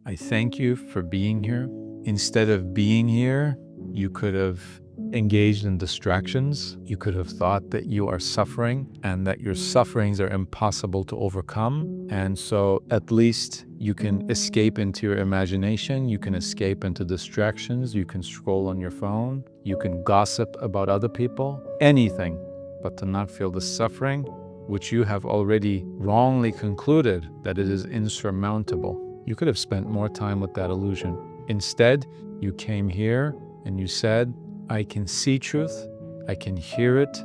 I thank you for being here. Instead of being here, you could have engaged in distractions. You could have thought that you are suffering and that your sufferings are impossible to overcome. And so at least you can escape into your imagination. You can escape into distractions. You can scroll on your phone. You can gossip about other people. Anything, but to not feel the suffering, which you have already wrongly concluded that it is insurmountable. You could have spent more time with that illusion. Instead, you came here and you said, I can see truth, I can hear it,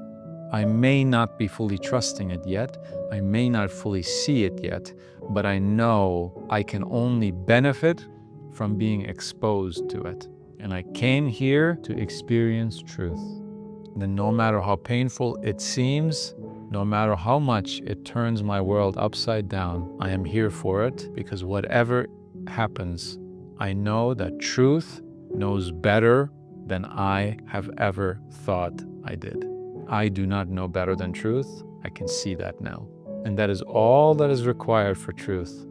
I may not be fully trusting it yet, I may not fully see it yet, but I know I can only benefit from being exposed to it. And I came here to experience truth. And then no matter how painful it seems, no matter how much it turns my world upside down, I am here for it, because whatever happens, I know that truth knows better than I have ever thought I did. I do not know better than truth. I can see that now. And that is all that is required for truth.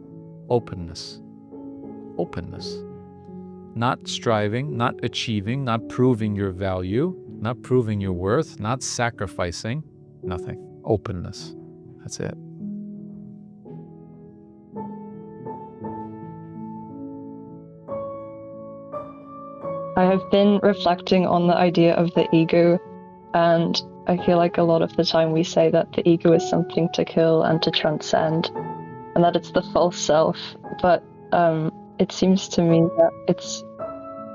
Openness. Openness. Not striving, not achieving, not proving your value, not proving your worth, not sacrificing, nothing. Openness. That's it. I have been reflecting on the idea of the ego, and I feel like a lot of the time we say that the ego is something to kill and to transcend, and that it's the false self, but it seems to me that it's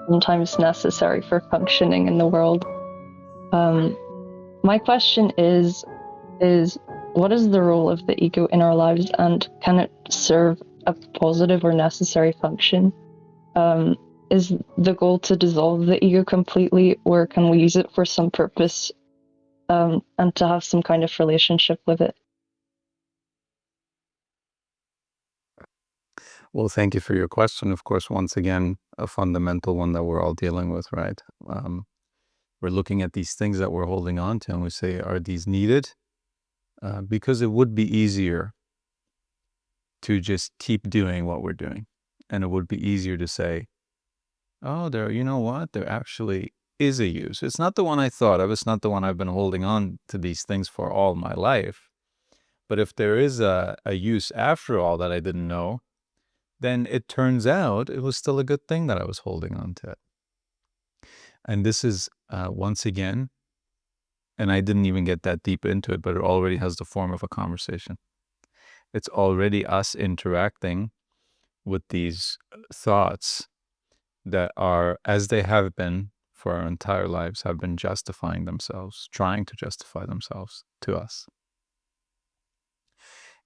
sometimes necessary for functioning in the world. My question is what is the role of the ego in our lives, and can it serve a positive or necessary function? Is the goal to dissolve the ego completely, or can we use it for some purpose and to have some kind of relationship with it? Well, thank you for your question. Of course, once again, a fundamental one that we're all dealing with, right? We're looking at these things that we're holding on to and we say, are these needed? Because it would be easier to just keep doing what we're doing. And it would be easier to say, oh, you know what? There actually is a use. It's not the one I thought of. It's not the one I've been holding on to these things for all my life. But if there is a use after all that I didn't know, then it turns out it was still a good thing that I was holding on to it. And this is, once again, and I didn't even get that deep into it, but it already has the form of a conversation. It's already us interacting with these thoughts that are, as they have been for our entire lives, have been justifying themselves, trying to justify themselves to us.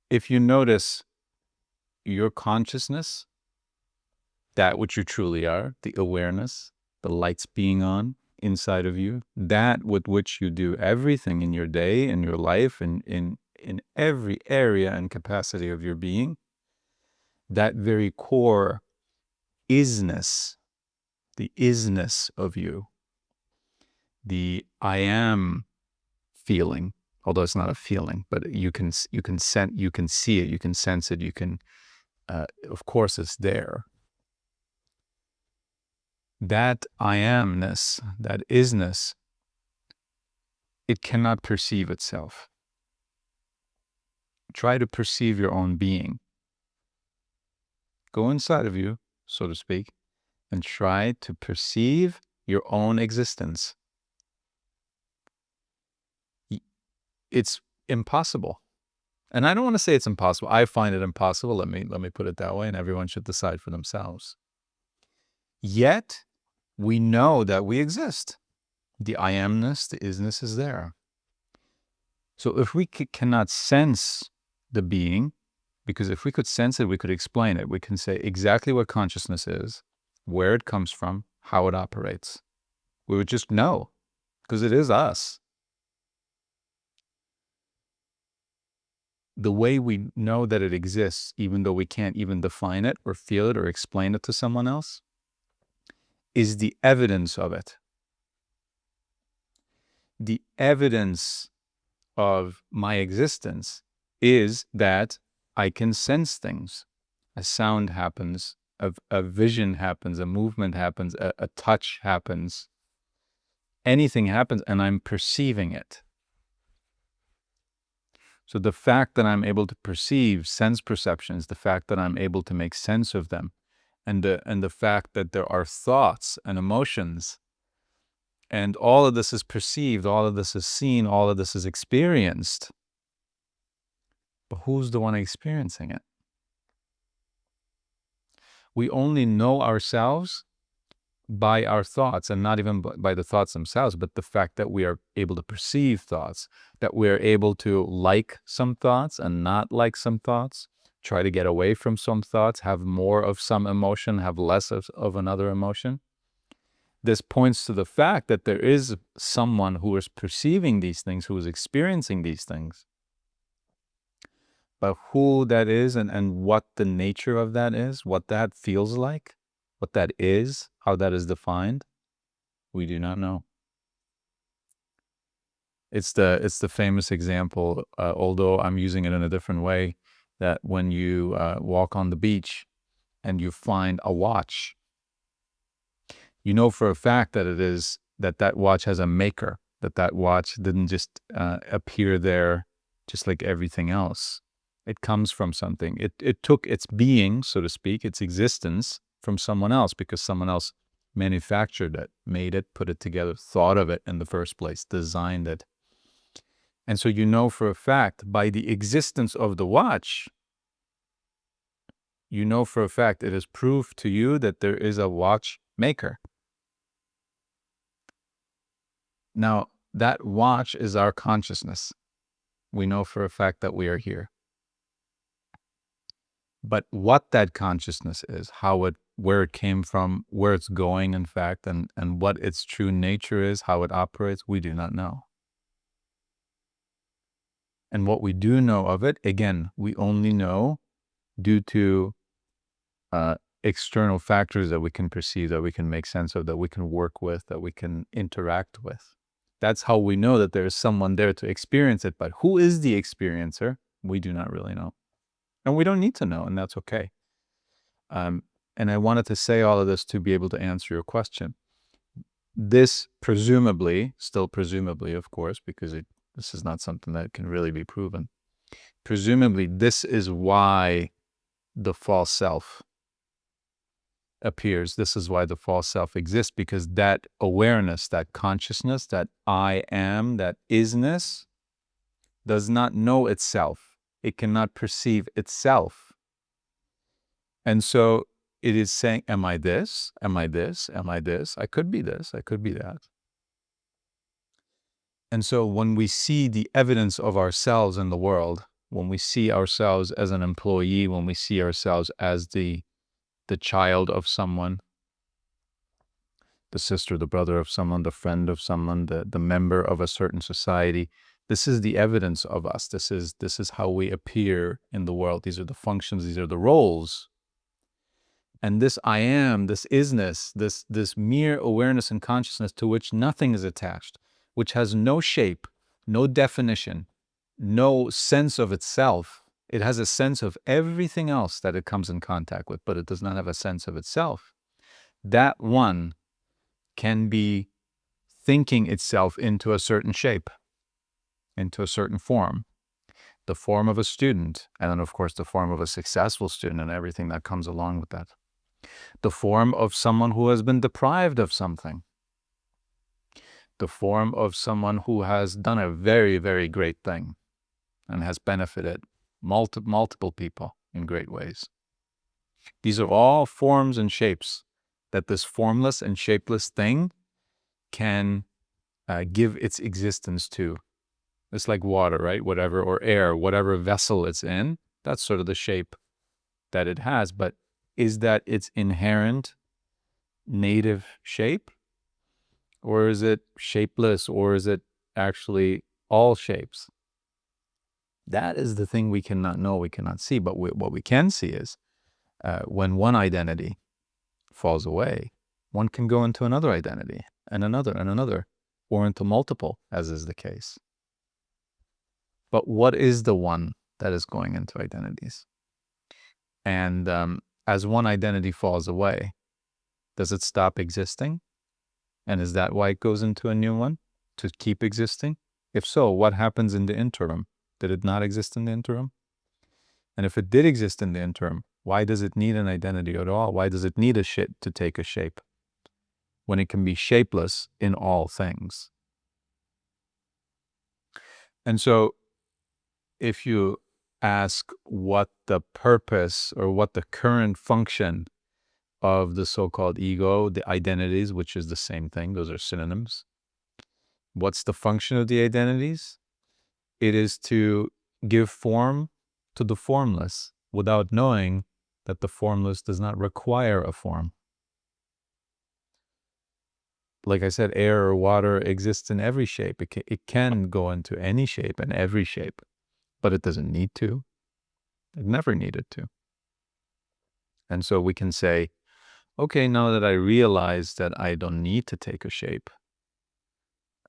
If you notice your consciousness, that which you truly are, the awareness, the lights being on inside of you, that with which you do everything in your day, in your life, in every area and capacity of your being, that very core isness, the isness of you, the I am feeling, although it's not a feeling, but you can see it, you can sense it, you can, of course it's there. That I amness, that isness, it cannot perceive itself. Try to perceive your own being. Go inside of you, so to speak, and try to perceive your own existence. It's impossible. And I don't want to say it's impossible. I find it impossible. Let me put it that way, and everyone should decide for themselves. Yet, we know that we exist. The I amness, the isness is there. So if we cannot sense the being, because if we could sense it, we could explain it. We can say exactly what consciousness is, where it comes from, how it operates. We would just know, because it is us. The way we know that it exists, even though we can't even define it or feel it or explain it to someone else, is the evidence of it. The evidence of my existence is that I can sense things. A sound happens a vision happens, a movement happens, a touch happens, anything happens, and I'm perceiving it. So the fact that I'm able to perceive sense perceptions, the fact that I'm able to make sense of them, and the fact that there are thoughts and emotions, and all of this is perceived, all of this is seen, all of this is experienced. But who's the one experiencing it? We only know ourselves by our thoughts, and not even by the thoughts themselves, but the fact that we are able to perceive thoughts, that we are able to like some thoughts and not like some thoughts, try to get away from some thoughts, have more of some emotion, have less of another emotion. This points to the fact that there is someone who is perceiving these things, who is experiencing these things. But who that is, and what the nature of that is, what that feels like, what that is, how that is defined, we do not know. It's the famous example, although I'm using it in a different way, that when you walk on the beach and you find a watch, you know for a fact that it is that watch has a maker, that watch didn't just appear there just like everything else. It comes from something. It took its being, so to speak, its existence from someone else, because someone else manufactured it, made it, put it together, thought of it in the first place, designed it. And so you know for a fact, by the existence of the watch, you know for a fact it is proof to you that there is a watch maker. Now, that watch is our consciousness. We know for a fact that we are here. But what that consciousness is, where it came from, where it's going, in fact, and what its true nature is, how it operates, we do not know. And what we do know of it, again, we only know due to external factors that we can perceive, that we can make sense of, that we can work with, that we can interact with. That's how we know that there is someone there to experience it. But who is the experiencer? We do not really know. And we don't need to know, and that's okay. And I wanted to say all of this to be able to answer your question. This presumably, still presumably, of course, because this is not something that can really be proven. Presumably, this is why the false self appears. This is why the false self exists, because that awareness, that consciousness, that I am, that isness, does not know itself. It cannot perceive itself. And so it is saying, am I this? Am I this? Am I this? I could be this. I could be that. And so when we see the evidence of ourselves in the world, when we see ourselves as an employee, when we see ourselves as the child of someone, the sister, the brother of someone, the friend of someone, the member of a certain society, this is the evidence of us. This is how we appear in the world. These are the functions, these are the roles. And this I am, this isness, this mere awareness and consciousness to which nothing is attached, which has no shape, no definition, no sense of itself. It has a sense of everything else that it comes in contact with, but it does not have a sense of itself. That one can be thinking itself into a certain shape, into a certain form. The form of a student, and then of course the form of a successful student and everything that comes along with that. The form of someone who has been deprived of something. The form of someone who has done a very, very great thing and has benefited multiple people in great ways. These are all forms and shapes that this formless and shapeless thing can give its existence to. It's like water, right? Whatever, or air, whatever vessel it's in, that's sort of the shape that it has. But is that its inherent native shape? Or is it shapeless? Or is it actually all shapes? That is the thing we cannot know, we cannot see. But what we can see is when one identity falls away, one can go into another identity, and another, or into multiple, as is the case. But what is the one that is going into identities? And as one identity falls away, does it stop existing? And is that why it goes into a new one? To keep existing? If so, what happens in the interim? Did it not exist in the interim? And if it did exist in the interim, why does it need an identity at all? Why does it need a shit to take a shape when it can be shapeless in all things? And so if you ask what the purpose or what the current function of the so-called ego, the identities, which is the same thing, those are synonyms. What's the function of the identities? It is to give form to the formless without knowing that the formless does not require a form. Like I said, air or water exists in every shape. It can go into any shape and every shape, but it doesn't need to. It never needed to. And so we can say, okay, now that I realize that I don't need to take a shape,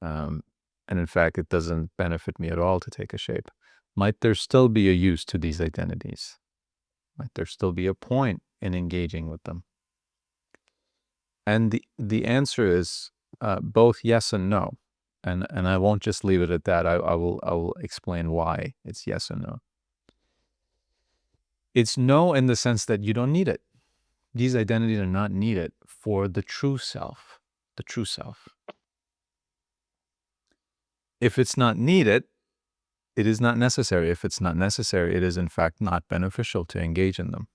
and in fact, it doesn't benefit me at all to take a shape, might there still be a use to these identities? Might there still be a point in engaging with them? And the answer is both yes and no. And I won't just leave it at that. I will explain why it's yes and no. It's no in the sense that you don't need it. These identities are not needed for the true self. The true self. If it's not needed, it is not necessary. If it's not necessary, it is in fact not beneficial to engage in them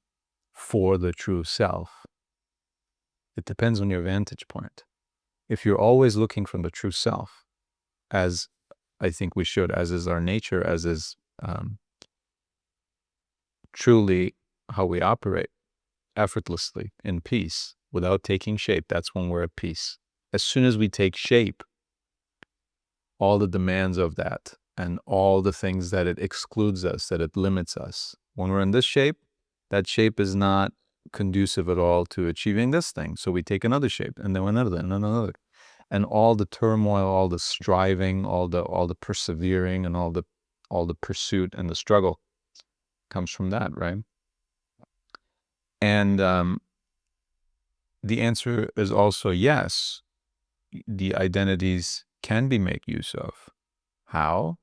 for the true self. It depends on your vantage point. If you're always looking from the true self, as I think we should, as is our nature, as is truly how we operate, effortlessly, in peace, without taking shape, that's when we're at peace. As soon as we take shape, all the demands of that and all the things that it excludes us, that it limits us. When we're in this shape, that shape is not conducive at all to achieving this thing. So we take another shape and then another and then another. And all the turmoil, all the striving, all the persevering and all the pursuit and the struggle comes from that, right? And the answer is also yes. The identities can be made use of. How?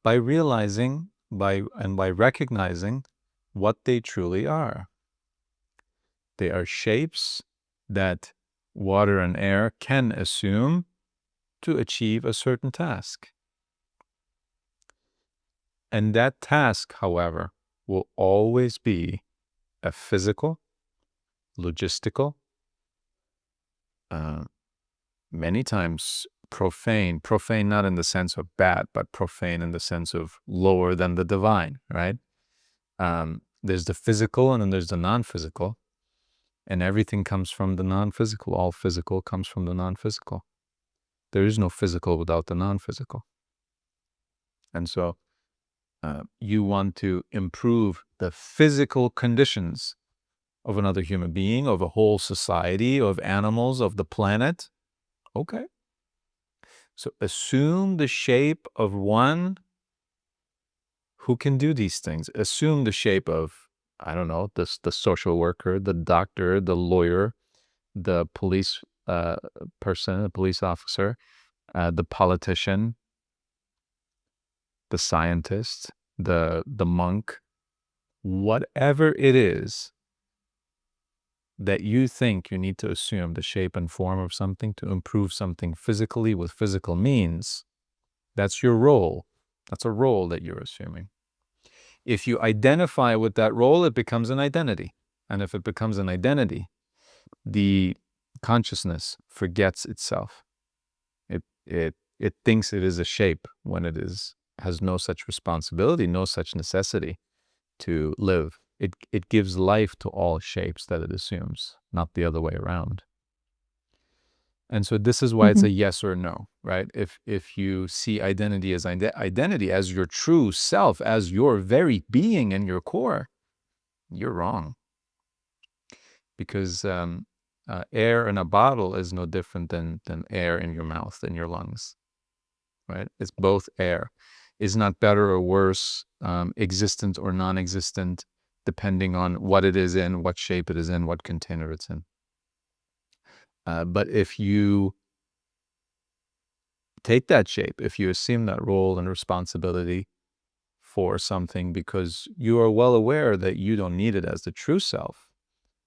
By realizing, by recognizing what they truly are. They are shapes that water and air can assume to achieve a certain task. And that task, however, will always be a physical, logistical, many times profane not in the sense of bad, but profane in the sense of lower than the divine, right? There's the physical and then there's the non-physical, and everything comes from the non-physical. All physical comes from the non-physical. There is no physical without the non-physical. And so you want to improve the physical conditions of another human being, of a whole society, of animals, of the planet. Okay. So assume the shape of one who can do these things. Assume the shape of, I don't know, the social worker, the doctor, the lawyer, the police person, the police officer, the politician, the scientist, the monk, whatever it is that you think you need to assume the shape and form of something to improve something physically with physical means, that's your role. That's a role that you're assuming. If you identify with that role, it becomes an identity. And if it becomes an identity, the consciousness forgets itself. It thinks it is a shape when it has no such responsibility, no such necessity to live. It gives life to all shapes that it assumes, not the other way around. And so this is why it's a yes or no, right? If you see identity as identity as your true self, as your very being and your core, you're wrong. Because air in a bottle is no different than air in your mouth, in your lungs, right? It's both air. It's not better or worse, existent or non-existent, depending on what it is in, what shape it is in, what container it's in. But if you take that shape, if you assume that role and responsibility for something because you are well aware that you don't need it as the true self,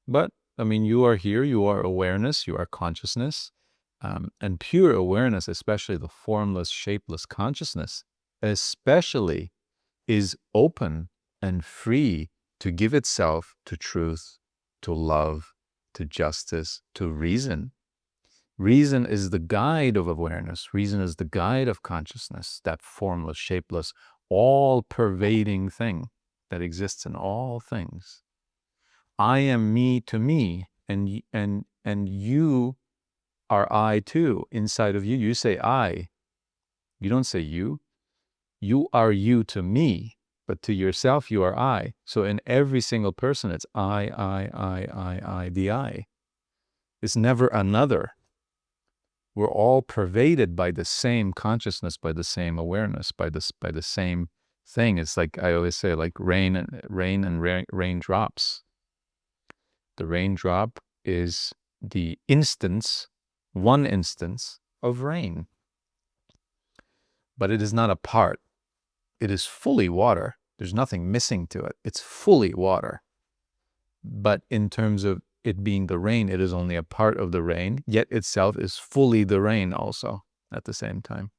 but I mean, you are here, you are awareness, you are consciousness, and pure awareness, especially the formless, shapeless consciousness, especially is open and free to give itself to truth, to love, to justice, to reason. Reason is the guide of awareness. Reason is the guide of consciousness, that formless, shapeless, all-pervading thing that exists in all things. I am me to me, and you are I too. Inside of you, you say I. You don't say you. You are you to me, but to yourself, you are I. So in every single person, it's I, the I. It's never another. We're all pervaded by the same consciousness, by the same awareness, by the same thing. It's like I always say, like raindrops. The raindrop is the instance, one instance of rain, but it is not a part. It is fully water. There's nothing missing to it. It's fully water. But in terms of it being the rain, it is only a part of the rain, yet itself is fully the rain also at the same time.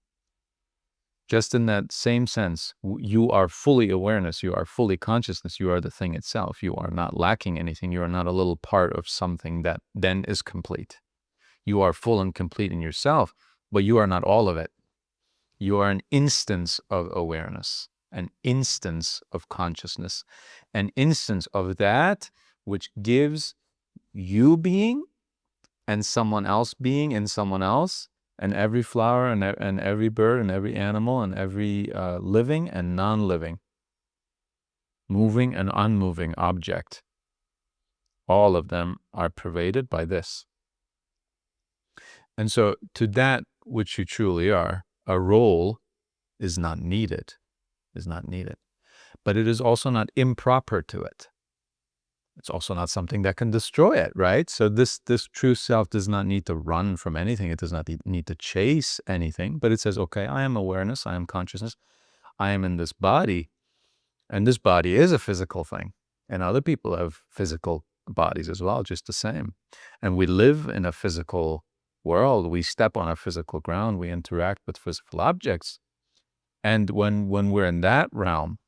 Just in that same sense, you are fully awareness, you are fully consciousness, you are the thing itself. You are not lacking anything. You are not a little part of something that then is complete. You are full and complete in yourself, but you are not all of it. You are an instance of awareness, an instance of consciousness, an instance of that which gives you being and someone else being in someone else, and every flower and every bird and every animal and every living and non-living, moving and unmoving object. All of them are pervaded by this. And so to that which you truly are, a role is not needed, but it is also not improper to it. It's also not something that can destroy it, right? So this true self does not need to run from anything. It does not need to chase anything, but it says, okay, I am awareness, I am consciousness, I am in this body, and this body is a physical thing. And other people have physical bodies as well, just the same. And we live in a physical world. We step on a physical ground. We interact with physical objects. And when we're in that realm,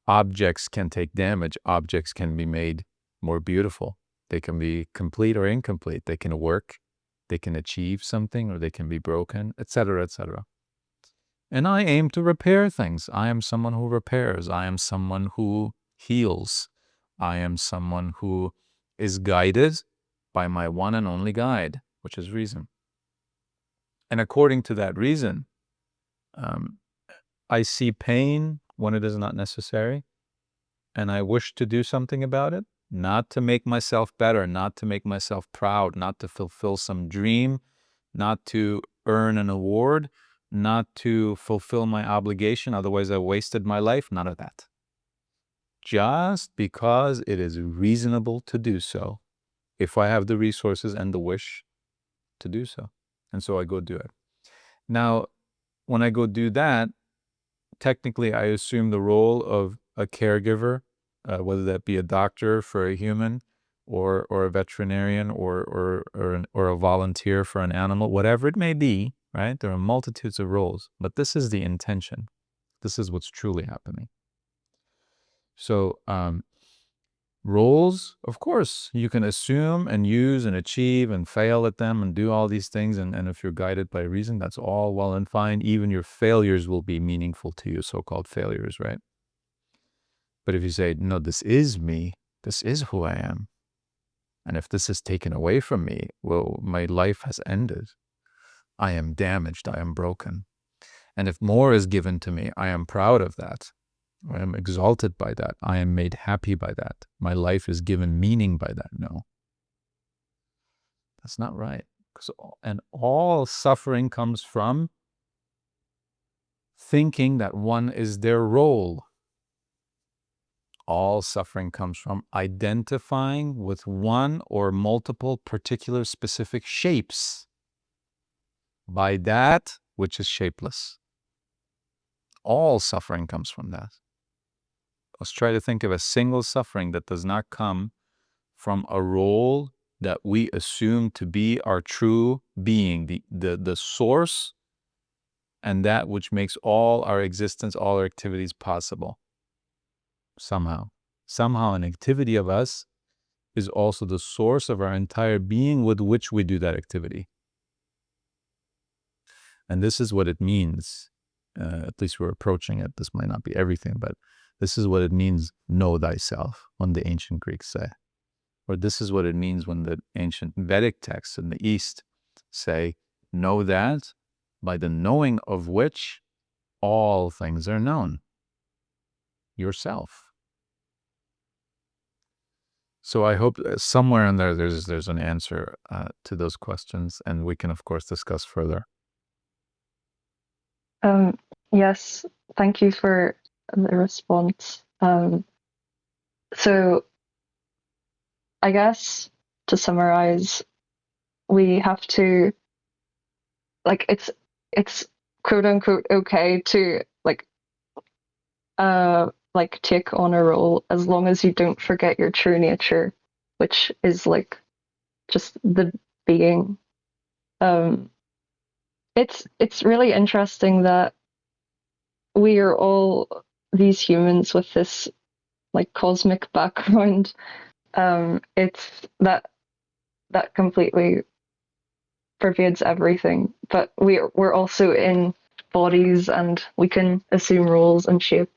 objects can take damage. Objects can be made more beautiful. They can be complete or incomplete. They can work. They can achieve something, or they can be broken, etc., etc. And I aim to repair things. I am someone who repairs. I am someone who heals. I am someone who is guided by my one and only guide, which is reason. And according to that reason, I see pain when it is not necessary, and I wish to do something about it, not to make myself better, not to make myself proud, not to fulfill some dream, not to earn an award, not to fulfill my obligation, otherwise I wasted my life, none of that. Just because it is reasonable to do so, if I have the resources and the wish to do so. And so I go do it. Now, when I go do that, technically I assume the role of a caregiver, whether that be a doctor for a human, or a veterinarian, or a volunteer for an animal, whatever it may be, right? There are multitudes of roles, but this is the intention. This is what's truly happening. So roles, of course, you can assume and use and achieve and fail at them and do all these things. And if you're guided by reason, that's all well and fine. Even your failures will be meaningful to you, so-called failures, right? But if you say, no, this is me, this is who I am. And if this is taken away from me, well, my life has ended. I am damaged. I am broken. And if more is given to me, I am proud of that. I am exalted by that. I am made happy by that. My life is given meaning by that. No, that's not right. And all suffering comes from thinking that one is their role. all suffering comes from identifying with one or multiple particular specific shapes by that which is shapeless. All suffering comes from that. Let's try to think of a single suffering that does not come from a role that we assume to be our true being, the source, and that which makes all our existence, all our activities possible. Somehow an activity of us is also the source of our entire being with which we do that activity. And this is what it means, at least we're approaching it. This might not be everything, but this is what it means, know thyself, when the ancient Greeks say. Or this is what it means when the ancient Vedic texts in the East say, know that by the knowing of which all things are known. Yourself. So I hope somewhere in there there's an answer to those questions, and we can of course discuss further. Yes, thank you for the response. So I guess to summarize, we have to like it's quote unquote okay to take on a role as long as you don't forget your true nature, which is like just the being. It's really interesting that we are all these humans with this like cosmic background. It's that completely pervades everything, but we're also in bodies and we can assume roles and shape.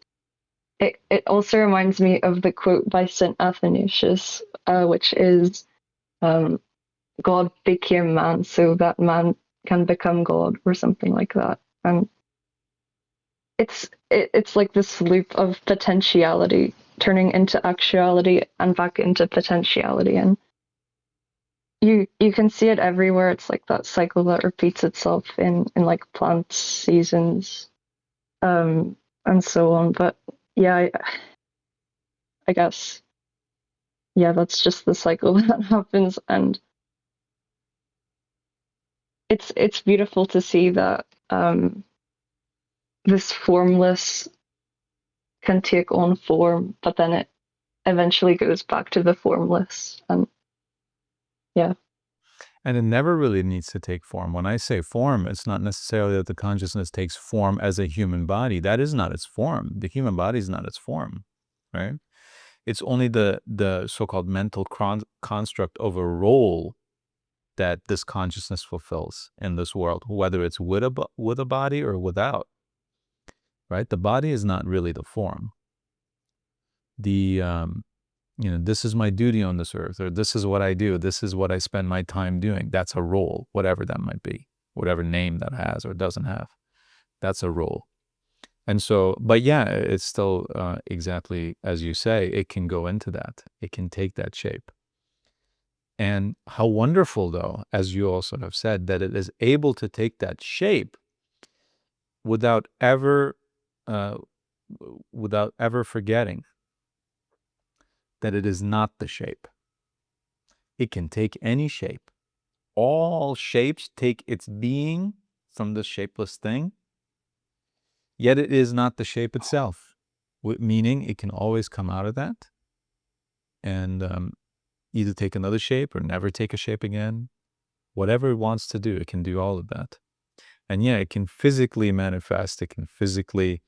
It also reminds me of the quote by Saint Athanasius, which is, "God became man so that man can become God," or something like that. And it's like this loop of potentiality turning into actuality and back into potentiality, and you can see it everywhere. It's like that cycle that repeats itself in like plants, seasons, and so on. But yeah, I guess yeah, that's just the cycle that happens, and it's beautiful to see that this formless can take on form, but then it eventually goes back to the formless, and yeah. And it never really needs to take form. When I say form, it's not necessarily that the consciousness takes form as a human body. That is not its form. The human body is not its form, right? It's only the so-called mental construct of a role that this consciousness fulfills in this world, whether it's with a body or without, right? The body is not really the form. This is my duty on this earth, or this is what I do, this is what I spend my time doing. That's a role, whatever that might be, whatever name that has or doesn't have. That's a role. And so, but yeah, it's still exactly as you say, it can go into that. It can take that shape. And how wonderful, though, as you also have said, that it is able to take that shape without ever forgetting that it is not the shape. It can take any shape. All shapes take its being from the shapeless thing, yet it is not the shape itself, meaning it can always come out of that and either take another shape or never take a shape again. Whatever it wants to do, it can do all of that. And yeah, it can physically manifest, it can physically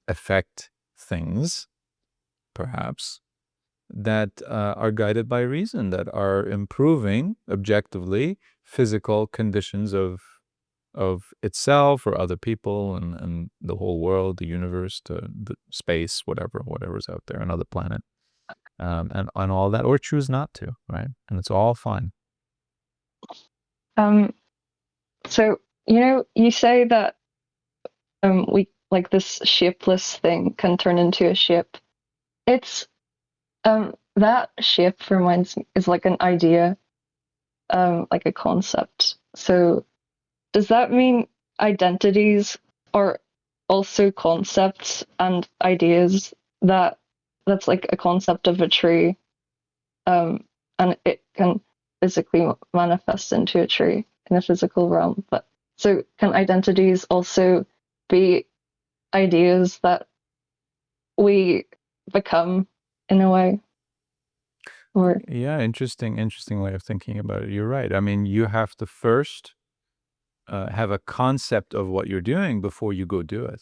affect things, perhaps, that are guided by reason, that are improving objectively physical conditions of itself or other people and the whole world, the universe, the space, whatever's out there, another planet, and all that, or choose not to, right? And it's all fine. So you say that we like this shapeless thing can turn into a shape. It's that shape reminds me is like an idea, like a concept. So does that mean identities are also concepts and ideas that that's like a concept of a tree, um, and it can physically manifest into a tree in the physical realm. But so can identities also be ideas that we become in a way, or Yeah, interesting way of thinking about it. You're right. I mean, you have to first have a concept of what you're doing before you go do it.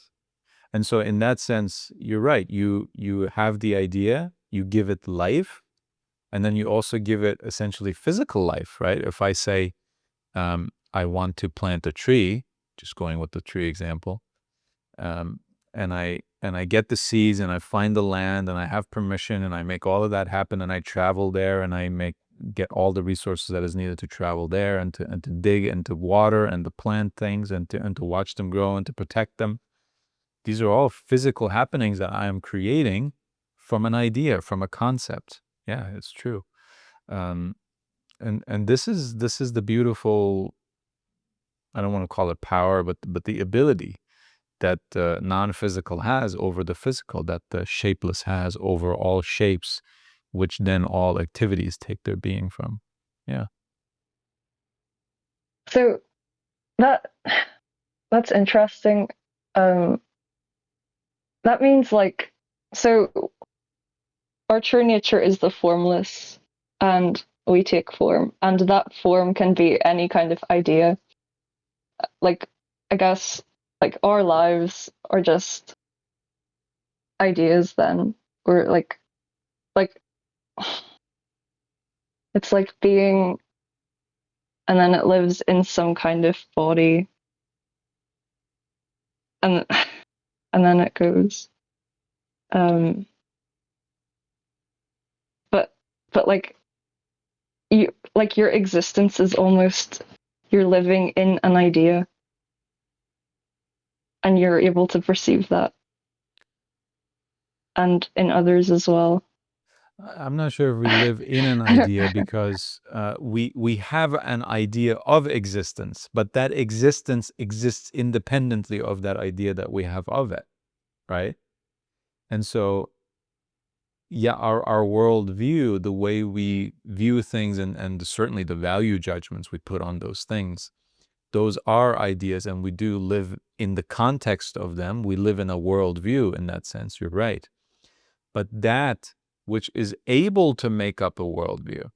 And so in that sense, you're right. You have the idea, you give it life, and then you also give it essentially physical life, right? If I say, I want to plant a tree, just going with the tree example, um, and I get the seeds and I find the land and I have permission and I make all of that happen and I travel there and I get all the resources that is needed to travel there and to dig and to water and to plant things and to watch them grow and to protect them. These are all physical happenings that I am creating from an idea, from a concept. Yeah, it's true. Um, and this is the beautiful, I don't want to call it power, but the ability that the non-physical has over the physical, that the shapeless has over all shapes, which then all activities take their being from. Yeah. so that that's interesting. Um, that means like so our true nature is the formless, and we take form, and that form can be any kind of idea. Like, I guess, like our lives are just ideas then, or like it's like being, and then it lives in some kind of body, and and then it goes. Um, but like your existence is almost, you're living in an idea, and you're able to perceive that, and in others as well. I'm not sure if we live in an I don't. idea because we have an idea of existence, but that existence exists independently of that idea that we have of it, right? And so, yeah, our worldview, the way we view things, and certainly the value judgments we put on those things, those are ideas, and we do live in the context of them. We live in a worldview in that sense. You're right. But that which is able to make up a worldview,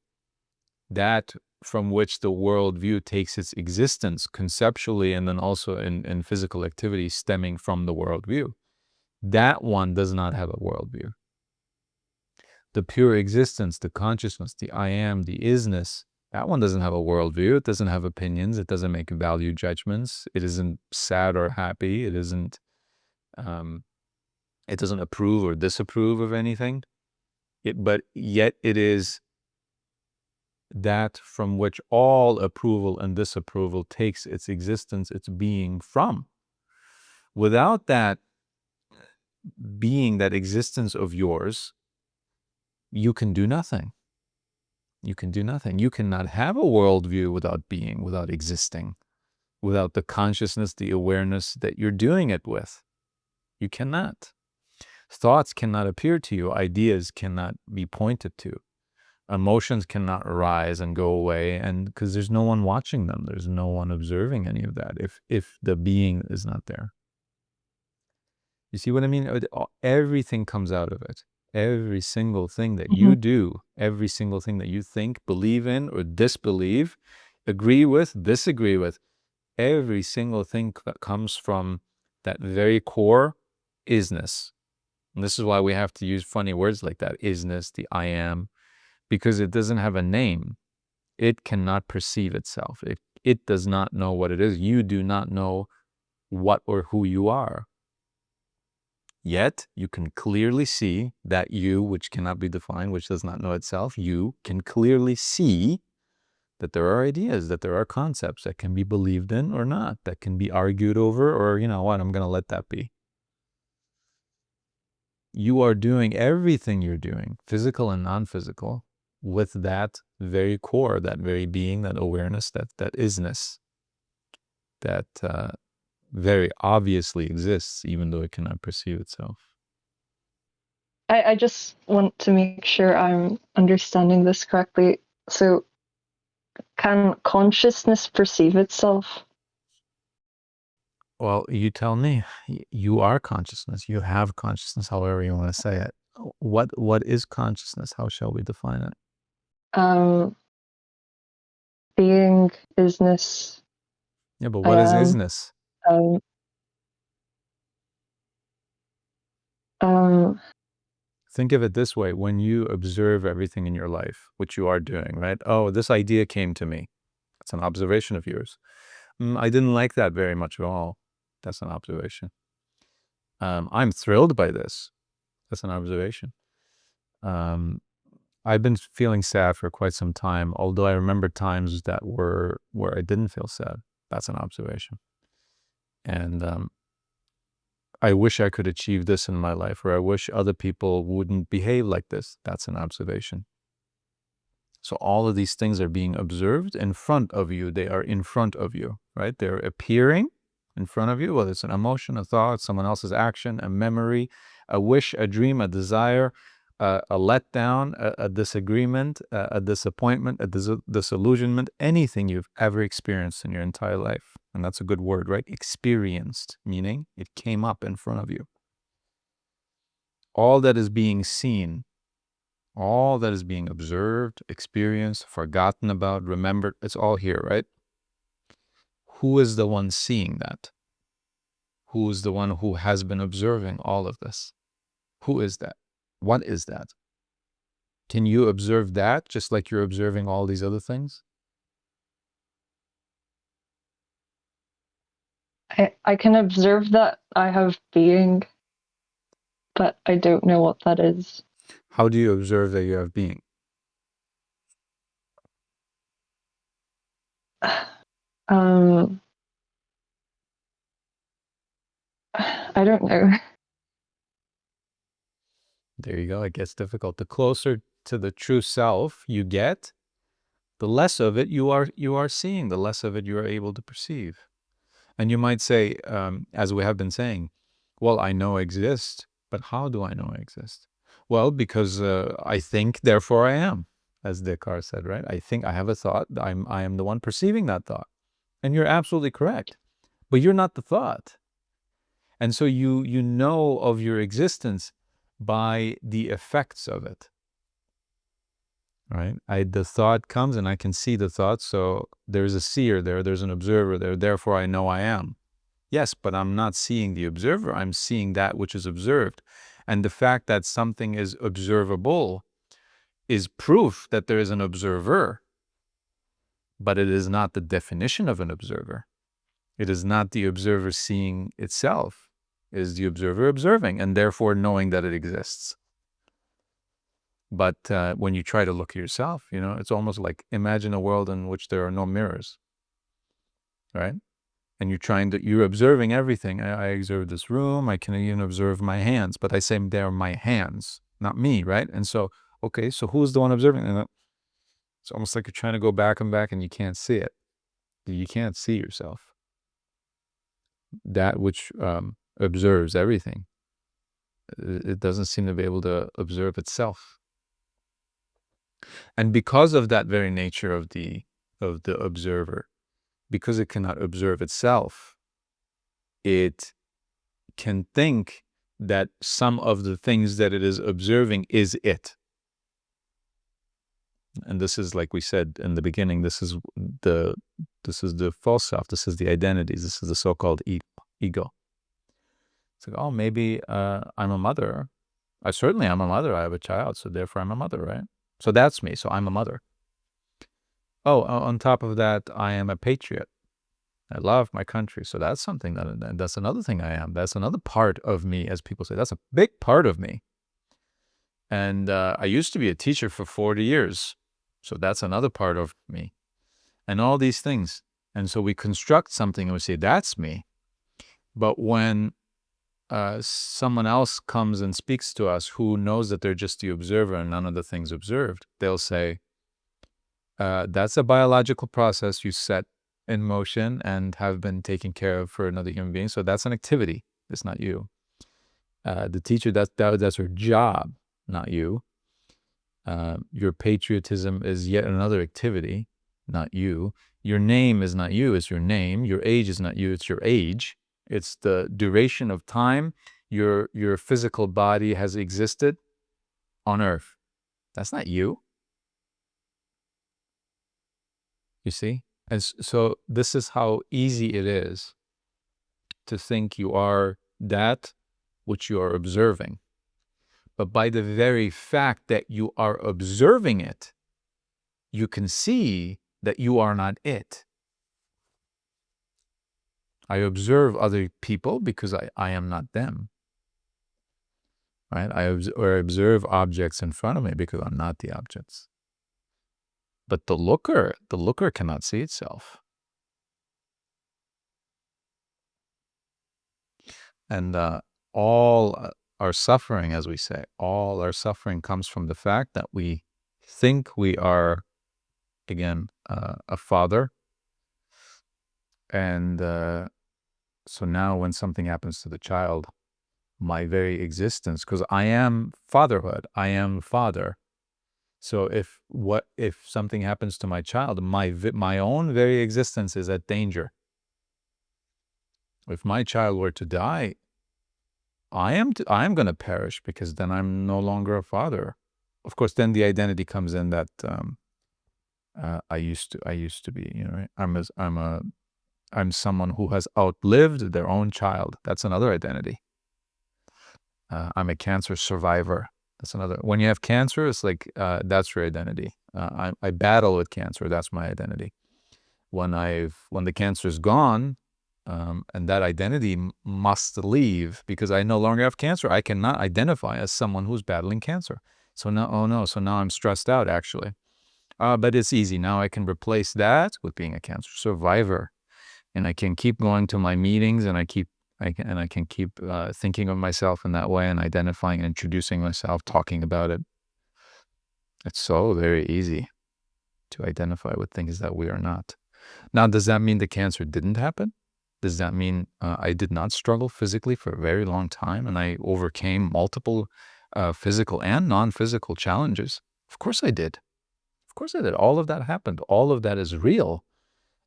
that from which the worldview takes its existence conceptually and then also in physical activity stemming from the worldview, that one does not have a worldview. The pure existence, the consciousness, the I am, the isness, that one doesn't have a worldview. It doesn't have opinions. It doesn't make value judgments. It isn't sad or happy. It isn't, um, it doesn't approve or disapprove of anything. But yet it is that from which all approval and disapproval takes its existence, its being from. Without that being, that existence of yours, you can do nothing. You can do nothing. You cannot have a worldview without being, without existing, without the consciousness, the awareness that you're doing it with. You cannot. Thoughts cannot appear to you. Ideas cannot be pointed to. Emotions cannot arise and go away, and because there's no one watching them, there's no one observing any of that if the being is not there. You see what I mean? Everything comes out of it. Every single thing that you Mhm. do, every single thing that you think, believe in, or disbelieve, agree with, disagree with, every single thing that comes from that very core isness. And this is why we have to use funny words like that, isness, the I am, because it doesn't have a name. It cannot perceive itself. It does not know what it is. You do not know what or who you are. Yet you can clearly see that you, which cannot be defined, which does not know itself, you can clearly see that there are ideas, that there are concepts that can be believed in or not, that can be argued over, or you know what, I'm going to let that be. You are doing everything you're doing, physical and non-physical, with that very core, that very being, that awareness, that isness, that very obviously exists, even though it cannot perceive itself. I just want to make sure I'm understanding this correctly. So, can consciousness perceive itself? Well, you tell me. You are consciousness. You have consciousness, however you want to say it. What is consciousness? How shall we define it? Um, Being, isness, Yeah, but I what is am. isness? Um, um, Think of it this way. When you observe everything in your life, which you are doing, right? Oh, this idea came to me. That's an observation of yours. I didn't like that very much at all. That's an observation. I'm thrilled by this. That's an observation. Um, I've been feeling sad for quite some time, although I remember times that were where I didn't feel sad. That's an observation. And I wish I could achieve this in my life, or I wish other people wouldn't behave like this. That's an observation. So all of these things are being observed in front of you. They are in front of you, right? They're appearing in front of you, whether it's an emotion, a thought, someone else's action, a memory, a wish, a dream, a desire, a letdown, a disagreement, a disappointment, a disillusionment, anything you've ever experienced in your entire life. And that's a good word, right? Experienced, meaning it came up in front of you. All that is being seen, all that is being observed, experienced, forgotten about, remembered, it's all here, right? Who is the one seeing that? Who is the one who has been observing all of this? Who is that? What is that? Can you observe that just like you're observing all these other things? I can observe that I have being, but I don't know what that is. How do you observe that you have being? Um, I don't know. There you go. It gets difficult. The closer to the true self you get, the less of it you are seeing, the less of it you are able to perceive. And you might say, as we have been saying, well, I know I exist, but how do I know I exist? Well, because I think, therefore I am, as Descartes said, right? I think I have a thought. I am the one perceiving that thought. And you're absolutely correct. But you're not the thought. And so you know of your existence by the effects of it. Right? The thought comes and I can see the thought. So there's a seer there, there's an observer there, therefore I know I am. Yes, but I'm not seeing the observer. I'm seeing that which is observed. And the fact that something is observable is proof that there is an observer, but it is not the definition of an observer. It is not the observer seeing itself. It is the observer observing and therefore knowing that it exists. But when you try to look at yourself, it's almost like imagine a world in which there are no mirrors, right? And you're observing everything. I observe this room. I can even observe my hands, but I say they're my hands, not me, right? And so, okay, so who's the one observing? And it's almost like you're trying to go back and you can't see it. You can't see yourself. That which observes everything, it doesn't seem to be able to observe itself. And because of that very nature of the observer, because it cannot observe itself, it can think that some of the things that it is observing is it. And this is, like we said in the beginning, this is the false self. This is the identities. This is the so-called ego. It's like, oh, maybe I'm a mother. I certainly am a mother. I have a child, so therefore I'm a mother, right? So that's me. So I'm a mother. Oh, on top of that, I am a patriot. I love my country. So that's something that's another thing I am. That's another part of me, as people say. That's a big part of me. And I used to be a teacher for 40 years. So that's another part of me. And all these things. And so we construct something and we say, that's me. But when someone else comes and speaks to us who knows that they're just the observer and none of the things observed, they'll say, that's a biological process you set in motion and have been taken care of for another human being. So that's an activity. It's not you. The teacher, that's her job, not you. Your patriotism is yet another activity, not you. Your name is not you, it's your name. Your age is not you, it's your age. It's the duration of time your physical body has existed on earth. That's not you. You see? And so this is how easy it is to think you are that which you are observing. But by the very fact that you are observing it, you can see that you are not it. I observe other people because I am not them. Right? I observe objects in front of me because I'm not the objects. But the looker cannot see itself. And all our suffering, as we say, all our suffering comes from the fact that we think we are, again, a father. And so now when something happens to the child, my very existence, because I am fatherhood, I am father. So if something happens to my child, my own very existence is at danger. If my child were to die, I am going to perish, because then I'm no longer a father. Of course, then the identity comes in that I used to be. You know, I'm someone who has outlived their own child. That's another identity. I'm a cancer survivor. That's another. When you have cancer, it's like that's your identity. I battle with cancer. That's my identity. When the cancer is gone, and that identity must leave because I no longer have cancer. I cannot identify as someone who's battling cancer. So now, oh no, so now I'm stressed out actually. But it's easy. Now I can replace that with being a cancer survivor, and I can keep going to my meetings, and I can keep thinking of myself in that way and identifying and introducing myself, talking about it. It's so very easy to identify with things that we are not. Now, does that mean the cancer didn't happen? Does that mean I did not struggle physically for a very long time and I overcame multiple physical and non-physical challenges? Of course I did. Of course I did. All of that happened. All of that is real.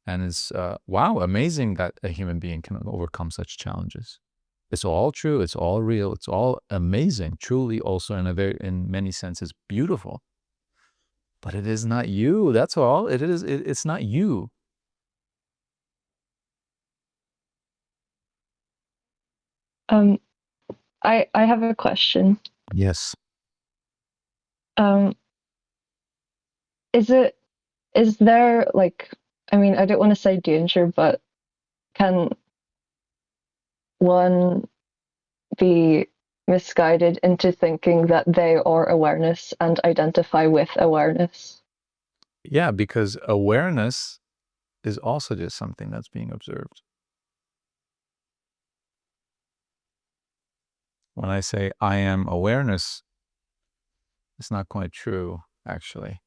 And it's, wow, amazing that a human being can overcome such challenges. It's all true. It's all real. It's all amazing. Truly also in many senses, beautiful. But it is not you. That's all. It's not you. I have a question. Yes. Um, is there like, I mean, I don't want to say danger, but can one be misguided into thinking that they are awareness and identify with awareness? Yeah, because awareness is also just something that's being observed. When I say I am awareness, it's not quite true, actually.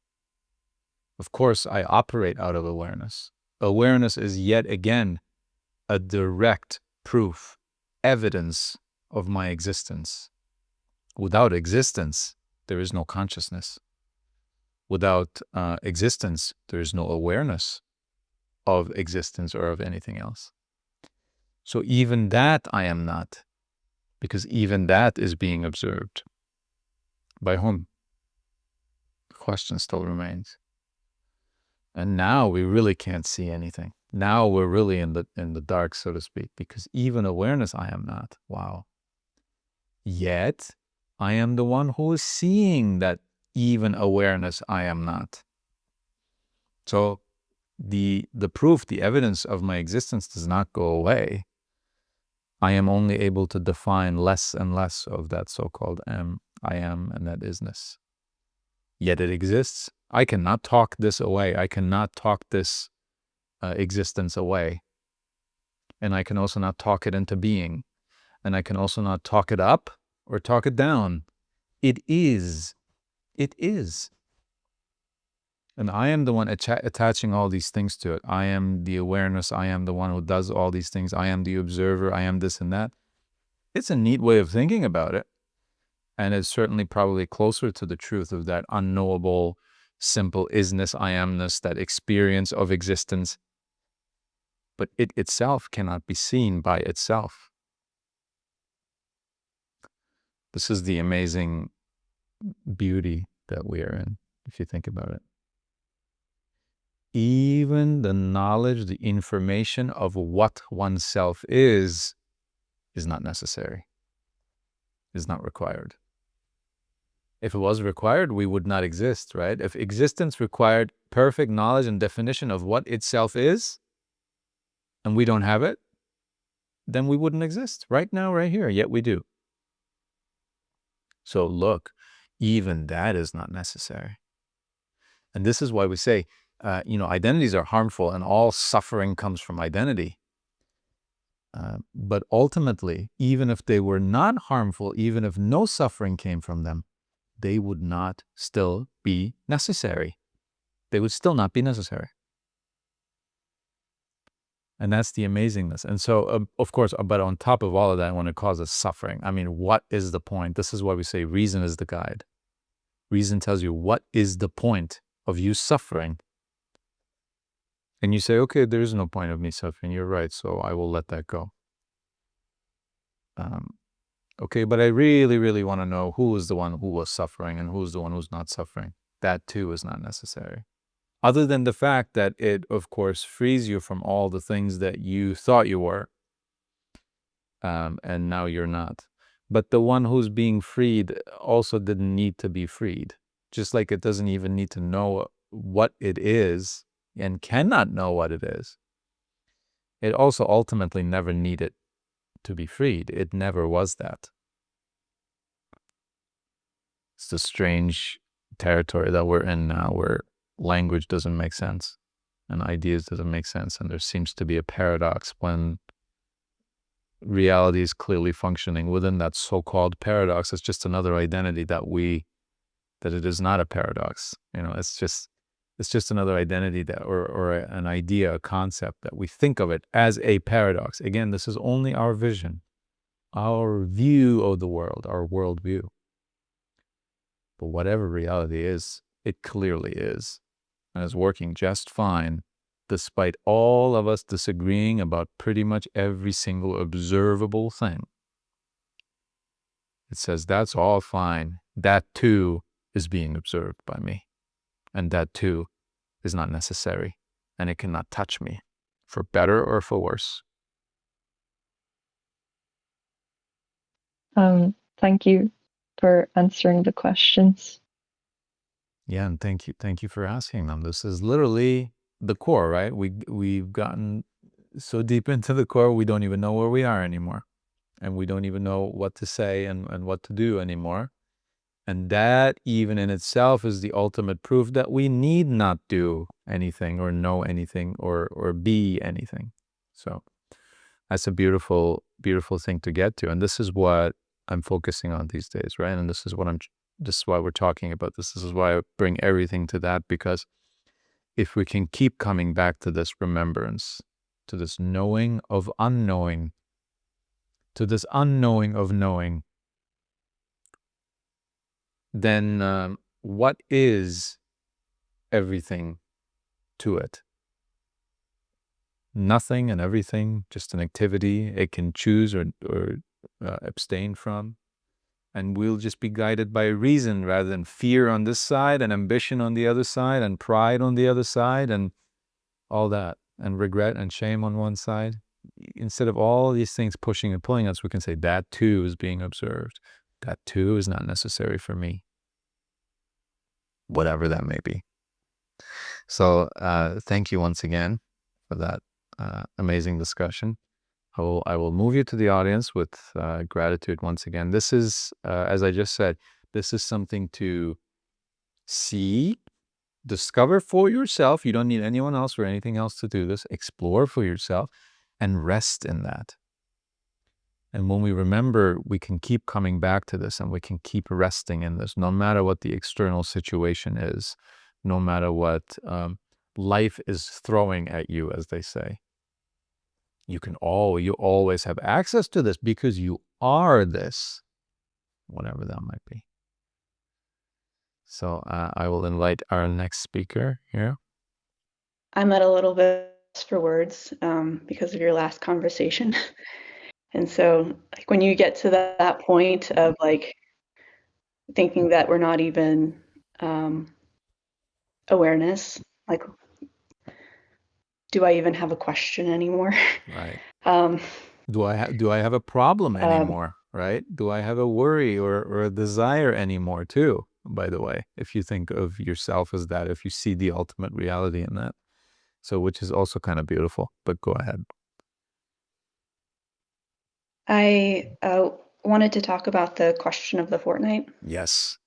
Of course, I operate out of awareness. Awareness is yet again a direct proof, evidence of my existence. Without existence, there is no consciousness. Without existence, there is no awareness of existence or of anything else. So even that I am not, because even that is being observed. By whom? The question still remains. And now we really can't see anything. Now we're really in the dark, so to speak, because even awareness I am not. Wow. Yet I am the one who is seeing that even awareness I am not. So the proof, the evidence of my existence does not go away. I am only able to define less and less of that so-called I am, and that isness. Yet it exists. I cannot talk this away. I cannot talk this existence away. And I can also not talk it into being. And I can also not talk it up or talk it down. It is. It is. And I am the one attaching all these things to it. I am the awareness. I am the one who does all these things. I am the observer. I am this and that. It's a neat way of thinking about it. And it's certainly probably closer to the truth of that unknowable, simple isness, I amness, that experience of existence. But it itself cannot be seen by itself. This is the amazing beauty that we are in, if you think about it. Even the knowledge, the information of what oneself is not necessary, is not required. If it was required, we would not exist, right? If existence required perfect knowledge and definition of what itself is, and we don't have it, then we wouldn't exist right now, right here, yet we do. So look, even that is not necessary. And this is why we say, identities are harmful and all suffering comes from identity. But ultimately, even if they were not harmful, even if no suffering came from them, they would not still be necessary. They would still not be necessary. And that's the amazingness. And so, of course, but on top of all of that, when it causes suffering, I mean, what is the point? This is why we say reason is the guide. Reason tells you what is the point of you suffering. And you say, okay, there is no point of me suffering. You're right, so I will let that go. Okay, but I really, really want to know who is the one who was suffering and who's the one who's not suffering. That too is not necessary. Other than the fact that it, of course, frees you from all the things that you thought you were, and now you're not. But the one who's being freed also didn't need to be freed. Just like it doesn't even need to know what it is and cannot know what it is. It also ultimately never needed to be freed. It never was that. It's the strange territory that we're in now where language doesn't make sense and ideas doesn't make sense. And there seems to be a paradox when reality is clearly functioning within that so-called paradox. It's just another identity that it is not a paradox. It's just another identity that, or an idea, a concept that we think of it as a paradox. Again, this is only our vision, our view of the world, our worldview. But whatever reality is, it clearly is, and is working just fine, despite all of us disagreeing about pretty much every single observable thing. It says that's all fine. That too is being observed by me. And that too is not necessary. And it cannot touch me, for better or for worse. Thank you for answering the questions. Yeah, and thank you for asking them. This is literally the core, right? We've gotten so deep into the core, we don't even know where we are anymore. And we don't even know what to say and what to do anymore. And that even in itself is the ultimate proof that we need not do anything or know anything or be anything. So that's a beautiful, beautiful thing to get to. And this is what I'm focusing on these days, right? And this is why we're talking about this. This is why I bring everything to that, because if we can keep coming back to this remembrance, to this knowing of unknowing, to this unknowing of knowing, then what is everything to it? Nothing and everything, just an activity it can choose or abstain from. And we'll just be guided by reason rather than fear on this side and ambition on the other side and pride on the other side and all that, and regret and shame on one side. Instead of all these things pushing and pulling us, we can say that too is being observed. That too is not necessary for me, whatever that may be. So thank you once again for that amazing discussion. I will move you to the audience with gratitude once again. This is, as I just said, this is something to see, discover for yourself. You don't need anyone else or anything else to do this. Explore for yourself and rest in that. And when we remember, we can keep coming back to this and we can keep resting in this, no matter what the external situation is, no matter what life is throwing at you, as they say. You always have access to this because you are this, whatever that might be. So I will invite our next speaker here. I'm at a little bit for words because of your last conversation. And so, like, when you get to that point of like thinking that we're not even awareness, like, do I even have a question anymore? Right. um, Do I have a problem um, anymore? Right? Do I have a worry or a desire anymore too? By the way, if you think of yourself as that, if you see the ultimate reality in that, so which is also kind of beautiful. But go ahead. I wanted to talk about the question of the fortnight. Yes.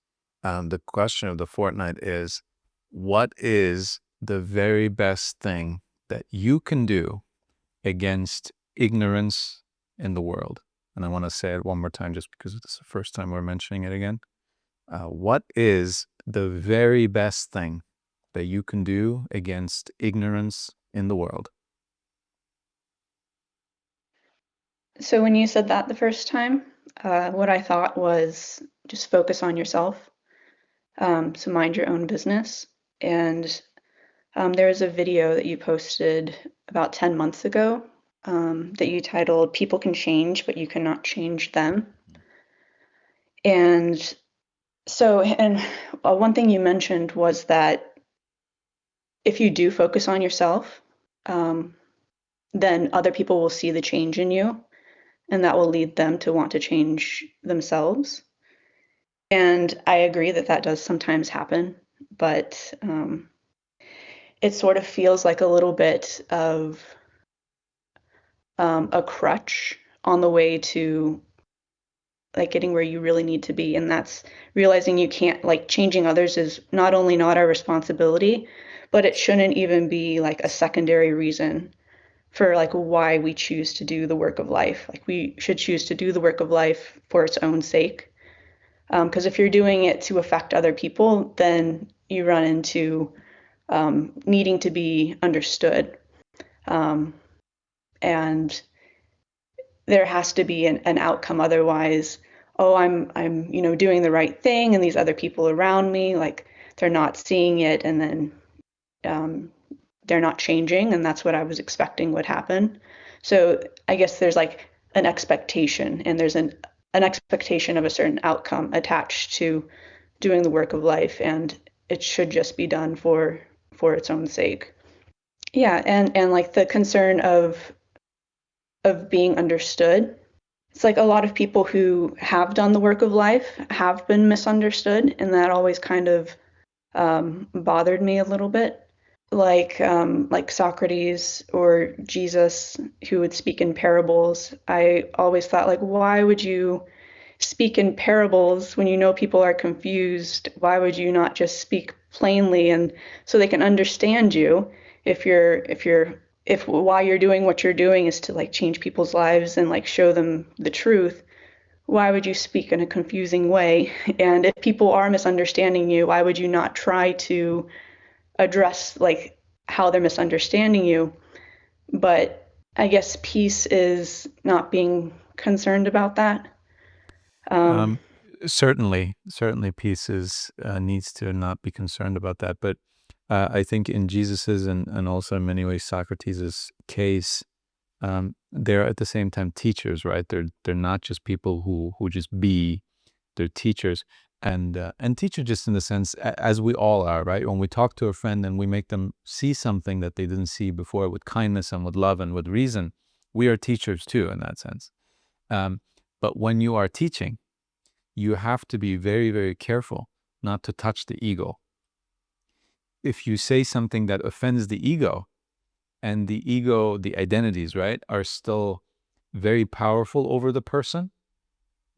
The question of the fortnight is, what is the very best thing that you can do against ignorance in the world? And I want to say it one more time just because it's the first time we're mentioning it again. What is the very best thing that you can do against ignorance in the world? So when you said that the first time, what I thought was just focus on yourself. So mind your own business. And there was a video that you posted about 10 months ago that you titled People Can Change, but You Cannot Change Them. And so, and one thing you mentioned was that if you do focus on yourself, um, then other people will see the change in you, and that will lead them to want to change themselves. And I agree that that does sometimes happen, but it sort of feels like a little bit of a crutch on the way to like getting where you really need to be. And that's realizing you can't, like, changing others is not only not our responsibility, but it shouldn't even be like a secondary reason for like why we choose to do the work of life. Like, we should choose to do the work of life for its own sake. Because if you're doing it to affect other people, then you run into needing to be understood. And there has to be an outcome. Otherwise, oh, I'm doing the right thing, and these other people around me, like, they're not seeing it, and then they're not changing, and that's what I was expecting would happen. So I guess there's like an expectation, and there's an expectation of a certain outcome attached to doing the work of life, and it should just be done for its own sake. Yeah, and like the concern of being understood. It's like a lot of people who have done the work of life have been misunderstood, and that always kind of bothered me a little bit. Like Socrates or Jesus, who would speak in parables. I always thought, like, why would you speak in parables when you know people are confused? Why would you not just speak plainly and so they can understand you? If why you're doing what you're doing is to like change people's lives and like show them the truth, why would you speak in a confusing way? And if people are misunderstanding you, why would you not try to address like how they're misunderstanding you? But I guess peace is not being concerned about that. Um, Um, certainly, pieces needs to not be concerned about that. But I think in Jesus's and also in many ways Socrates's case, they're at the same time teachers, right? They're not just people who just be. They're teachers, and teachers just in the sense as we all are, right? When we talk to a friend and we make them see something that they didn't see before with kindness and with love and with reason, we are teachers too in that sense. But when you are teaching, you have to be very, very careful not to touch the ego. If you say something that offends the ego, and the ego, the identities, right, are still very powerful over the person,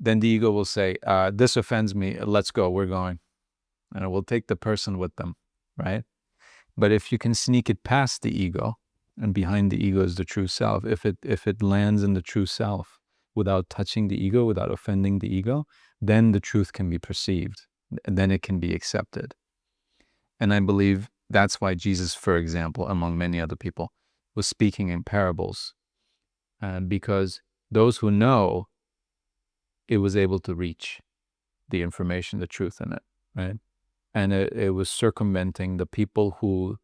then the ego will say, this offends me, let's go, we're going. And it will take the person with them, right? But if you can sneak it past the ego, and behind the ego is the true self, if it lands in the true self without touching the ego, without offending the ego, then the truth can be perceived, and then it can be accepted. And I believe that's why Jesus, for example, among many other people, was speaking in parables, because those who know it was able to reach the information, the truth in it, right? And it was circumventing the people who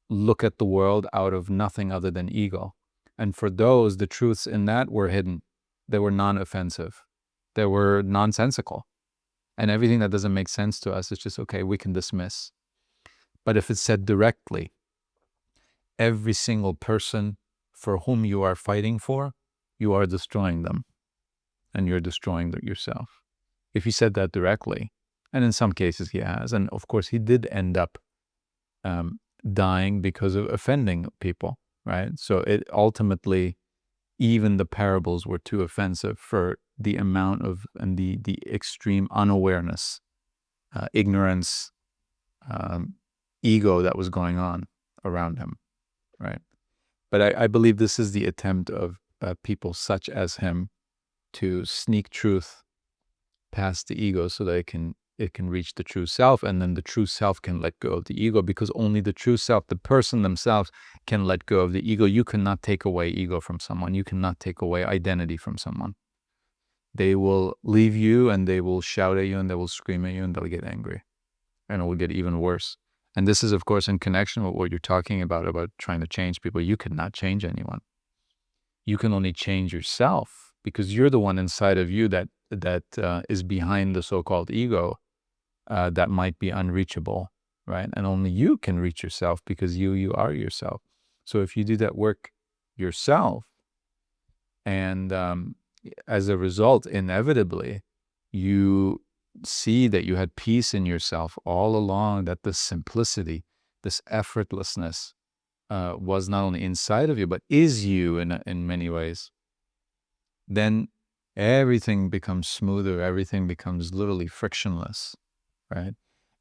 look at the world out of nothing other than ego. And for those, the truths in that were hidden. They were non-offensive. They were nonsensical. And everything that doesn't make sense to us is just, okay, we can dismiss. But if it's said directly, every single person for whom you are fighting for, you are destroying them. And you're destroying yourself. If he said that directly, and in some cases he has, and of course he did end up dying because of offending people, right? So it ultimately, even the parables were too offensive for the amount of, and the extreme unawareness, ignorance, ego that was going on around him, right? But I believe this is the attempt of people such as him to sneak truth past the ego so that it can reach the true self, and then the true self can let go of the ego, because only the true self, the person themselves, can let go of the ego. You cannot take away ego from someone. You cannot take away identity from someone. They will leave you, and they will shout at you, and they will scream at you, and they'll get angry, and it will get even worse. And this is, of course, in connection with what you're talking about trying to change people. You cannot change anyone. You can only change yourself, because you're the one inside of you that is behind the so-called ego that might be unreachable, right? And only you can reach yourself, because you are yourself. So if you do that work yourself, and as a result, inevitably, you see that you had peace in yourself all along, that this simplicity, this effortlessness was not only inside of you, but is you in many ways, then everything becomes smoother. Everything becomes literally frictionless, right?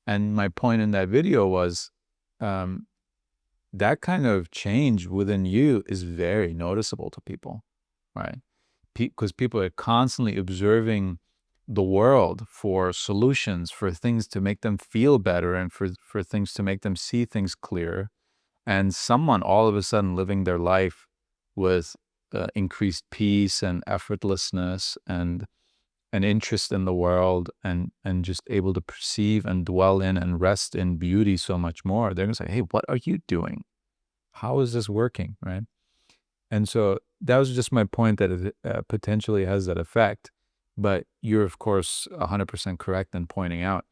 And my point in that video was that kind of change within you is very noticeable to people, right? Because people are constantly observing the world for solutions, for things to make them feel better, and for things to make them see things clearer. And someone all of a sudden living their life with increased peace and effortlessness and an interest in the world, and just able to perceive and dwell in and rest in beauty so much more, they're going to say, hey, what are you doing? How is this working, right? And so that was just my point, that it potentially has that effect. But you're, of course, 100% correct in pointing out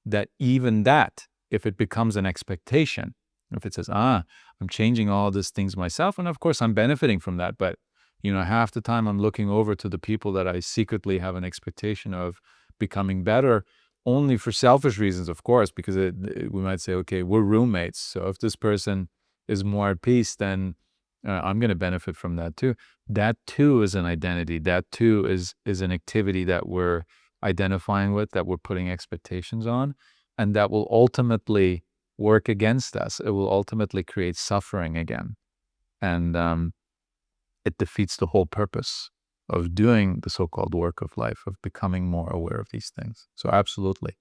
that even that, if it becomes an expectation, if it says, I'm changing all these things myself, and of course I'm benefiting from that, but half the time I'm looking over to the people that I secretly have an expectation of becoming better, only for selfish reasons, of course, because we might say, okay, we're roommates. So if this person is more at peace, then I'm going to benefit from that too. That too is an identity. That too is an activity that we're identifying with, that we're putting expectations on, and that will ultimately work against us. It will ultimately create suffering again. And it defeats the whole purpose of doing the so-called work of life, of becoming more aware of these things. So absolutely.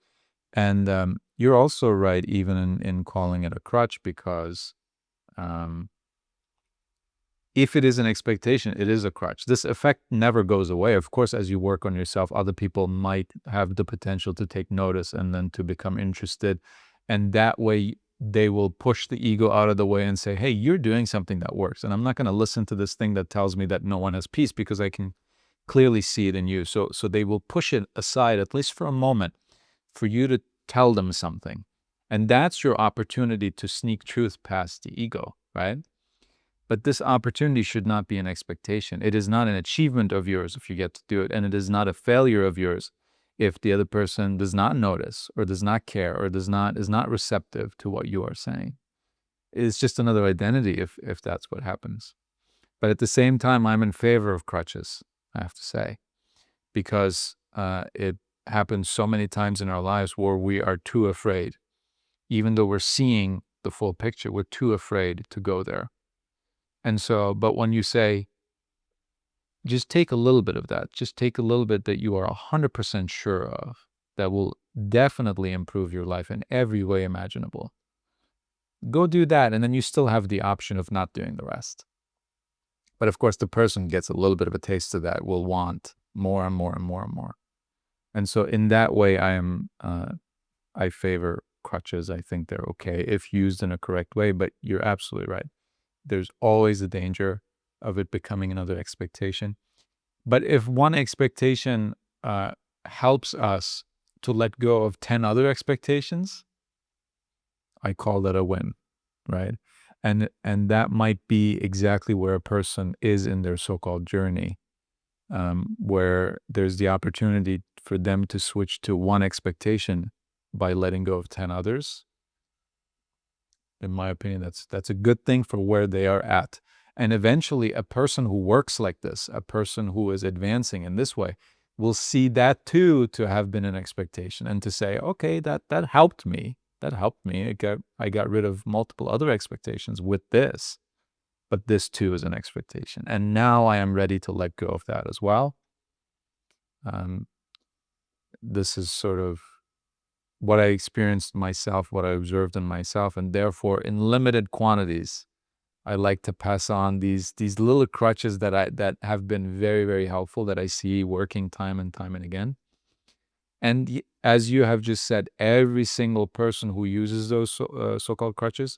And you're also right, even in calling it a crutch, because if it is an expectation, it is a crutch. This effect never goes away. Of course, as you work on yourself, other people might have the potential to take notice and then to become interested. And that way, they will push the ego out of the way and say, hey, you're doing something that works. And I'm not going to listen to this thing that tells me that no one has peace, because I can clearly see it in you. So they will push it aside, at least for a moment, for you to tell them something. And that's your opportunity to sneak truth past the ego, right? But this opportunity should not be an expectation. It is not an achievement of yours if you get to do it, and it is not a failure of yours if the other person does not notice or does not care or is not receptive to what you are saying. It's just another identity if that's what happens. But at the same time, I'm in favor of crutches, I have to say, because it happens so many times in our lives where we are too afraid. Even though we're seeing the full picture, we're too afraid to go there. And so, but when you say, just take a little bit of that, just take a little bit that you are 100% sure of, that will definitely improve your life in every way imaginable. Go do that, and then you still have the option of not doing the rest. But of course, the person gets a little bit of a taste of that, will want more and more and more and more. And so in that way, I favor crutches. I think they're okay if used in a correct way, but you're absolutely right. There's always a danger of it becoming another expectation. But if one expectation helps us to let go of 10 other expectations, I call that a win, right? And that might be exactly where a person is in their so-called journey, where there's the opportunity for them to switch to one expectation by letting go of 10 others. In my opinion, that's a good thing for where they are at. And eventually, a person who works like this, a person who is advancing in this way, will see that too to have been an expectation and to say, okay, that helped me. That helped me. I got rid of multiple other expectations with this, but this too is an expectation. And now I am ready to let go of that as well. This is sort of what I experienced myself, what I observed in myself, and therefore in limited quantities, I like to pass on these little crutches that have been very, very helpful, that I see working time and time and again. And as you have just said, every single person who uses those so-called crutches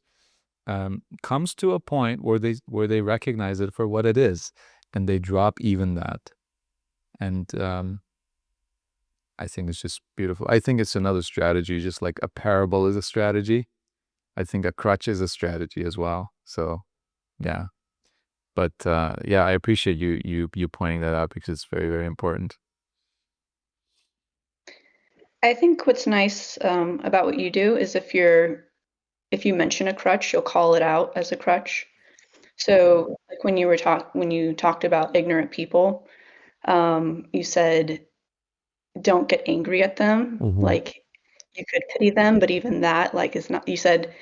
comes to a point where they recognize it for what it is, and they drop even that. And I think it's just beautiful. I think it's another strategy, just like a parable is a strategy. I think a crutch is a strategy as well. So yeah. But yeah, I appreciate you pointing that out because it's very, very important. I think what's nice about what you do is if you mention a crutch, you'll call it out as a crutch. So like when you talked about ignorant people, you said don't get angry at them. Like you could pity them, but even that like is not. You said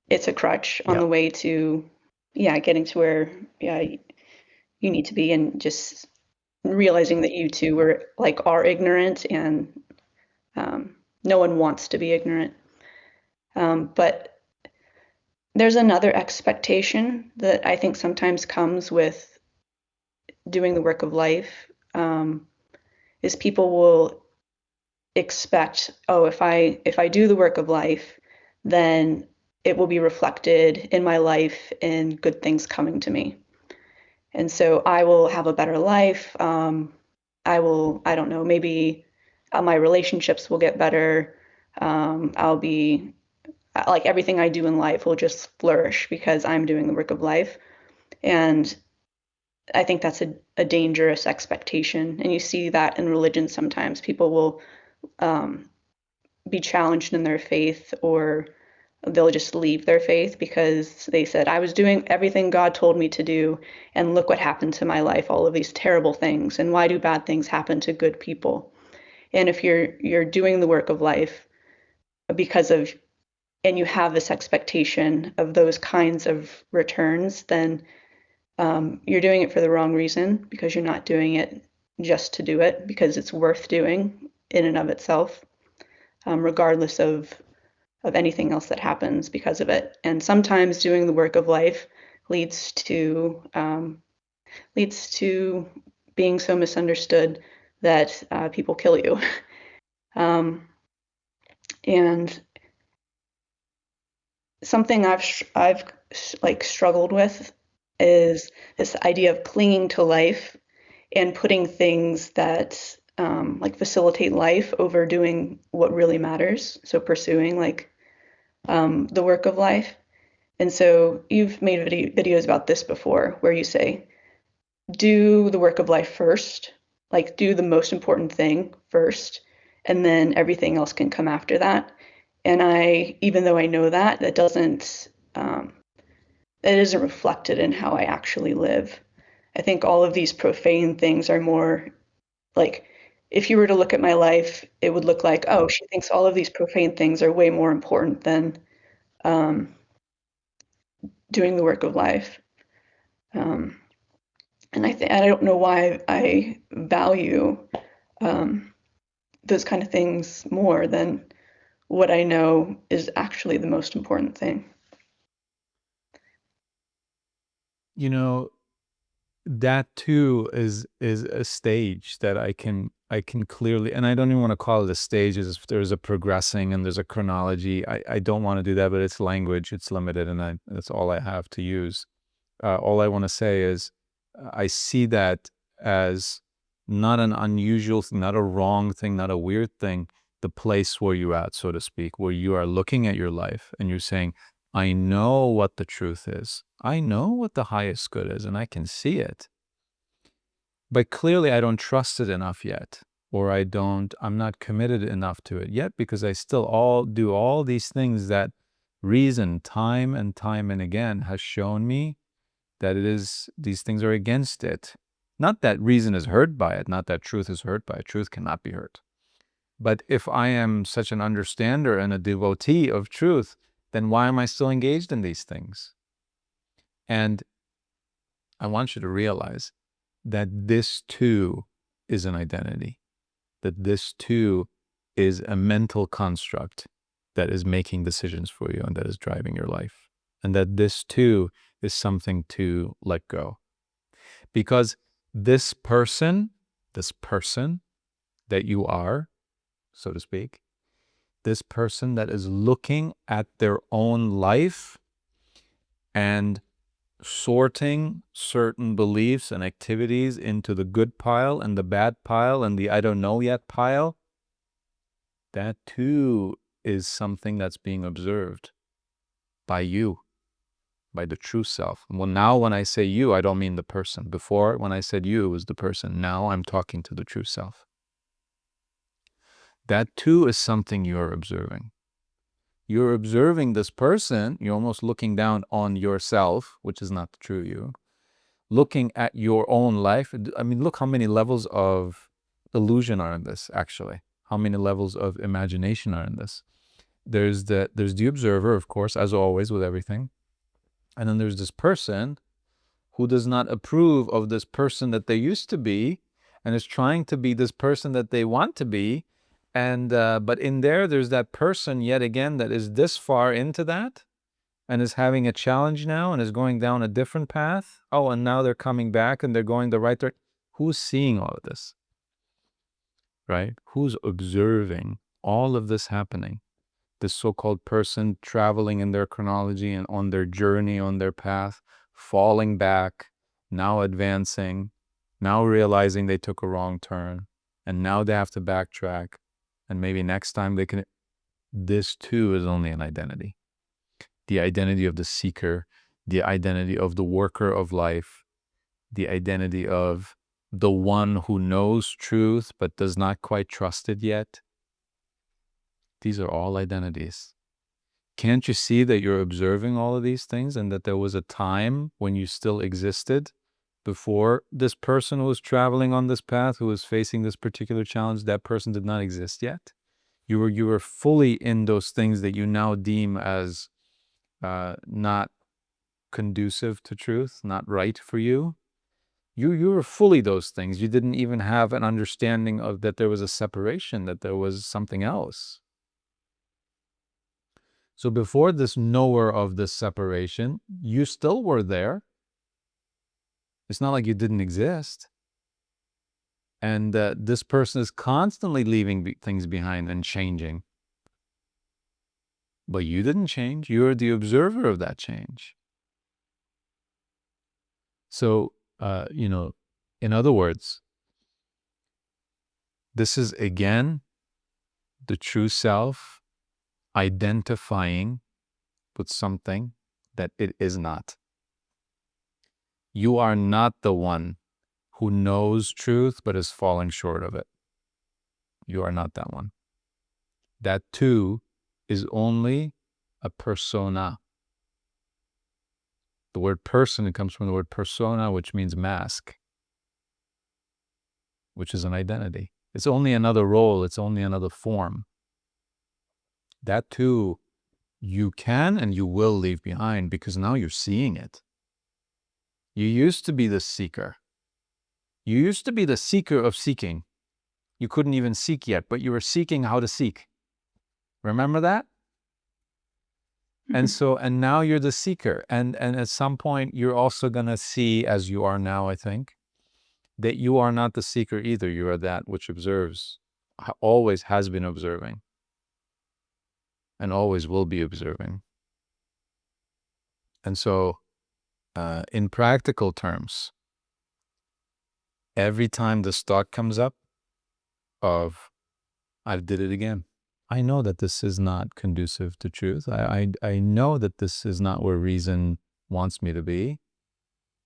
it's a crutch on Yeah. the way to getting to where you need to be, and just realizing that you too are ignorant, and no one wants to be ignorant. But there's another expectation that I think sometimes comes with doing the work of life, is people will expect, oh, if I do the work of life, then it will be reflected in my life in good things coming to me. And so I will have a better life. I don't know, maybe my relationships will get better. I'll be like everything I do in life will just flourish because I'm doing the work of life. And I think that's a dangerous expectation. And you see that in religion sometimes. People will be challenged in their faith, or they'll just leave their faith because they said, I was doing everything God told me to do, and look what happened to my life, all of these terrible things. And why do bad things happen to good people? And if you're doing the work of life and you have this expectation of those kinds of returns, then you're doing it for the wrong reason, because you're not doing it just to do it, because it's worth doing in and of itself, regardless of anything else that happens because of it. And sometimes doing the work of life leads to being so misunderstood that people kill you. And something I've like struggled with is this idea of clinging to life and putting things that like facilitate life over doing what really matters. So pursuing like the work of life. And so you've made videos about this before, where you say, do the work of life first, like do the most important thing first, and then everything else can come after that. And even though I know that, that isn't reflected in how I actually live. I think all of these profane things are more like, if you were to look at my life, it would look like, oh, she thinks all of these profane things are way more important than um, doing the work of life. Um, and I don't know why I value those kind of things more than what I know is actually the most important thing. You know, that too is a stage that I can clearly, and I don't even want to call it a stage, as if there's a progressing and there's a chronology. I don't want to do that, but it's language, it's limited, and that's all I have to use. All I want to say is I see that as not an unusual thing, not a wrong thing, not a weird thing, the place where you're at, so to speak, where you are looking at your life and you're saying, I know what the truth is. I know what the highest good is, and I can see it. But clearly I don't trust it enough yet, or I'm not committed enough to it yet, because I still do all these things that reason time and again has shown me that these things are against it. Not that reason is hurt by it, not that truth is hurt by it. Truth cannot be hurt. But if I am such an understander and a devotee of truth, then why am I still engaged in these things? And I want you to realize that this too is an identity, that this too is a mental construct that is making decisions for you and that is driving your life. And that this too is something to let go. Because this person that you are, so to speak, this person that is looking at their own life and sorting certain beliefs and activities into the good pile and the bad pile and the I don't know yet pile, that too is something that's being observed by you, by the true self. Well, now when I say you, I don't mean the person. Before, when I said you, it was the person. Now I'm talking to the true self. That too is something you're observing. You're observing this person, you're almost looking down on yourself, which is not the true you, looking at your own life. I mean, look how many levels of illusion are in this, actually. How many levels of imagination are in this. There's the observer, of course, as always with everything. And then there's this person who does not approve of this person that they used to be and is trying to be this person that they want to be. And but in there's that person yet again that is this far into that and is having a challenge now and is going down a different path. Oh, and now they're coming back and they're going the right direction. Who's seeing all of this? Right? Who's observing all of this happening? This so-called person traveling in their chronology and on their journey, on their path, falling back, now advancing, now realizing they took a wrong turn, and now they have to backtrack, and maybe next time they can. This too is only an identity. The identity of the seeker, the identity of the worker of life, the identity of the one who knows truth but does not quite trust it yet. These are all identities. Can't you see that you're observing all of these things and that there was a time when you still existed before this person who was traveling on this path, who was facing this particular challenge? That person did not exist yet. You were fully in those things that you now deem as not conducive to truth, not right for you. You were fully those things. You didn't even have an understanding of that there was a separation, that there was something else. So before this knower of this separation, you still were there. It's not like you didn't exist. And this person is constantly leaving things behind and changing. But you didn't change. You're the observer of that change. So, in other words, this is again the true self identifying with something that it is not. You are not the one who knows truth but is falling short of it. You are not that one. That too is only a persona. The word person, it comes from the word persona, which means mask, which is an identity. It's only another role. It's only another form. That too, you can and you will leave behind because now you're seeing it. You used to be the seeker. You used to be the seeker of seeking. You couldn't even seek yet, but you were seeking how to seek. Remember that? And now you're the seeker. And at some point, you're also going to see, as you are now, I think, that you are not the seeker either. You are that which observes, always has been observing, and always will be observing. And so, in practical terms, every time this thought comes up of, I did it again. I know that this is not conducive to truth. I know that this is not where reason wants me to be,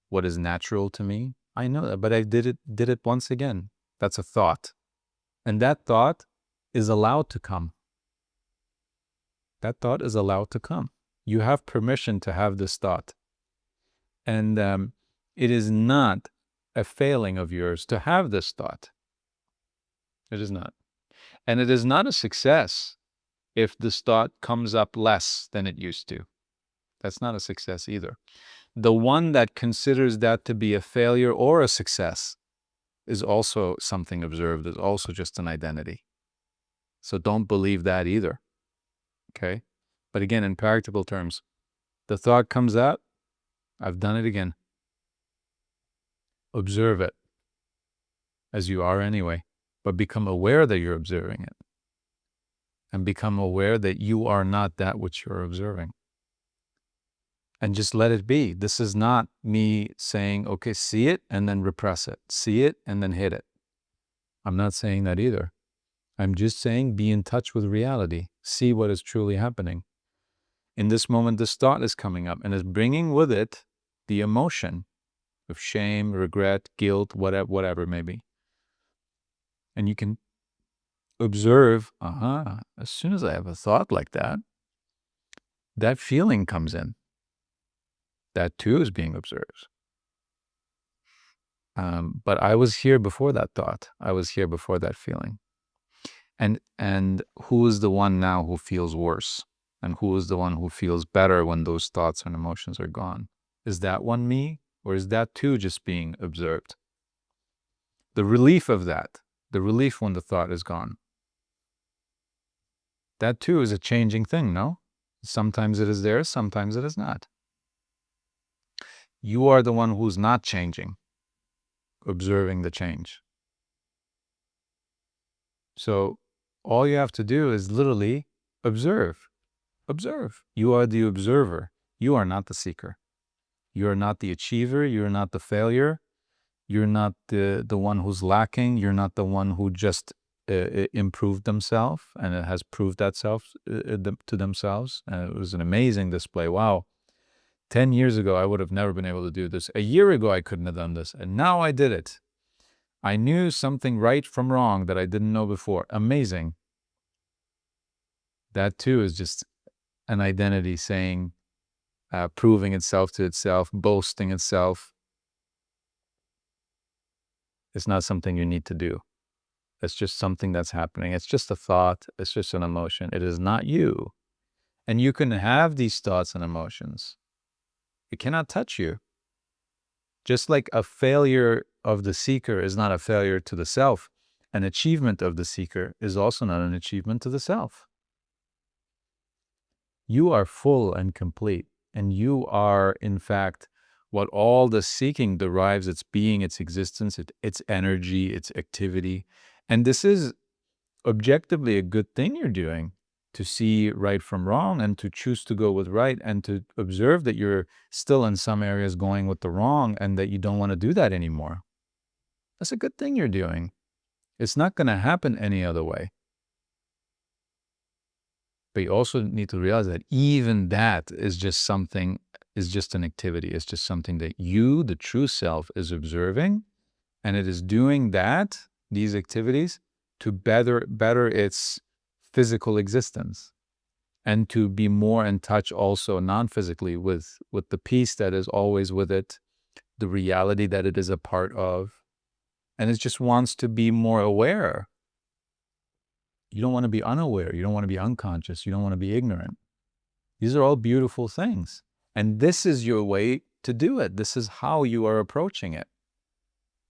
what is natural to me. I know that, but I did it once again. That's a thought. And that thought is allowed to come. That thought is allowed to come. You have permission to have this thought. And it is not a failing of yours to have this thought. It is not. And it is not a success if this thought comes up less than it used to. That's not a success either. The one that considers that to be a failure or a success is also something observed, is also just an identity. So don't believe that either. Okay? But again, in practical terms, the thought comes out, I've done it again. Observe it as you are anyway, but become aware that you're observing it. And become aware that you are not that which you're observing. And just let it be. This is not me saying, okay, see it and then repress it. See it and then hit it. I'm not saying that either. I'm just saying be in touch with reality. See what is truly happening. In this moment, this thought is coming up and is bringing with it the emotion of shame, regret, guilt, whatever it may be. And you can observe, as soon as I have a thought like that, that feeling comes in. That too is being observed. But I was here before that thought. I was here before that feeling. And who is the one now who feels worse? And who is the one who feels better when those thoughts and emotions are gone? Is that one me? Or is that too just being observed? The relief of that, the relief when the thought is gone, that too is a changing thing, no? Sometimes it is there, sometimes it is not. You are the one who's not changing, observing the change. So all you have to do is literally observe. Observe. You are the observer. You are not the seeker. You are not the achiever. You're not the failure. You're not the one who's lacking. You're not the one who just improved themselves and it has proved that to themselves. And it was an amazing display. Wow. 10 years ago, I would have never been able to do this. A year ago, I couldn't have done this. And now I did it. I knew something right from wrong that I didn't know before. Amazing. That too is just an identity saying, proving itself to itself, boasting itself. It's not something you need to do. It's just something that's happening. It's just a thought. It's just an emotion. It is not you. And you can have these thoughts and emotions. It cannot touch you. Just like a failure of the seeker is not a failure to the self, an achievement of the seeker is also not an achievement to the self. You are full and complete, and you are, in fact, what all the seeking derives its being, its existence, its energy, its activity. And this is objectively a good thing you're doing, to see right from wrong and to choose to go with right and to observe that you're still in some areas going with the wrong and that you don't want to do that anymore. That's a good thing you're doing. It's not going to happen any other way. But you also need to realize that even that is just something, is just an activity. It's just something that you, the true self, is observing, and it is doing that, these activities, to better its physical existence and to be more in touch also non-physically with the peace that is always with it, the reality that it is a part of. And it just wants to be more aware. You don't want to be unaware. You don't want to be unconscious. You don't want to be ignorant. These are all beautiful things. And this is your way to do it. This is how you are approaching it.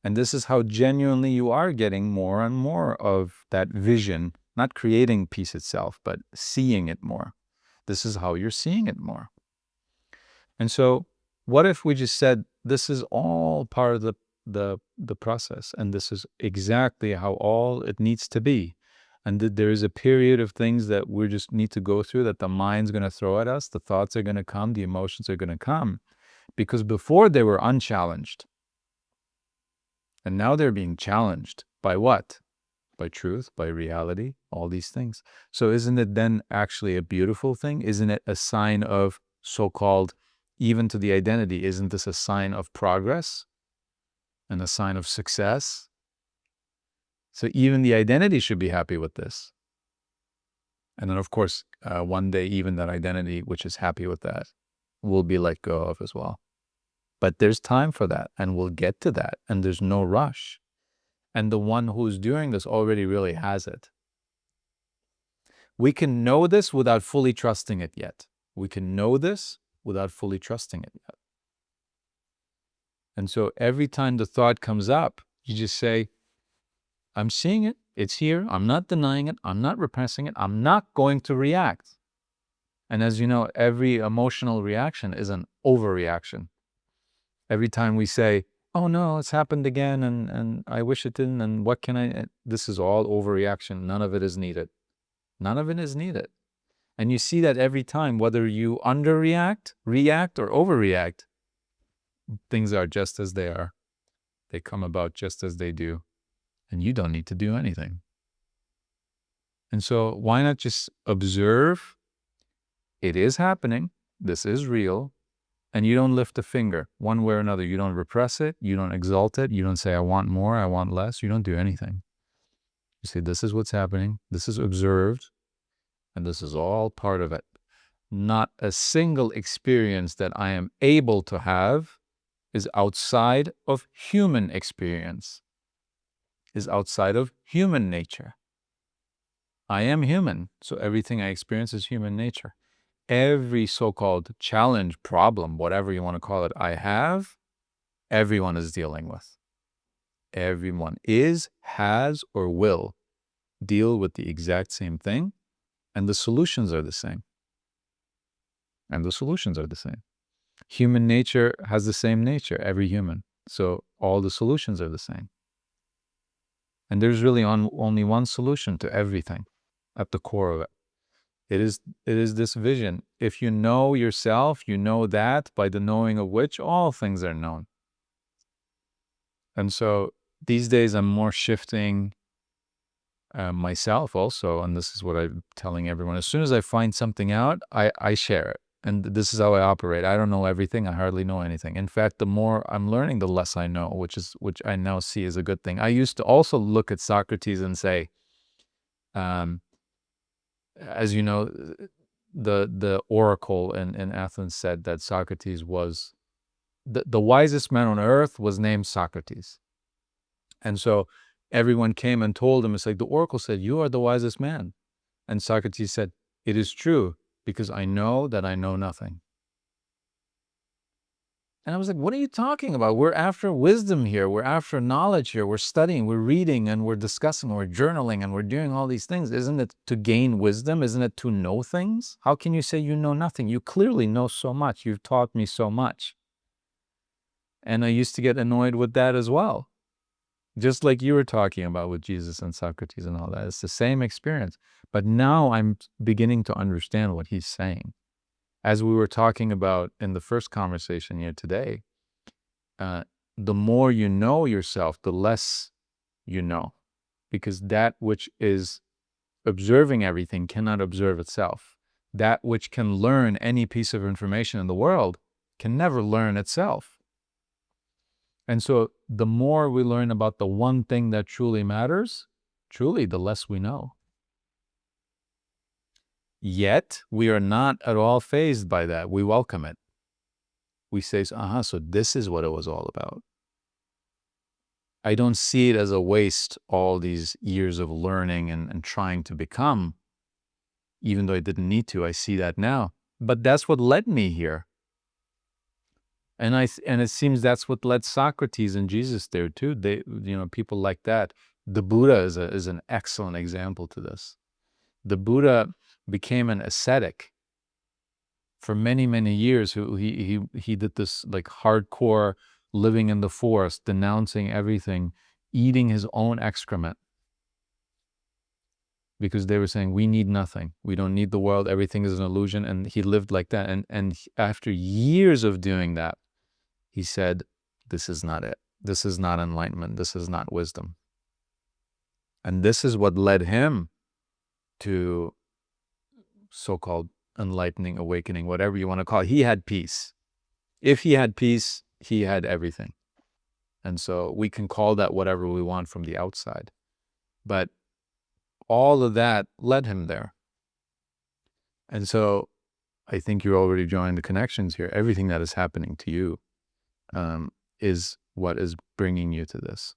And this is how genuinely you are getting more and more of that vision, not creating peace itself, but seeing it more. This is how you're seeing it more. And so what if we just said, this is all part of the process, and this is exactly how all it needs to be. And that there is a period of things that we just need to go through, that the mind's going to throw at us, the thoughts are going to come, the emotions are going to come, because before they were unchallenged. And now they're being challenged by what? By truth, by reality, all these things. So isn't it then actually a beautiful thing? Isn't it a sign of so-called, even to the identity, isn't this a sign of progress and a sign of success? So even the identity should be happy with this. And then, of course, one day, even that identity, which is happy with that, will be let go of as well. But there's time for that, and we'll get to that, and there's no rush. And the one who's doing this already really has it. We can know this without fully trusting it yet. We can know this without fully trusting it yet. And so every time the thought comes up, you just say, I'm seeing it. It's here. I'm not denying it. I'm not repressing it. I'm not going to react. And as you know, every emotional reaction is an overreaction. Every time we say, oh no, it's happened again, and I wish it didn't, and what can I, this is all overreaction. None of it is needed. None of it is needed. And you see that every time, whether you underreact, react, or overreact, things are just as they are. They come about just as they do. And you don't need to do anything. And so why not just observe? It is happening. This is real. And you don't lift a finger one way or another. You don't repress it. You don't exalt it. You don't say, I want more, I want less. You don't do anything. You say, this is what's happening. This is observed. And this is all part of it. Not a single experience that I am able to have is outside of human experience, is outside of human nature. I am human, so everything I experience is human nature. Every so-called challenge, problem, whatever you want to call it, I have, everyone is dealing with. Everyone is, has, or will deal with the exact same thing, and the solutions are the same. Human nature has the same nature, every human. So all the solutions are the same. And there's really only one solution to everything at the core of it. It is this vision. If you know yourself, you know that by the knowing of which all things are known. And so these days I'm more shifting myself also, and this is what I'm telling everyone. As soon as I find something out, I share it. And this is how I operate. I don't know everything. I hardly know anything. In fact, the more I'm learning, the less I know, which I now see as a good thing. I used to also look at Socrates and say, as you know, the oracle in Athens said that Socrates was the wisest man on earth was named Socrates. And so everyone came and told him, it's like the oracle said, you are the wisest man. And Socrates said, it is true, because I know that I know nothing. And I was like, what are you talking about? We're after wisdom here. We're after knowledge here. We're studying, we're reading, and we're discussing, we're journaling, and we're doing all these things. Isn't it to gain wisdom? Isn't it to know things? How can you say you know nothing? You clearly know so much. You've taught me so much. And I used to get annoyed with that as well. Just like you were talking about with Jesus and Socrates and all that. It's the same experience. But now I'm beginning to understand what he's saying. As we were talking about in the first conversation here today, the more you know yourself, the less you know. Because that which is observing everything cannot observe itself. That which can learn any piece of information in the world can never learn itself. And so the more we learn about the one thing that truly matters, truly the less we know. Yet we are not at all fazed by that. We welcome it. We say, so this is what it was all about. I don't see it as a waste, all these years of learning and trying to become, even though I didn't need to. I see that now. But that's what led me here. And it seems that's what led Socrates and Jesus there too. They, people like that. The Buddha is an excellent example to this. The Buddha became an ascetic for many, many years, he did this like hardcore living in the forest, denouncing everything, eating his own excrement, because they were saying, we need nothing. We don't need the world. Everything is an illusion. And he lived like that. And after years of doing that, he said, this is not it. This is not enlightenment. This is not wisdom. And this is what led him to so-called enlightening, awakening, whatever you want to call it. He had peace. If he had peace, he had everything. And so we can call that whatever we want from the outside. But all of that led him there. And so I think you're already drawing the connections here. Everything that is happening to you is what is bringing you to this.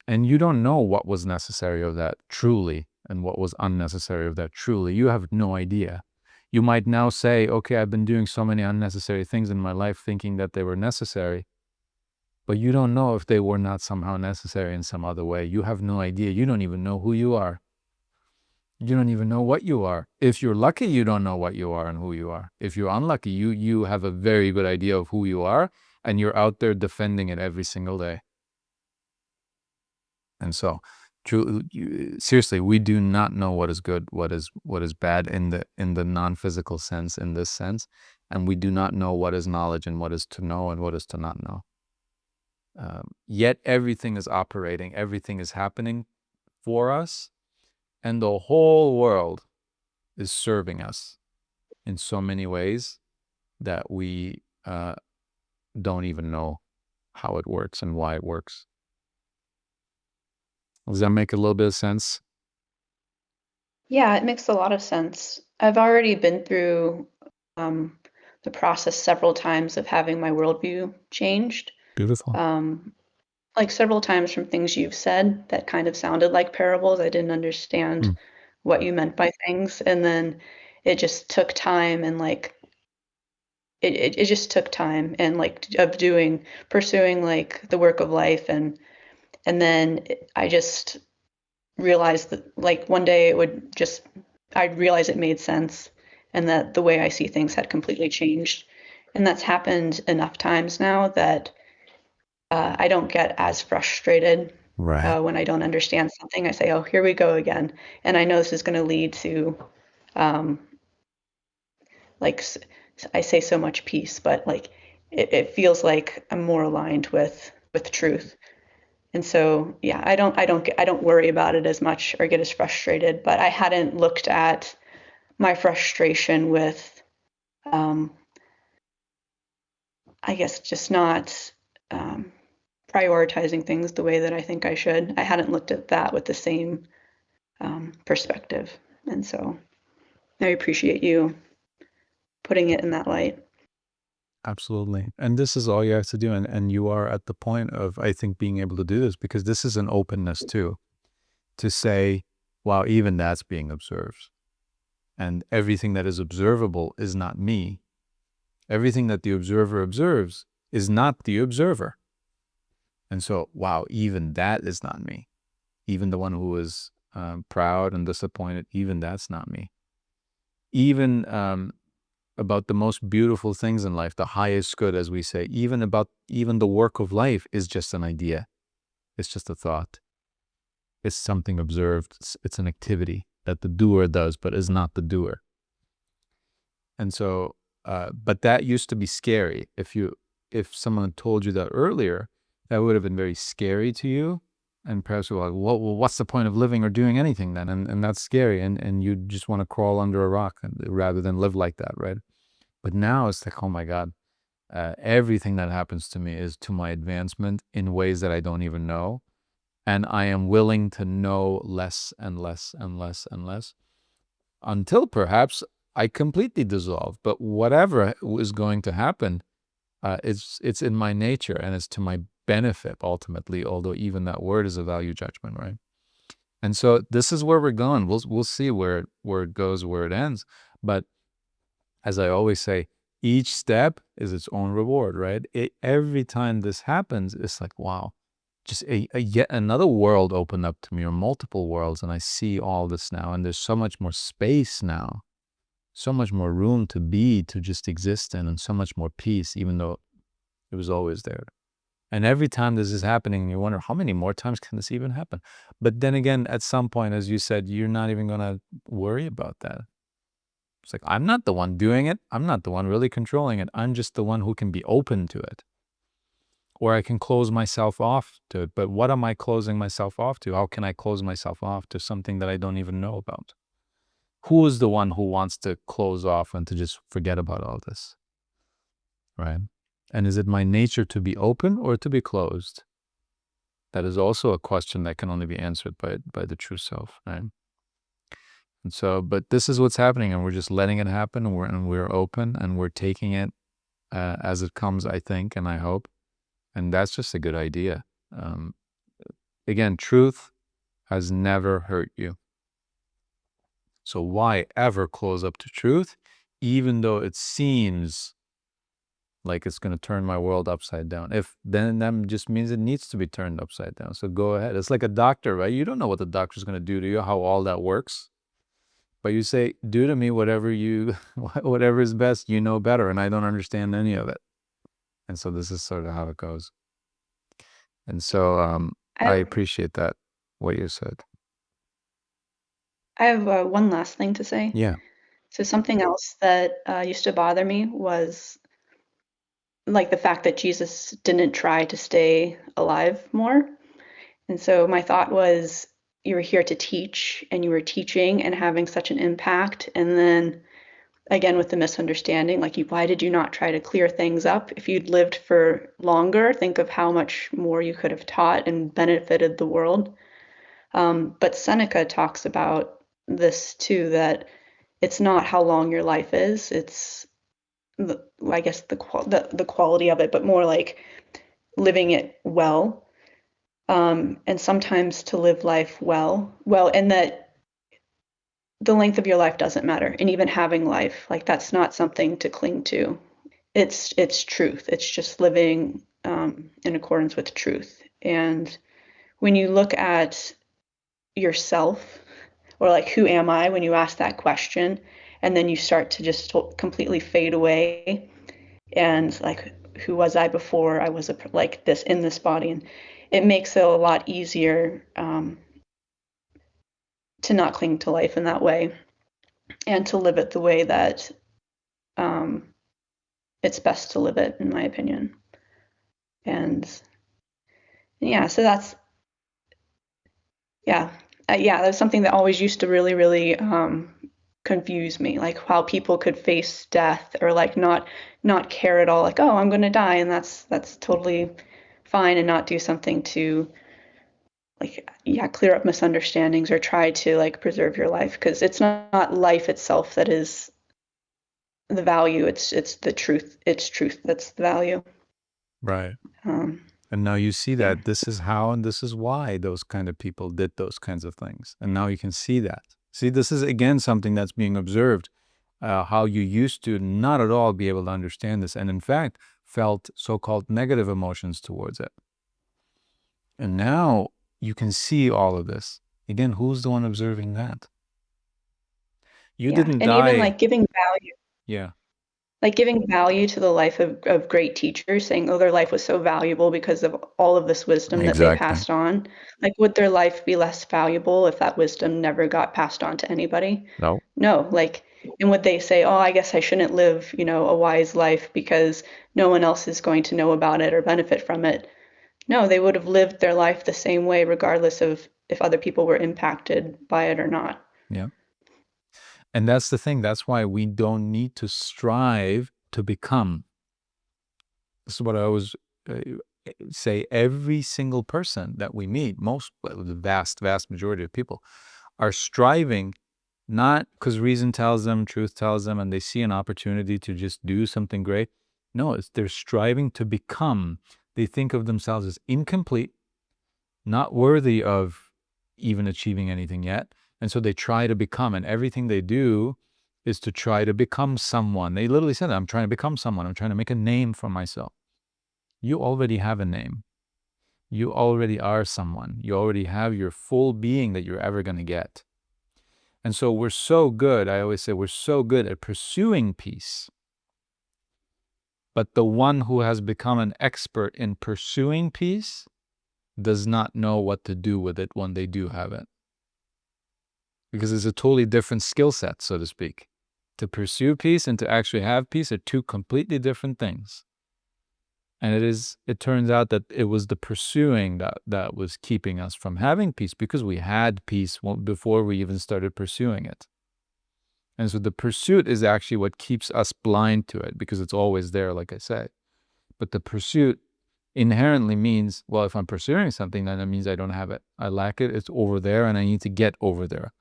And you don't know what was necessary of that truly and what was unnecessary of that truly. You have no idea. You might now say, okay, I've been doing so many unnecessary things in my life thinking that they were necessary, but you don't know if they were not somehow necessary in some other way. You have no idea. You don't even know who you are. You don't even know what you are. If you're lucky, you don't know what you are and who you are. If you're unlucky, you have a very good idea of who you are, and you're out there defending it every single day. And so, seriously, we do not know what is good, what is bad in the non-physical sense, in this sense, and we do not know what is knowledge and what is to know and what is to not know. Yet everything is operating, everything is happening for us, and the whole world is serving us in so many ways that we don't even know how it works and why it works. Does that make a little bit of sense? Yeah, it makes a lot of sense. I've already been through the process several times of having my worldview changed. Beautiful. Like several times from things you've said that kind of sounded like parables. I didn't understand what you meant by things. And then it just took time, and like it just took time and like of pursuing like the work of life, and then I just realized that like one day I'd realize it made sense, and that the way I see things had completely changed. And that's happened enough times now that I don't get as frustrated Right. when I don't understand something. I say, oh, here we go again. And I know this is going to lead to, um, like, I say so much peace, but like, it feels like I'm more aligned with truth. And so, yeah, I don't worry about it as much or get as frustrated, but I hadn't looked at my frustration with, I guess, just not prioritizing things the way that I think I should. I hadn't looked at that with the same perspective. And so I appreciate you putting it in that light. Absolutely. And this is all you have to do. And you are at the point of, I think, being able to do this, because this is an openness too, to say, wow, even that's being observed. And everything that is observable is not me. Everything that the observer observes is not the observer. And so, wow, even that is not me. Even the one who is proud and disappointed, even that's not me. Even about the most beautiful things in life, the highest good, as we say, even the work of life is just an idea. It's just a thought. It's something observed. It's an activity that the doer does, but is not the doer. And so, but that used to be scary. If someone told you that earlier, that would have been very scary to you. And perhaps you're like, well, what's the point of living or doing anything then? And that's scary. And you just want to crawl under a rock rather than live like that, right? But now it's like, oh my God, everything that happens to me is to my advancement in ways that I don't even know. And I am willing to know less and less and less and less until perhaps I completely dissolve. But whatever is going to happen, it's in my nature and it's to my benefit ultimately, although even that word is a value judgment, right? And so this is where we're going. We'll see where it goes, where it ends. But as I always say, each step is its own reward, right? Every time this happens, it's like, wow, just a yet another world opened up to me, or multiple worlds, and I see all this now, and there's so much more space now so much more room to be, to just exist in, and so much more peace, even though it was always there. And every time this is happening, you wonder, how many more times can this even happen? But then again, at some point, as you said, you're not even going to worry about that. It's like, I'm not the one doing it. I'm not the one really controlling it. I'm just the one who can be open to it. Or I can close myself off to it. But what am I closing myself off to? How can I close myself off to something that I don't even know about? Who is the one who wants to close off and to just forget about all this? Right? And is it my nature to be open or to be closed? That is also a question that can only be answered by the true self, right? And so, but this is what's happening, and we're just letting it happen, and we're open, and we're taking it as it comes, I think, and I hope. And that's just a good idea. Again, truth has never hurt you. So why ever close up to truth, even though it seems like it's going to turn my world upside down? If then that just means it needs to be turned upside down. So go ahead. It's like a doctor, right? You don't know what the doctor's going to do to you, how all that works. But you say, do to me whatever is best, you know better, and I don't understand any of it. And so this is sort of how it goes. And so I appreciate that, what you said. I have one last thing to say. Yeah. So something else that used to bother me was like the fact that Jesus didn't try to stay alive more. And so my thought was, you were here to teach, and you were teaching and having such an impact. And then again, with the misunderstanding, like, why did you not try to clear things up? If you'd lived for longer, think of how much more you could have taught and benefited the world. But Seneca talks about this too, that it's not how long your life is, it's I guess the quality of it, but more like living it well. And sometimes to live life well, and that the length of your life doesn't matter. And even having life, like, that's not something to cling to. It's truth. It's just living in accordance with truth. And when you look at yourself, or like, who am I, when you ask that question, and then you start to just completely fade away, and like, who was I before I was like this in this body? And it makes it a lot easier to not cling to life in that way, and to live it the way that it's best to live it, in my opinion. And yeah, so that's that's something that always used to really, really confuse me, like how people could face death, or like not care at all, like, oh, I'm going to die, and that's totally fine, and not do something to, like, clear up misunderstandings, or try to like preserve your life, because it's not life itself that is the value. It's the truth. It's truth that's the value. Right. And now you see that this is how and this is why those kind of people did those kinds of things. And now you can see that. See, this is again something that's being observed, how you used to not at all be able to understand this, and in fact felt so-called negative emotions towards it. And now you can see all of this. Again, who's the one observing that? You didn't and die. even like giving value. Yeah. Like giving value to the life of great teachers, saying, oh, their life was so valuable because of all of this wisdom that they Exactly. passed on. Like, would their life be less valuable if that wisdom never got passed on to anybody? No. No. Like, and would they say, oh, I guess I shouldn't live, a wise life because no one else is going to know about it or benefit from it? No, they would have lived their life the same way, regardless of if other people were impacted by it or not. Yeah. And that's the thing. That's why we don't need to strive to become. This is what I always say. Every single person that we meet, the vast majority of people, are striving, not because reason tells them, truth tells them, and they see an opportunity to just do something great. No, they're striving to become. They think of themselves as incomplete, not worthy of even achieving anything yet. And so they try to become, and everything they do is to try to become someone. They literally said, I'm trying to become someone. I'm trying to make a name for myself. You already have a name. You already are someone. You already have your full being that you're ever going to get. And so we're so good, I always say, we're so good at pursuing peace. But the one who has become an expert in pursuing peace does not know what to do with it when they do have it. Because it's a totally different skill set, so to speak. To pursue peace and to actually have peace are two completely different things. And it turns out that it was the pursuing that was keeping us from having peace, because we had peace before we even started pursuing it. And so the pursuit is actually what keeps us blind to it, because it's always there, like I said. But the pursuit inherently means, well, if I'm pursuing something, then it means I don't have it. I lack it, it's over there, and I need to get over there.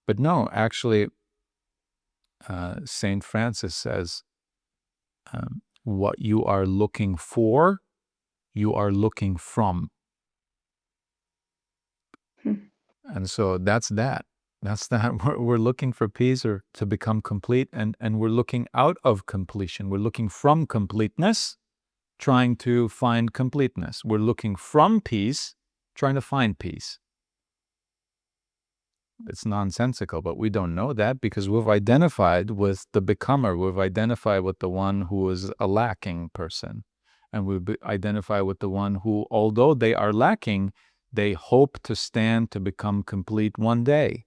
But no, actually, St. Francis says, what you are looking for, you are looking from. And so that's that. We're looking for peace or to become complete, and we're looking out of completion. We're looking from completeness, trying to find completeness. We're looking from peace, trying to find peace. It's nonsensical, but we don't know that because we've identified with the becomer. We've identified with the one who is a lacking person. And we've identified with the one who, although they are lacking, they hope to stand to become complete one day.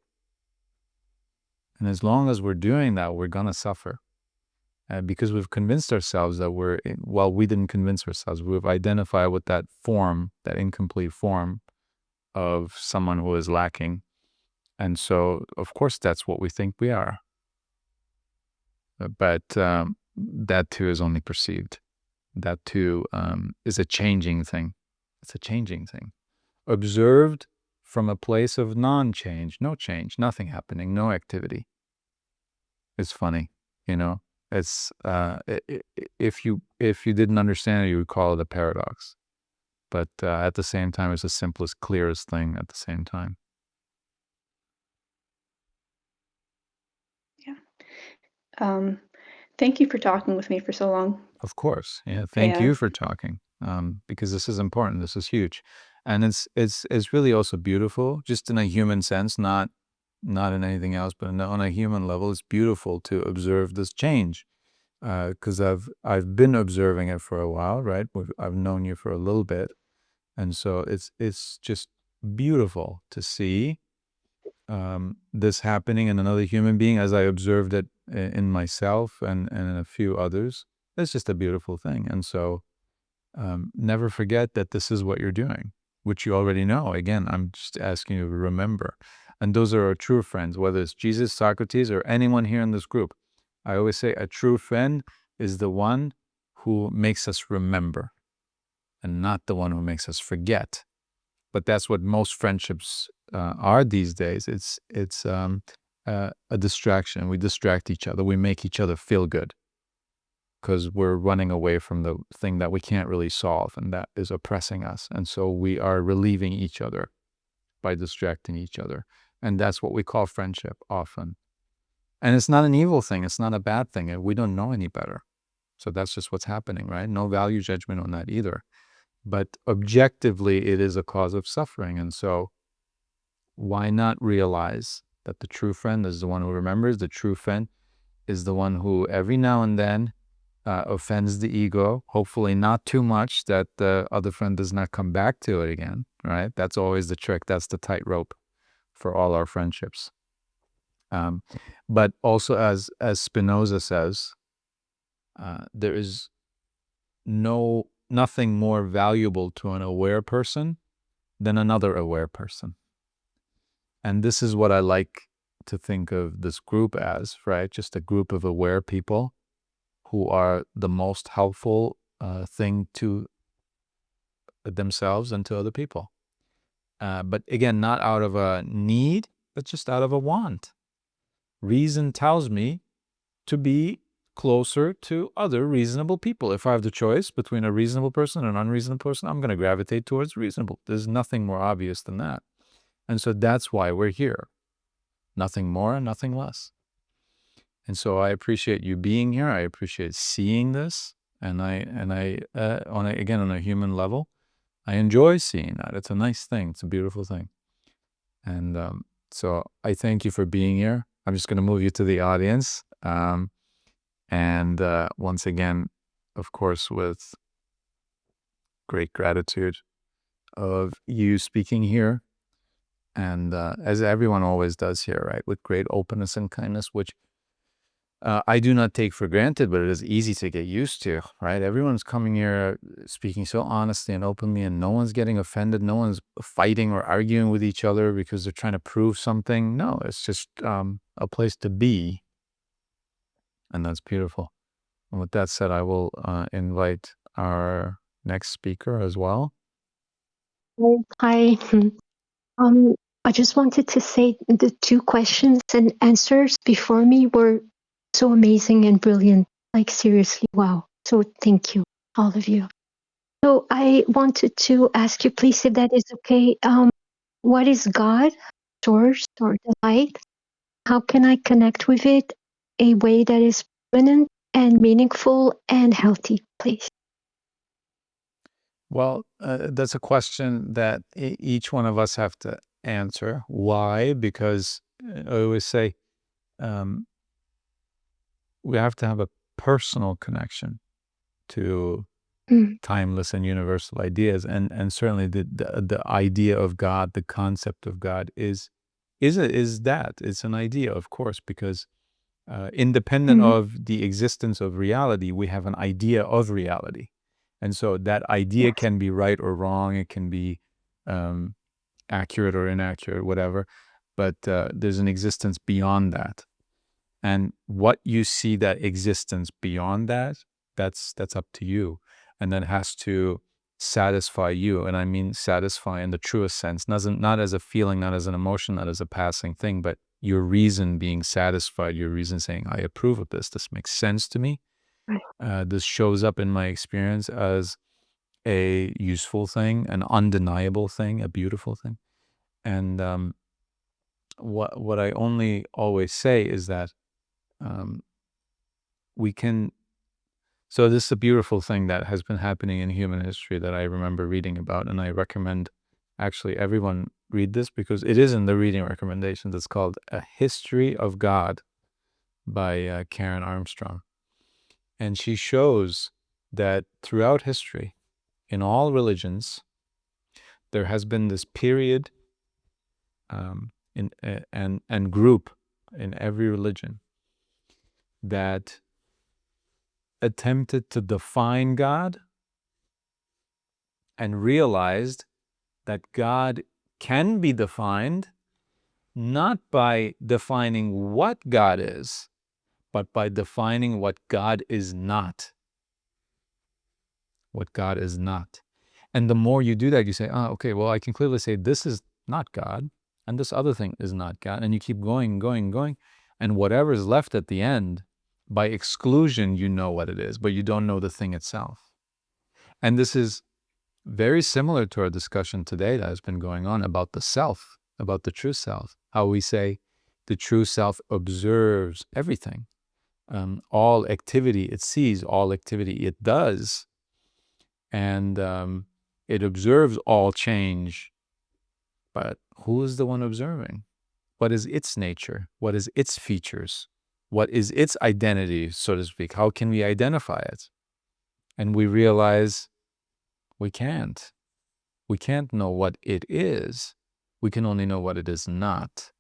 And as long as we're doing that, we're going to suffer. Because we've convinced ourselves that we didn't convince ourselves. We've identified with that form, that incomplete form of someone who is lacking. And so, of course, that's what we think we are. But that too is only perceived. That too is a changing thing. It's a changing thing. Observed from a place of non-change, no change, nothing happening, no activity. It's funny, you know. It's if you didn't understand it, you would call it a paradox. But at the same time, it's the simplest, clearest thing at the same time. Thank you for talking with me for so long. Of course. Yeah. Thank you for talking. Because this is important. This is huge. And it's really also beautiful, just in a human sense, not in anything else, but on a human level. It's beautiful to observe this change. Because I've been observing it for a while, right? I've known you for a little bit. And so it's just beautiful to see this happening in another human being as I observed it in myself and in a few others. It's just a beautiful thing. And so never forget that this is what you're doing, which you already know. Again, I'm just asking you to remember. And those are our true friends, whether it's Jesus, Socrates, or anyone here in this group. I always say a true friend is the one who makes us remember and not the one who makes us forget. But that's what most friendships are these days. It's a distraction. We distract each other. We make each other feel good because we're running away from the thing that we can't really solve, and that is oppressing us. And so we are relieving each other by distracting each other. And that's what we call friendship often. And it's not an evil thing. It's not a bad thing. We don't know any better. So that's just what's happening, right? No value judgment on that either. But objectively, it is a cause of suffering. And so why not realize that the true friend is the one who remembers? The true friend is the one who every now and then offends the ego, hopefully not too much that the other friend does not come back to it again, right? That's always the trick. That's the tightrope for all our friendships. But also, as Spinoza says, there is nothing more valuable to an aware person than another aware person. And this is what I like to think of this group as, right? Just a group of aware people who are the most helpful thing to themselves and to other people. But again, not out of a need, but just out of a want. Reason tells me to be closer to other reasonable people. If I have the choice between a reasonable person and an unreasonable person, I'm going to gravitate towards reasonable. There's nothing more obvious than that. And so that's why we're here. Nothing more and nothing less. And so I appreciate you being here. I appreciate seeing this. And on a human level, I enjoy seeing that. It's a nice thing. It's a beautiful thing. And So I thank you for being here. I'm just going to move you to the audience. And once again, of course, with great gratitude of you speaking here. And as everyone always does here, right, with great openness and kindness, which I do not take for granted, but it is easy to get used to, right? Everyone's coming here speaking so honestly and openly, and no one's getting offended. No one's fighting or arguing with each other because they're trying to prove something. No, it's just a place to be. And that's beautiful. And with that said, I will invite our next speaker as well. Hi. I just wanted to say the two questions and answers before me were so amazing and brilliant. Like, seriously, wow. So thank you, all of you. So I wanted to ask you, please, if that is okay, what is God, source, or the light? How can I connect with it a way that is permanent and meaningful and healthy, please? Well, that's a question that each one of us have to answer. Why? Because I always say we have to have a personal connection to timeless and universal ideas, and certainly the idea of God, the concept of God is that it's an idea, of course, because independent of the existence of reality, we have an idea of reality. And so that idea Yes. can be right or wrong. It can be accurate or inaccurate, whatever. But there's an existence beyond that. And what you see that existence beyond that, that's up to you. And that has to satisfy you. And I mean satisfy in the truest sense, not as a feeling, not as an emotion, not as a passing thing, but your reason being satisfied, your reason saying, I approve of this. This makes sense to me. This shows up in my experience as a useful thing, an undeniable thing, a beautiful thing. And what I only always say is that we can. So this is a beautiful thing that has been happening in human history that I remember reading about, and I recommend actually everyone read this because it is in the reading recommendations. It's called A History of God by Karen Armstrong. And she shows that throughout history, in all religions, there has been this period and group in every religion that attempted to define God and realized that God can be defined not by defining what God is, but by defining what God is not. What God is not. And the more you do that, you say, okay, well, I can clearly say this is not God, and this other thing is not God. And you keep going. And whatever is left at the end, by exclusion, you know what it is, but you don't know the thing itself. And this is very similar to our discussion today that has been going on about the self, about the true self, how we say the true self observes everything. All activity it sees, all activity it does, and it observes all change. But who is the one observing? What is its nature? What is its features? What is its identity, so to speak? How can we identify it? And we realize we can't. We can't know what it is. We can only know what it is not.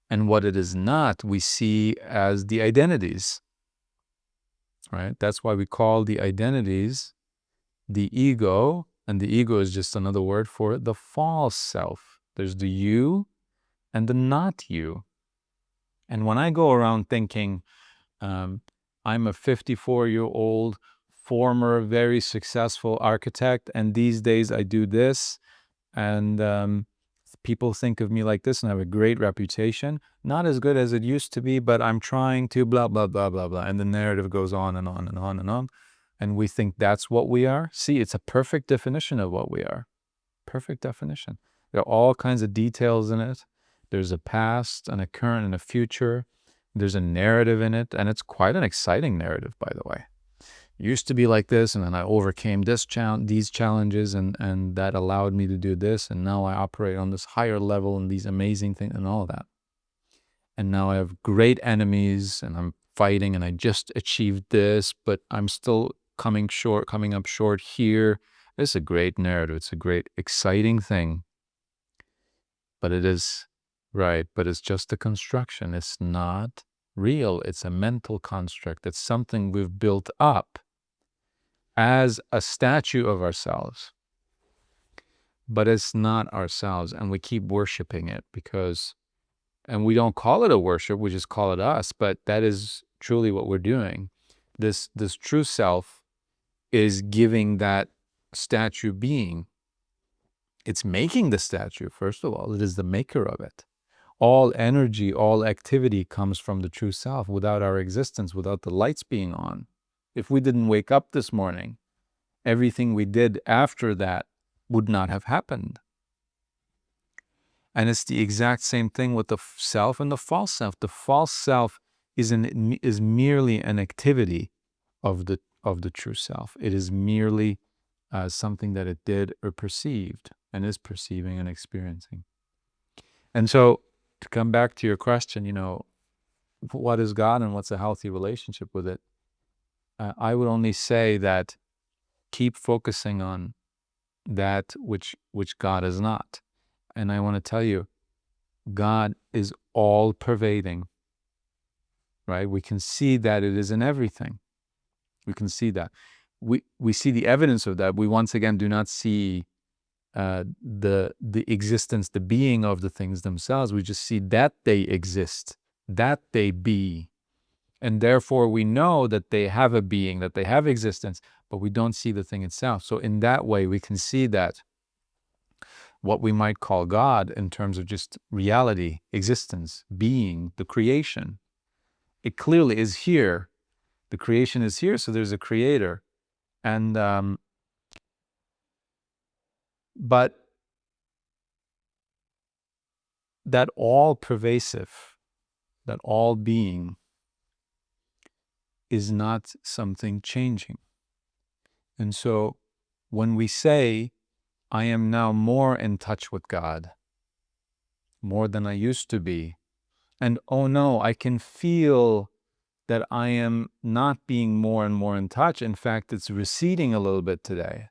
And what it is not, we see as the identities, right? That's why we call the identities the ego, and the ego is just another word for the false self. There's the you and the not you. And when I go around thinking, I'm a 54-year-old former very successful architect, and these days I do this, and people think of me like this, and I have a great reputation, not as good as it used to be, but I'm trying to blah, blah, blah, blah, blah. And the narrative goes on and on and on and on. And we think that's what we are. See, it's a perfect definition of what we are. Perfect definition. There are all kinds of details in it. There's a past and a current and a future. There's a narrative in it, and it's quite an exciting narrative, by the way. used to be like this, and then I overcame these challenges, and that allowed me to do this, and now I operate on this higher level and these amazing things and all that. And now I have great enemies, and I'm fighting, and I just achieved this, but I'm still coming up short here. It's a great narrative. It's a great, exciting thing. But it is, right, but it's just a construction. It's not real. It's a mental construct. It's something we've built up as a statue of ourselves. But it's not ourselves, and we keep worshiping it and we don't call it a worship, we just call it us, but that is truly what we're doing. This true self is giving that statue being. It's making the statue, first of all. It is the maker of it. All energy, all activity comes from the true self. Without our existence, without the lights being on, if we didn't wake up this morning, everything we did after that would not have happened. And it's the exact same thing with the self and the false self. The false self is merely an activity of the true self. It is merely something that it did or perceived and is perceiving and experiencing. And so, to come back to your question, what is God and what's a healthy relationship with it? I would only say that keep focusing on that which God is not. And I want to tell you, God is all pervading, right? We can see that it is in everything. We can see that. We see the evidence of that. We once again do not see the existence, the being of the things themselves. We just see that they exist, that they be. And therefore we know that they have a being, that they have existence, but we don't see the thing itself. So in that way, we can see that what we might call God in terms of just reality, existence, being, the creation, it clearly is here. The creation is here, so there's a creator. And but that all pervasive, that all being is not something changing. And so when we say, I am now more in touch with God, more than I used to be, and oh no, I can feel that I am not being more and more in touch. In fact, it's receding a little bit today.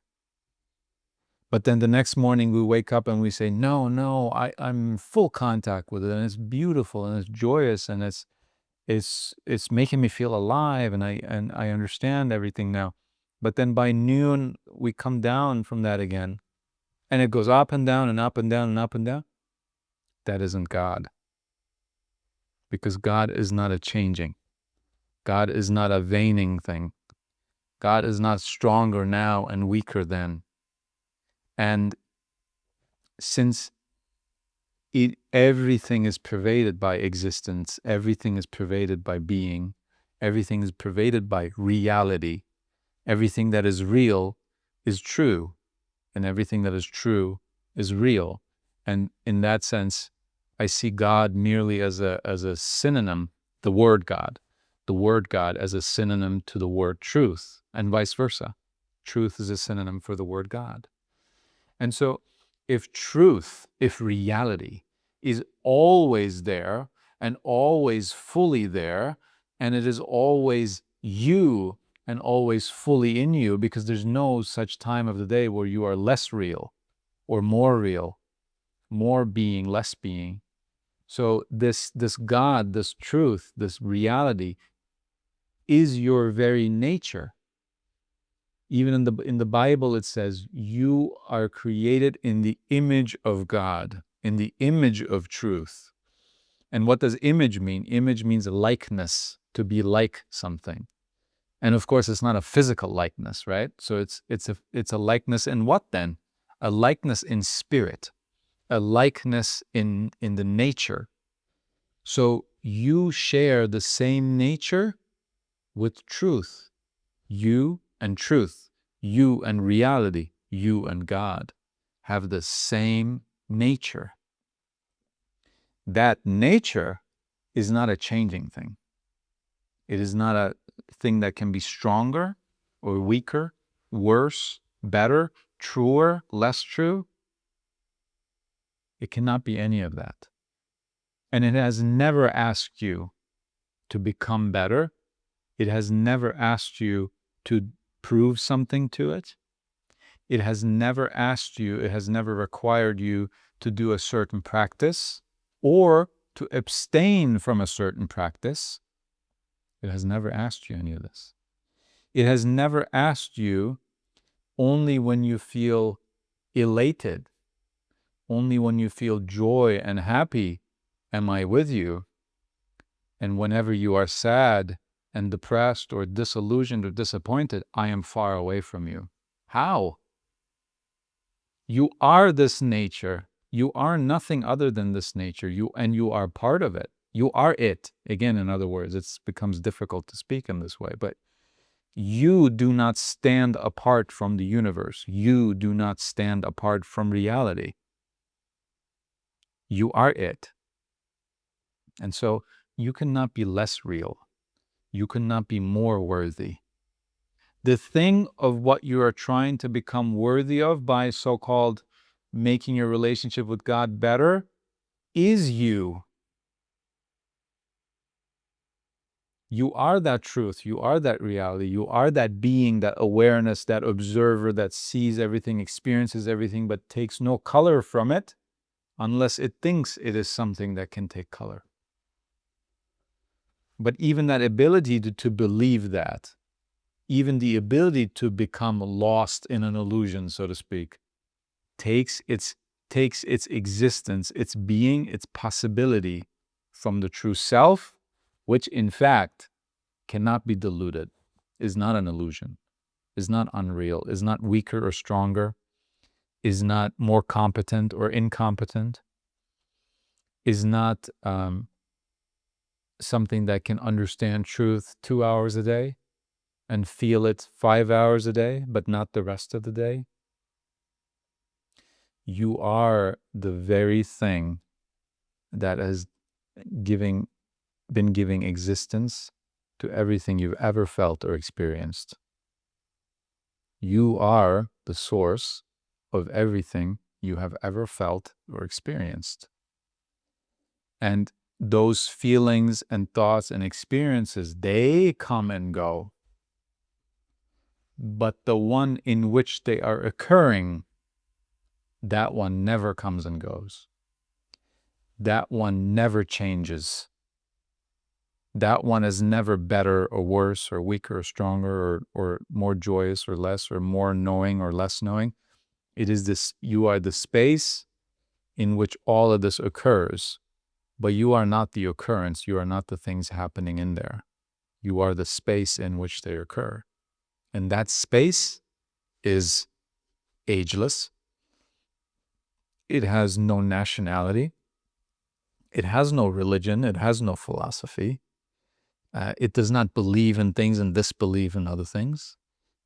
But then the next morning we wake up and we say, no, I'm in full contact with it, and it's beautiful and it's joyous and it's making me feel alive, and I understand everything now. But then by noon we come down from that again, and it goes up and down and up and down and up and down. That isn't God. Because God is not a changing. God is not a waning thing. God is not stronger now and weaker then. And since everything is pervaded by existence, everything is pervaded by being, everything is pervaded by reality, everything that is real is true, and everything that is true is real. And in that sense, I see God merely as a synonym, the word God as a synonym to the word truth, and vice versa. Truth is a synonym for the word God. And so if truth, if reality is always there and always fully there, and it is always you and always fully in you, because there's no such time of the day where you are less real or more being, less being. So this God, this truth, this reality is your very nature. Even in the Bible, it says, you are created in the image of God, in the image of truth. And what does image mean? Image means likeness, to be like something. And of course, it's not a physical likeness, right? So it's a likeness in what then? A likeness in spirit, a likeness in the nature. So you share the same nature with truth. You and truth, you and reality, you and God have the same nature. That nature is not a changing thing. It is not a thing that can be stronger or weaker, worse, better, truer, less true. It cannot be any of that. And it has never asked you to become better. It has never asked you to prove something to it. It has never asked you, it has never required you to do a certain practice or to abstain from a certain practice. It has never asked you any of this. It has never asked you only when you feel elated, only when you feel joy and happy, am I with you? And whenever you are sad and depressed or disillusioned or disappointed, I am far away from you. How? You are this nature. You are nothing other than this nature. You are part of it. You are it. Again, in other words, it becomes difficult to speak in this way, but you do not stand apart from the universe. You do not stand apart from reality. You are it. And so you cannot be less real. You cannot be more worthy. The thing of what you are trying to become worthy of by so-called making your relationship with God better is you. You are that truth. You are that reality. You are that being, that awareness, that observer that sees everything, experiences everything, but takes no color from it unless it thinks it is something that can take color. But even that ability to believe that, even the ability to become lost in an illusion, so to speak, takes its existence, its being, its possibility from the true self, which in fact cannot be diluted, is not an illusion, is not unreal, is not weaker or stronger, is not more competent or incompetent, is not something that can understand truth 2 hours a day and feel it 5 hours a day, but not the rest of the day. You are the very thing that has been giving existence to everything you've ever felt or experienced. You are the source of everything you have ever felt or experienced. And those feelings and thoughts and experiences, they come and go. But the one in which they are occurring, that one never comes and goes. That one never changes. That one is never better or worse or weaker or stronger or more joyous or less or more knowing or less knowing. It is this, you are the space in which all of this occurs, but you are not the occurrence. You are not the things happening in there. You are the space in which they occur. And that space is ageless. It has no nationality. It has no religion. It has no philosophy. It does not believe in things and disbelieve in other things,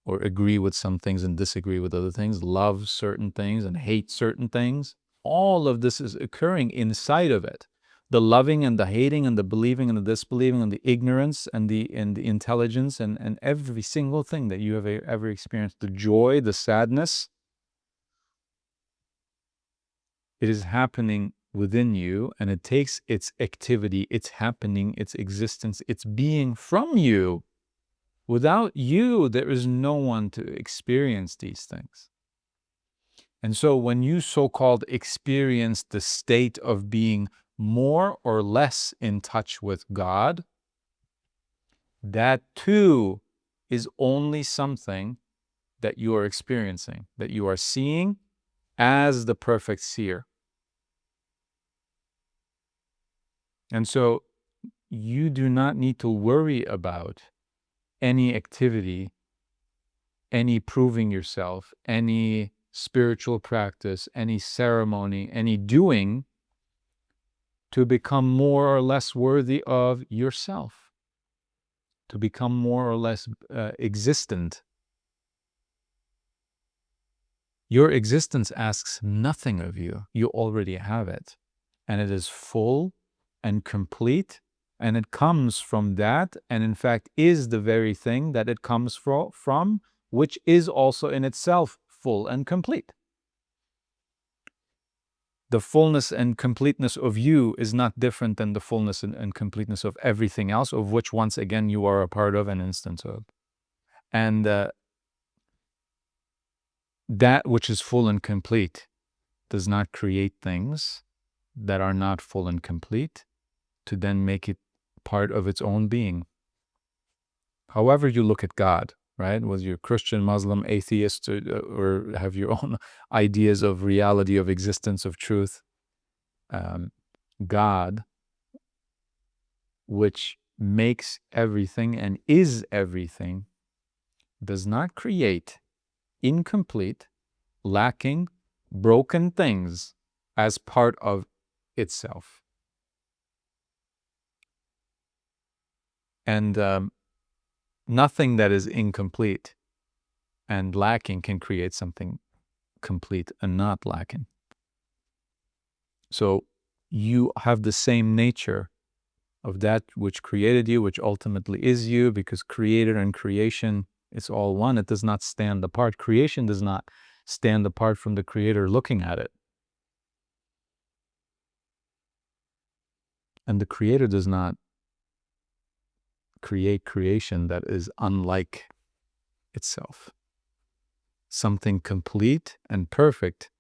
or agree with some things and disagree with other things, love certain things and hate certain things. All of this is occurring inside of it. The loving and the hating and the believing and the disbelieving and the ignorance and the intelligence and every single thing that you have ever experienced, the joy, the sadness, it is happening within you, and it takes its activity, its happening, its existence, its being from you. Without you, there is no one to experience these things. And so when you so-called experience the state of being more or less in touch with God, that too is only something that you are experiencing, that you are seeing as the perfect seer. And so you do not need to worry about any activity, any proving yourself, any spiritual practice, any ceremony, any doing to become more or less worthy of yourself, to become more or less existent. Your existence asks nothing of you. You already have it. And it is full and complete And it comes from that, and in fact is the very thing that it comes from, which is also in itself full and complete. The fullness and completeness of you is not different than the fullness and completeness of everything else, of which once again you are a part of, an instance of. And that which is full and complete does not create things that are not full and complete to then make it part of its own being. However you look at God, right? Whether you're Christian, Muslim, atheist, or have your own ideas of reality, of existence, of truth, God, which makes everything and is everything, does not create incomplete, lacking, broken things as part of itself. And nothing that is incomplete and lacking can create something complete and not lacking. So you have the same nature of that which created you, which ultimately is you, because creator and creation is all one. It does not stand apart. Creation does not stand apart from the creator looking at it. And the creator does not create creation that is unlike itself. Something complete and perfect,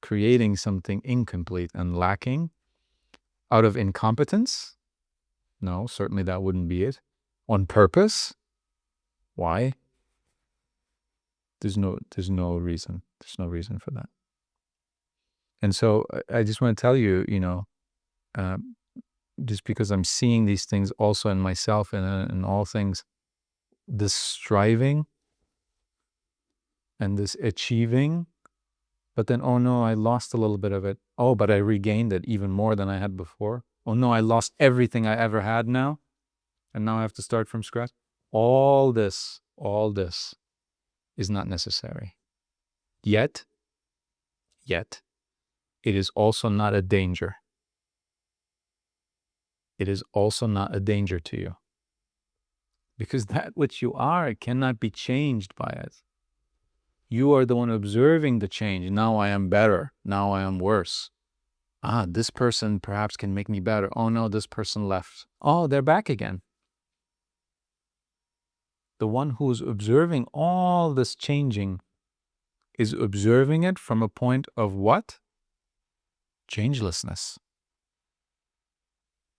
creating something incomplete and lacking out of incompetence? No, certainly that wouldn't be it. On purpose? Why? There's no reason. There's no reason for that. And so I just want to tell you, just because I'm seeing these things also in myself and in all things, this striving and this achieving, but then, oh no, I lost a little bit of it. Oh, but I regained it even more than I had before. Oh no, I lost everything I ever had now, and now I have to start from scratch. All this is not necessary. Yet, it is also not a danger. It is also not a danger to you. Because that which you are cannot be changed by it. You are the one observing the change. Now I am better. Now I am worse. This person perhaps can make me better. Oh no, this person left. Oh, they're back again. The one who is observing all this changing is observing it from a point of what? Changelessness.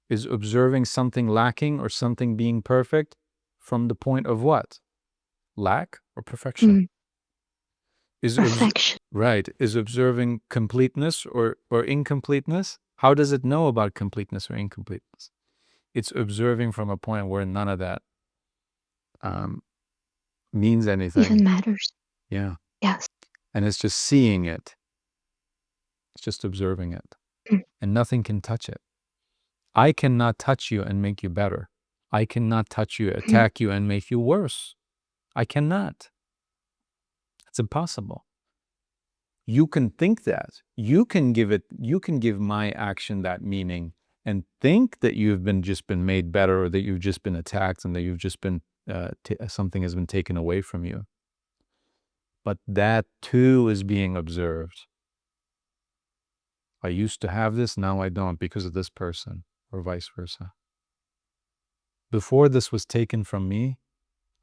Is observing something lacking or something being perfect from the point of what? Lack or perfection? Perfection. Right. Is observing completeness or incompleteness? How does it know about completeness or incompleteness? It's observing from a point where none of that means anything. Even matters. Yeah. Yes. And it's just seeing it. It's just observing it. And nothing can touch it. I cannot touch you and make you better. I cannot touch you, attack you, and make you worse. I cannot. It's impossible. You can think that. You can give my action that meaning and think that you've just been made better, or that you've just been attacked, and that you've just been, something has been taken away from you. But that too is being observed. I used to have this, now I don't because of this person, or vice versa. Before this was taken from me,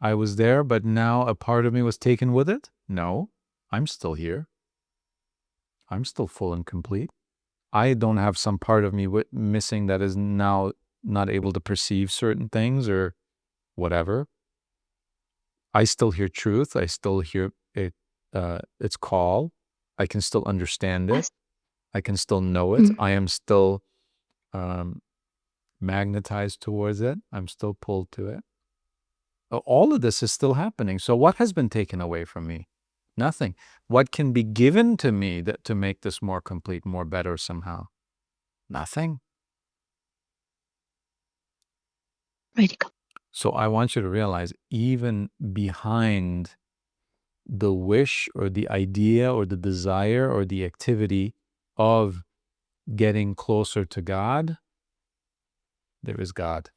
I was there, but now a part of me was taken with it? No, I'm still here. I'm still full and complete. I don't have some part of me missing that is now not able to perceive certain things or whatever. I still hear truth. I still hear it, its call. I can still understand it. Yes. I can still know it. I am still magnetized towards it. I'm still pulled to it. All of this is still happening. So what has been taken away from me? Nothing. What can be given to me to make this more complete, more better somehow? Nothing. Radical. So I want you to realize, even behind the wish or the idea or the desire or the activity of getting closer to God, there is God.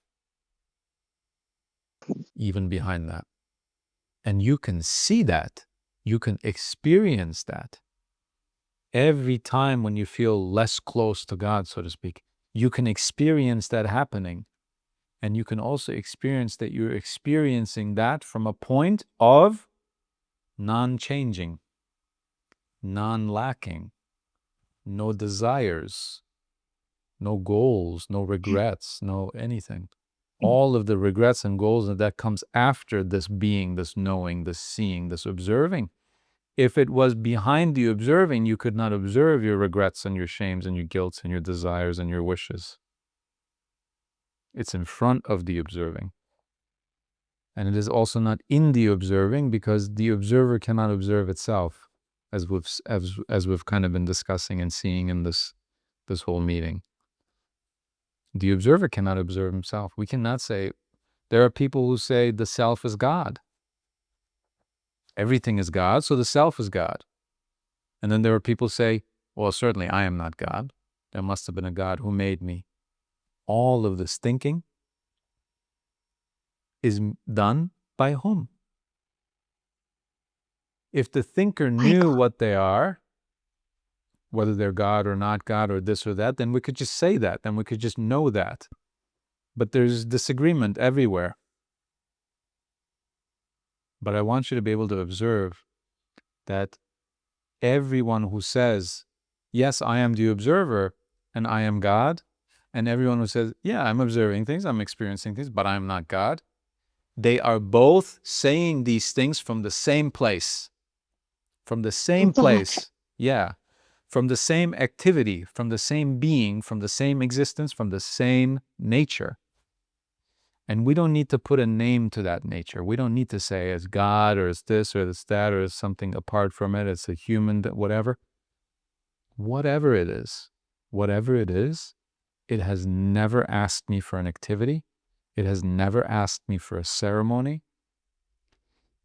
even behind that. And you can see that. You can experience that. Every time when you feel less close to God, so to speak, you can experience that happening. And you can also experience that you're experiencing that from a point of non-changing, non-lacking, no desires, no goals, no regrets, no anything. All of the regrets and goals that comes after this being, this knowing, this seeing, this observing. If it was behind the observing, you could not observe your regrets and your shames and your guilts and your desires and your wishes. It's in front of the observing. And it is also not in the observing, because the observer cannot observe itself, as we've kind of been discussing and seeing in this whole meeting. The observer cannot observe himself. We cannot say, there are people who say the self is God. Everything is God, so the self is God. And then there are people who say, well, certainly I am not God. There must have been a God who made me. All of this thinking is done by whom? If the thinker knew what they are, whether they're God or not God or this or that, then we could just say that. Then we could just know that. But there's disagreement everywhere. But I want you to be able to observe that everyone who says, yes, I am the observer and I am God, and everyone who says, yeah, I'm observing things, I'm experiencing things, but I'm not God, they are both saying these things from the same place. From the same place. Yeah. From the same activity, from the same being, from the same existence, from the same nature. And we don't need to put a name to that nature. We don't need to say it's God or it's this or it's that or it's something apart from it. It's a human, whatever. Whatever it is, it has never asked me for an activity. It has never asked me for a ceremony.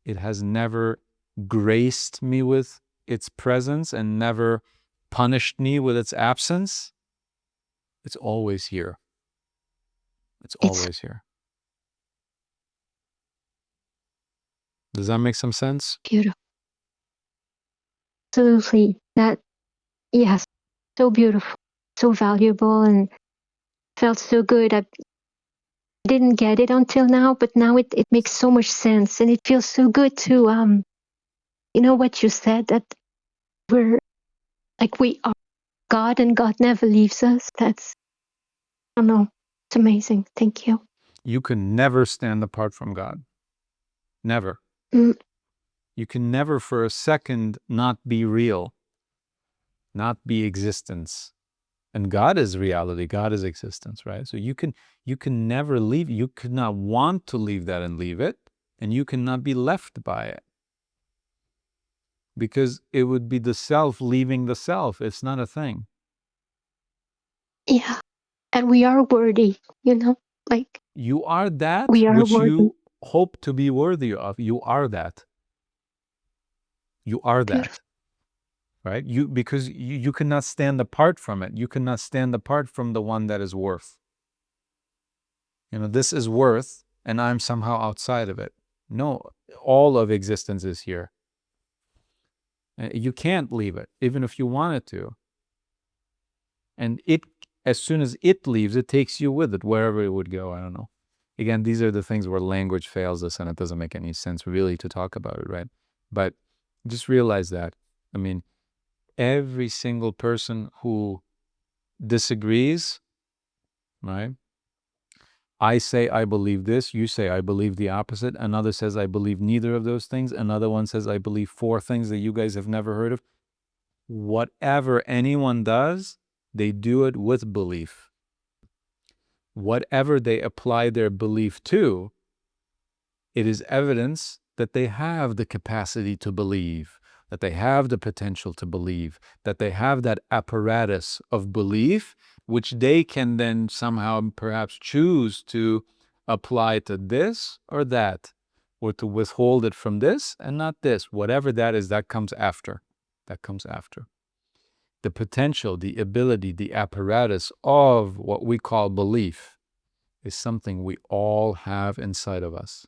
It has never graced me with its presence and never punished me with its absence. It's always here. It's always here. Does that make some sense? Beautiful. Absolutely. Yes, so beautiful, so valuable, and felt so good. I didn't get it until now, but now it makes so much sense, and it feels so good to what you said, that we are God and God never leaves us. I don't know. It's amazing. Thank you. You can never stand apart from God. Never. You can never for a second not be real, not be existence. And God is reality, God is existence, right? So you can never leave, you could not want to leave that and leave it, and you cannot be left by it. Because it would be the self leaving the self. It's not a thing. Yeah. And we are worthy, you are that we are which worthy. you hope to be worthy of. You are that. You are that. Beautiful. Right? Because you cannot stand apart from it. You cannot stand apart from the one that is worth. This is worth, and I'm somehow outside of it. No, all of existence is here. You can't leave it, even if you wanted to. And as soon as it leaves, it takes you with it, wherever it would go. I don't know. Again, these are the things where language fails us, and it doesn't make any sense really to talk about it, right? But just realize that. I mean, every single person who disagrees, right? I say I believe this, you say I believe the opposite, another says I believe neither of those things, another one says I believe 4 things that you guys have never heard of. Whatever anyone does, they do it with belief. Whatever they apply their belief to, it is evidence that they have the capacity to believe, that they have the potential to believe, that they have that apparatus of belief, which they can then somehow perhaps choose to apply to this or that, or to withhold it from this and not this. Whatever that is, that comes after. That comes after. The potential, the ability, the apparatus of what we call belief is something we all have inside of us.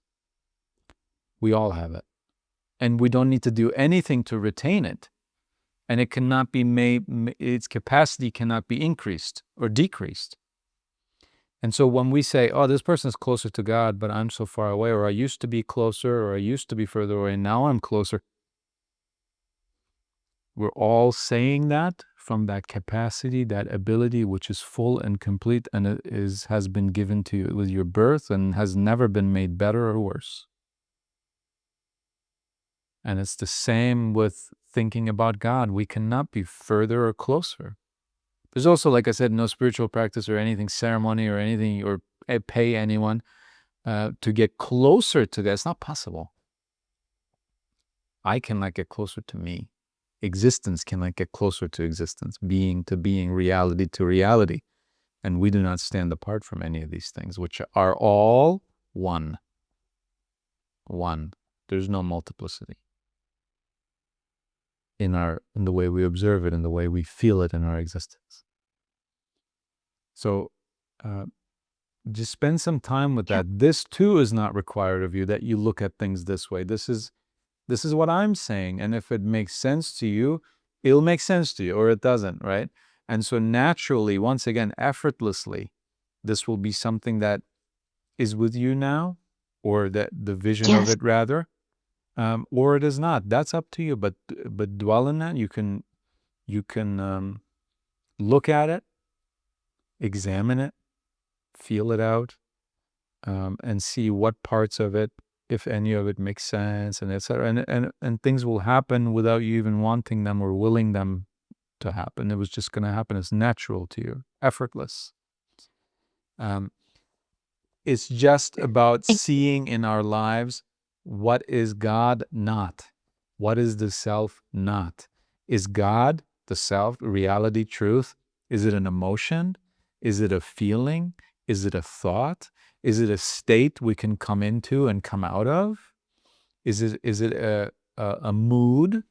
We all have it. And we don't need to do anything to retain it. And it cannot be made, its capacity cannot be increased or decreased. And so when we say, oh, this person is closer to God, but I'm so far away, or I used to be closer, or I used to be further away, now I'm closer. We're all saying that from that capacity, that ability, which is full and complete, and it has been given to you with your birth and has never been made better or worse. And it's the same with thinking about God. We cannot be further or closer. There's also, like I said, no spiritual practice or anything, ceremony or anything, or pay anyone to get closer to that. It's not possible. I cannot get closer to me. Existence cannot get closer to existence, being to being, reality to reality. And we do not stand apart from any of these things, which are all one. One. There's no multiplicity in the way we observe it, in the way we feel it in our existence. So just spend some time with that. This too is not required of you, that you look at things this way. This is what I'm saying. And if it makes sense to you, it'll make sense to you, or it doesn't, right? And so naturally, once again, effortlessly, this will be something that is with you now, or that the vision of it rather, or it is not. That's up to you. But dwell in that. You can look at it, examine it, feel it out, and see what parts of it, if any of it makes sense, and etc. And things will happen without you even wanting them or willing them to happen. It was just going to happen. It's natural to you, effortless. It's just about seeing in our lives, what is God not? What is the self not? Is God the self, reality, truth? Is it an emotion? Is it a feeling? Is it a thought? Is it a state we can come into and come out of? Is it a mood?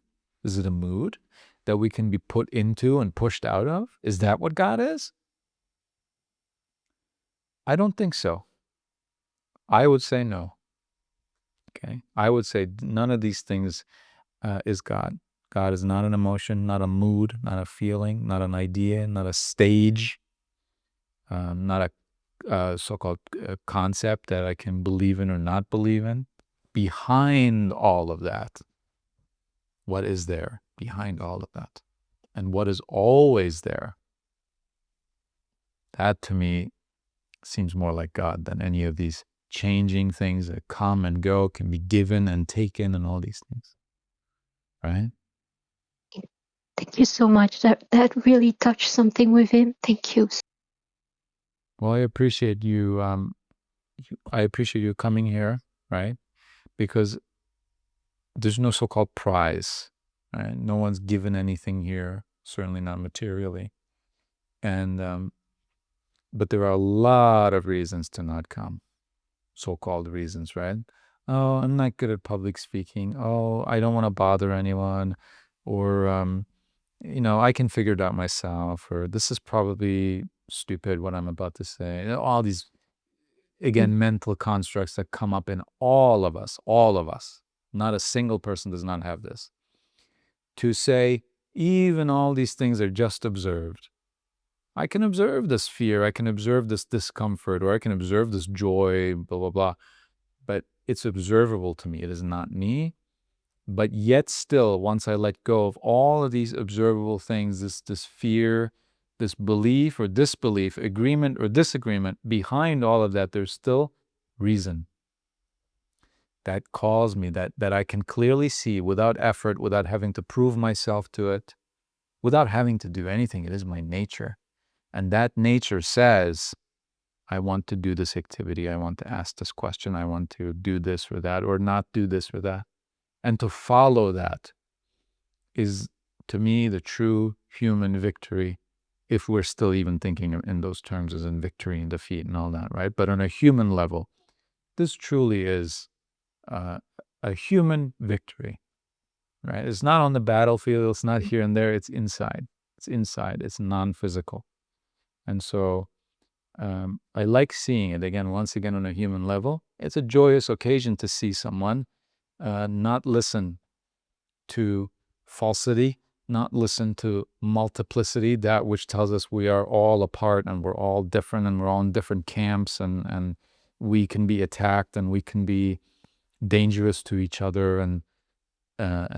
Is it a mood that we can be put into and pushed out of? Is that what God is? I don't think so. I would say no. Okay. I would say none of these things is God. God is not an emotion, not a mood, not a feeling, not an idea, not a stage, not a so-called concept that I can believe in or not believe in. Behind all of that, what is there behind all of that? And what is always there? That to me seems more like God than any of these changing things that come and go, can be given and taken, and all these things. Right? Thank you so much. That really touched something within. Thank you. Well, I appreciate you. I appreciate you coming here, right? Because there's no so-called prize. Right? No one's given anything here, certainly not materially. And but there are a lot of reasons to not come. So-called reasons, right? Oh, I'm not good at public speaking. Oh, I don't want to bother anyone. Or, I can figure it out myself. Or this is probably stupid what I'm about to say. All these, again, mental constructs that come up in all of us. Not a single person does not have this. To say, even all these things are just observed. I can observe this fear, I can observe this discomfort, or I can observe this joy, blah, blah, blah. But it's observable to me. It is not me. But yet still, once I let go of all of these observable things, this fear, this belief or disbelief, agreement or disagreement, behind all of that, there's still reason. That calls me, that I can clearly see without effort, without having to prove myself to it, without having to do anything. It is my nature. And that nature says, I want to do this activity. I want to ask this question. I want to do this or that, or not do this or that. And to follow that is, to me, the true human victory, if we're still even thinking in those terms as in victory and defeat and all that, right? But on a human level, this truly is a human victory, right? It's not on the battlefield. It's not here and there. It's inside. It's inside. It's non-physical. And so I like seeing it again, once again, on a human level. It's a joyous occasion to see someone not listen to falsity, not listen to multiplicity, that which tells us we are all apart and we're all different and we're all in different camps, and we can be attacked and we can be dangerous to each other, and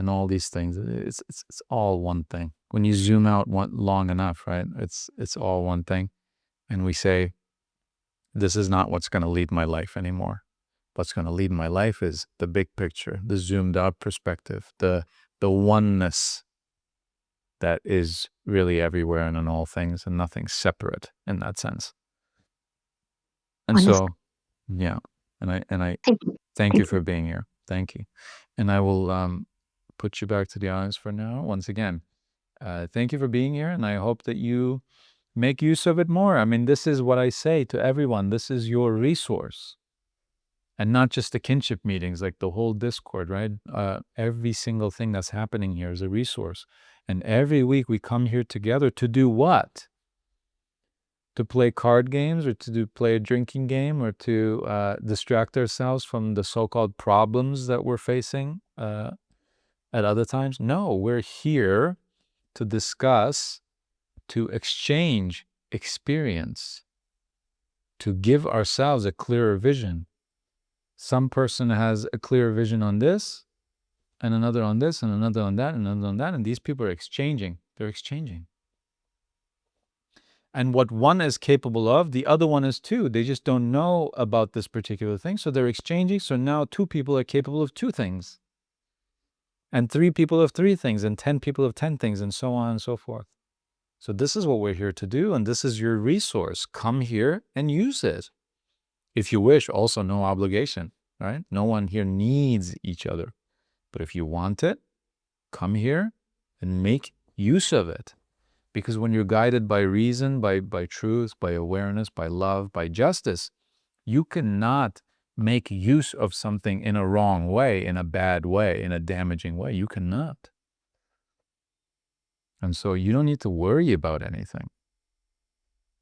all these things. It's all one thing. When you zoom out long enough, right? It's all one thing, and we say, this is not what's going to lead my life anymore. What's going to lead my life is the big picture, the zoomed out perspective, the oneness that is really everywhere and in all things, and nothing separate in that sense. And Honest. so, yeah, and I Thank you. thank you for being here. Thank you, and I will put you back to the audience for now. Once again, thank you for being here, and I hope that you make use of it more. I mean, this is what I say to everyone. This is your resource. And not just the kinship meetings, like the whole Discord, right? Every single thing that's happening here is a resource. And every week we come here together to do what? To play card games, or to play a drinking game, or to distract ourselves from the so-called problems that we're facing at other times? No, we're here to discuss, to exchange experience, to give ourselves a clearer vision. Some person has a clear vision on this, and another on this, and another on that, and another on that, and these people are exchanging. They're exchanging. And what one is capable of, the other one is too. They just don't know about this particular thing, so they're exchanging. So now 2 people are capable of 2 things, and 3 people of 3 things, and 10 people of 10 things, and so on and so forth. So this is what we're here to do, and this is your resource. Come here and use it. If you wish, also no obligation, right? No one here needs each other. But if you want it, come here and make use of it. Because when you're guided by reason, by truth, by awareness, by love, by justice, you cannot make use of something in a wrong way, in a bad way, in a damaging way. You cannot. And so you don't need to worry about anything.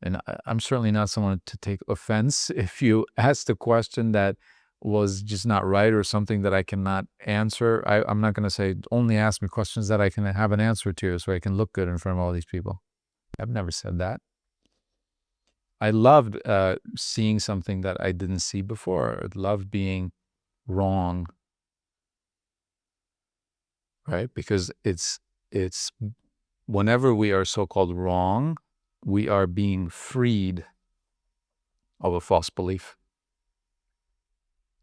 And I'm certainly not someone to take offense if you asked a question that was just not right, or something that I cannot answer. I'm not going to say, only ask me questions that I can have an answer to so I can look good in front of all these people. I've never said that. I loved seeing something that I didn't see before. I loved being wrong, right? Because it's whenever we are so-called wrong, we are being freed of a false belief.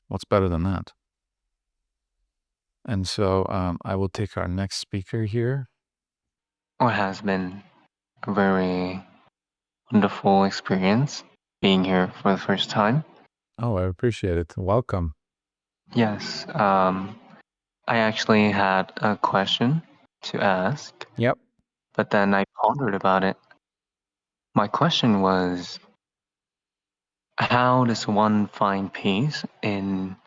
What's better than that? And so I will take our next speaker here. It has been a very wonderful experience being here for the first time. Oh, I appreciate it. Welcome. Yes, I actually had a question to ask. Yep. But then I pondered about it. My question was, how does one find peace in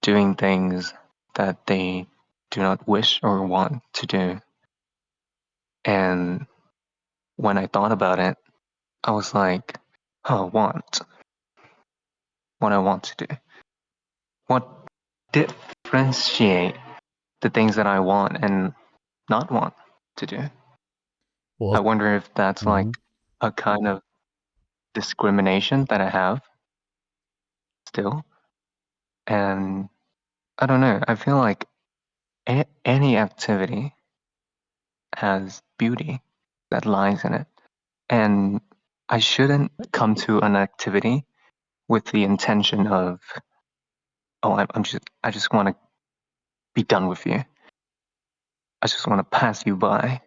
doing things that they do not wish or want to do? And when I thought about it, I was like, what I want to do. What differentiate the things that I want and not want to do? Well, I wonder if that's like a kind of discrimination that I have still. And I don't know, I feel like any activity has beauty that lies in it. And I shouldn't come to an activity with the intention of, I just want to be done with you. I just want to pass you by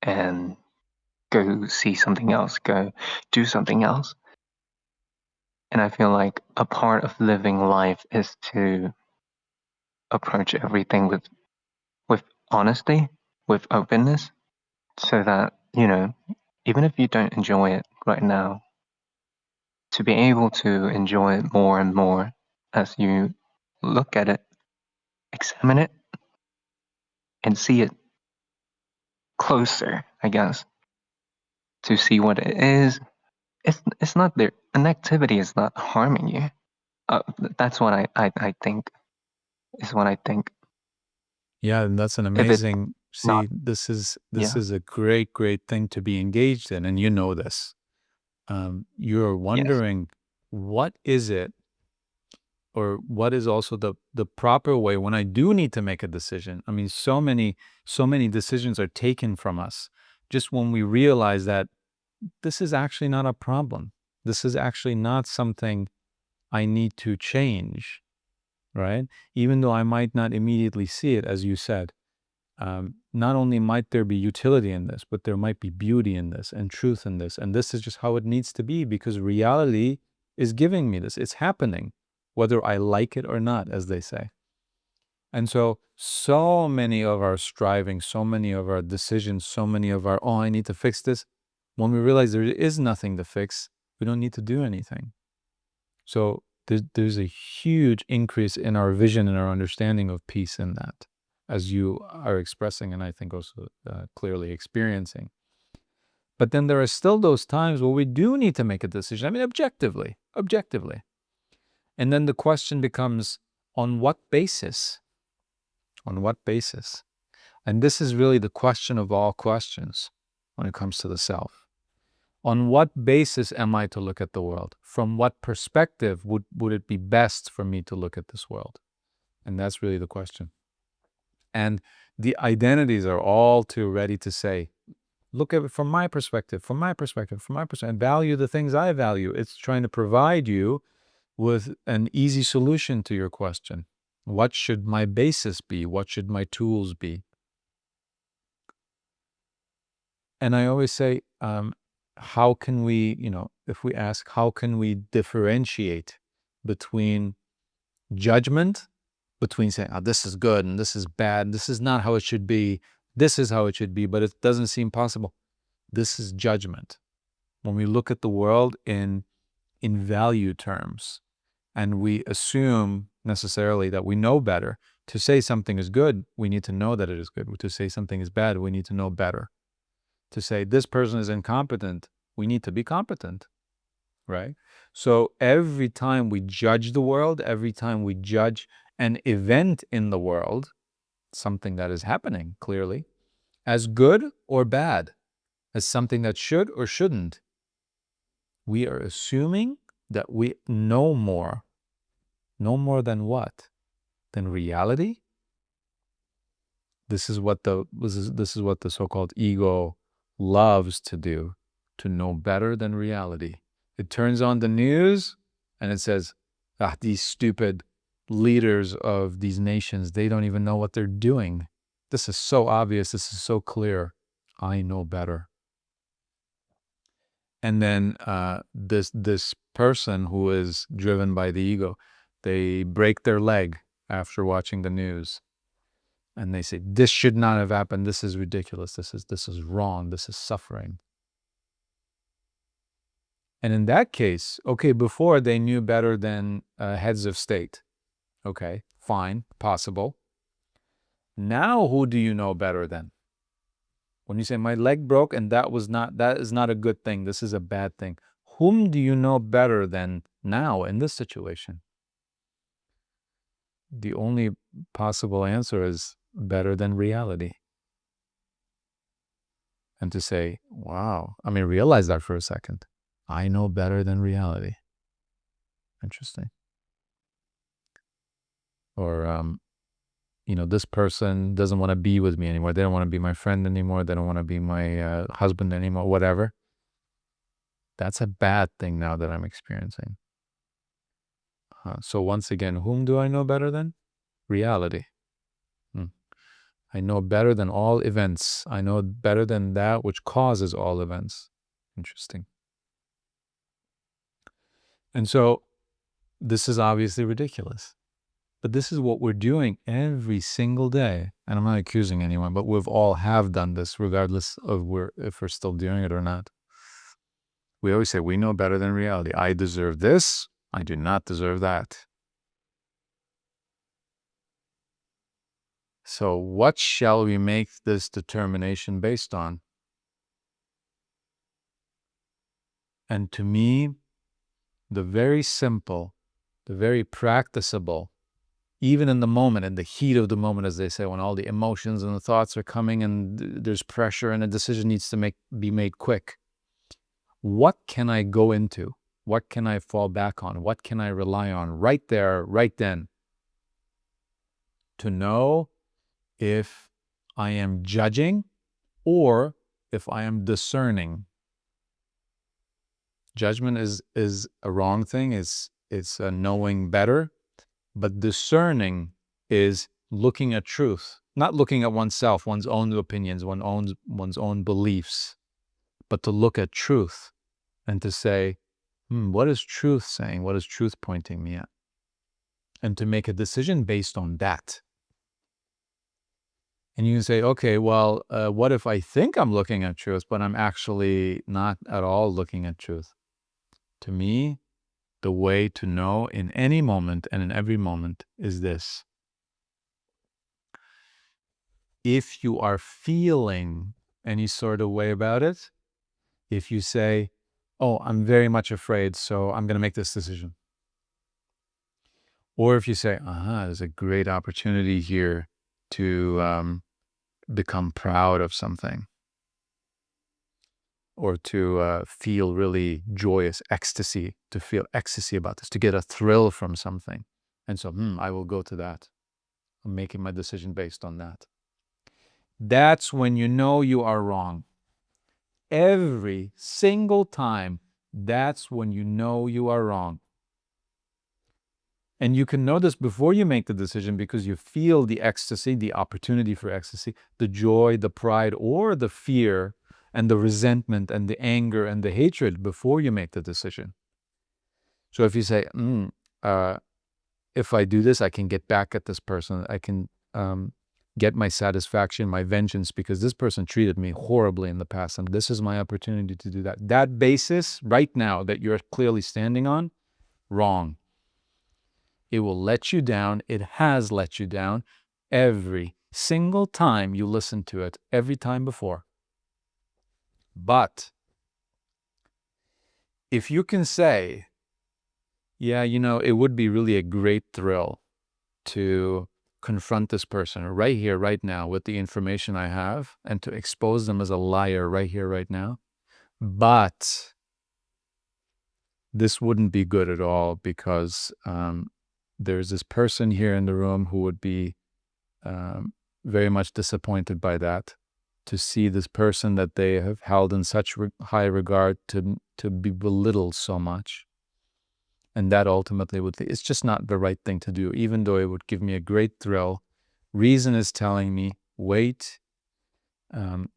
and go see something else, go do something else. And I feel like a part of living life is to approach everything with honesty, with openness, so that, even if you don't enjoy it right now, to be able to enjoy it more and more as you look at it, examine it, and see it closer, I guess, to see what it is it's not there. An activity is not harming you. That's what I think is what I think. Yeah, and that's an If it's amazing. not, See, this yeah, is a great thing to be engaged in, and you know this. You're yes, wondering what is it, or what is also the proper way when I do need to make a decision. I mean, so many decisions are taken from us just when we realize that this is actually not a problem. This is actually not something I need to change, right? Even though I might not immediately see it, as you said. Not only might there be utility in this, but there might be beauty in this and truth in this. And this is just how it needs to be because reality is giving me this. It's happening, whether I like it or not, as they say. And so, so many of our striving, so many of our decisions, so many of our, oh, I need to fix this. When we realize there is nothing to fix, we don't need to do anything. So there's a huge increase in our vision and our understanding of peace in that, as you are expressing, and I think also clearly experiencing. But then there are still those times where we do need to make a decision. I mean, objectively. And then the question becomes, on what basis? On what basis? And this is really the question of all questions when it comes to the self. On what basis am I to look at the world? From what perspective would it be best for me to look at this world? And that's really the question. And the identities are all too ready to say, look at it from my perspective, and value the things I value. It's trying to provide you with an easy solution to your question. What should my basis be? What should my tools be? And I always say, how can we, if we ask, how can we differentiate between judgment, between saying, oh, this is good and this is bad, this is not how it should be, this is how it should be, but it doesn't seem possible. This is judgment. When we look at the world in value terms, and we assume necessarily that we know better. To say something is good, we need to know that it is good. To say something is bad, we need to know better. To say this person is incompetent, we need to be competent, right? So every time we judge the world, every time we judge an event in the world, something that is happening clearly, as good or bad, as something that should or shouldn't, we are assuming that we know more. No more than what? Than reality? This is what the so-called ego loves to do, to know better than reality. It turns on the news and it says, these stupid leaders of these nations, they don't even know what they're doing. This is so obvious. This is so clear. I know better. And then this person who is driven by the ego, they break their leg after watching the news. And they say, this should not have happened. This is ridiculous. This is wrong. This is suffering. And in that case, okay, before they knew better than heads of state. Okay, fine, possible. Now who do you know better than? When you say my leg broke and that is not a good thing, this is a bad thing. Whom do you know better than now in this situation? The only possible answer is better than reality. And to say, wow, I mean, realize that for a second. I know better than reality. Interesting. Or, this person doesn't want to be with me anymore. They don't want to be my friend anymore. They don't want to be my husband anymore, whatever. That's a bad thing now that I'm experiencing. So once again, whom do I know better than? Reality. I know better than all events. I know better than that which causes all events. Interesting. And so this is obviously ridiculous. But this is what we're doing every single day. And I'm not accusing anyone, but we've all have done this regardless of if we're still doing it or not. We always say, we know better than reality. I deserve this. I do not deserve that. So what shall we make this determination based on? And to me, the very simple, the very practicable, even in the moment, in the heat of the moment, as they say, when all the emotions and the thoughts are coming and there's pressure and a decision needs to be made quick. What can I go into? What can I fall back on? What can I rely on right there, right then? To know if I am judging or if I am discerning. Judgment is a wrong thing. It's a knowing better. But discerning is looking at truth, not looking at oneself, one's own opinions, one's own beliefs, but to look at truth and to say, what is truth saying? What is truth pointing me at? And to make a decision based on that. And you can say, okay, well, what if I think I'm looking at truth, but I'm actually not at all looking at truth? To me, the way to know in any moment and in every moment is this. If you are feeling any sort of way about it, if you say, oh, I'm very much afraid, so I'm going to make this decision. Or if you say, there's a great opportunity here to become proud of something, or to feel really joyous ecstasy, to feel ecstasy about this, to get a thrill from something. And so, I will go to that. I'm making my decision based on that. That's when you know you are wrong. Every single time, that's when you know you are wrong. And you can know this before you make the decision because you feel the ecstasy, the opportunity for ecstasy, the joy, the pride, or the fear and the resentment and the anger and the hatred before you make the decision. So if you say, if I do this, I can get back at this person. I can get my satisfaction, my vengeance, because this person treated me horribly in the past, and this is my opportunity to do that. That basis right now that you're clearly standing on, wrong. It will let you down. It has let you down every single time you listen to it, every time before. But if you can say, yeah, it would be really a great thrill to confront this person right here, right now, with the information I have, and to expose them as a liar right here, right now. But this wouldn't be good at all because there's this person here in the room who would be very much disappointed by that, to see this person that they have held in such high regard to be belittled so much. And that ultimately it's just not the right thing to do, even though it would give me a great thrill. Reason is telling me, wait,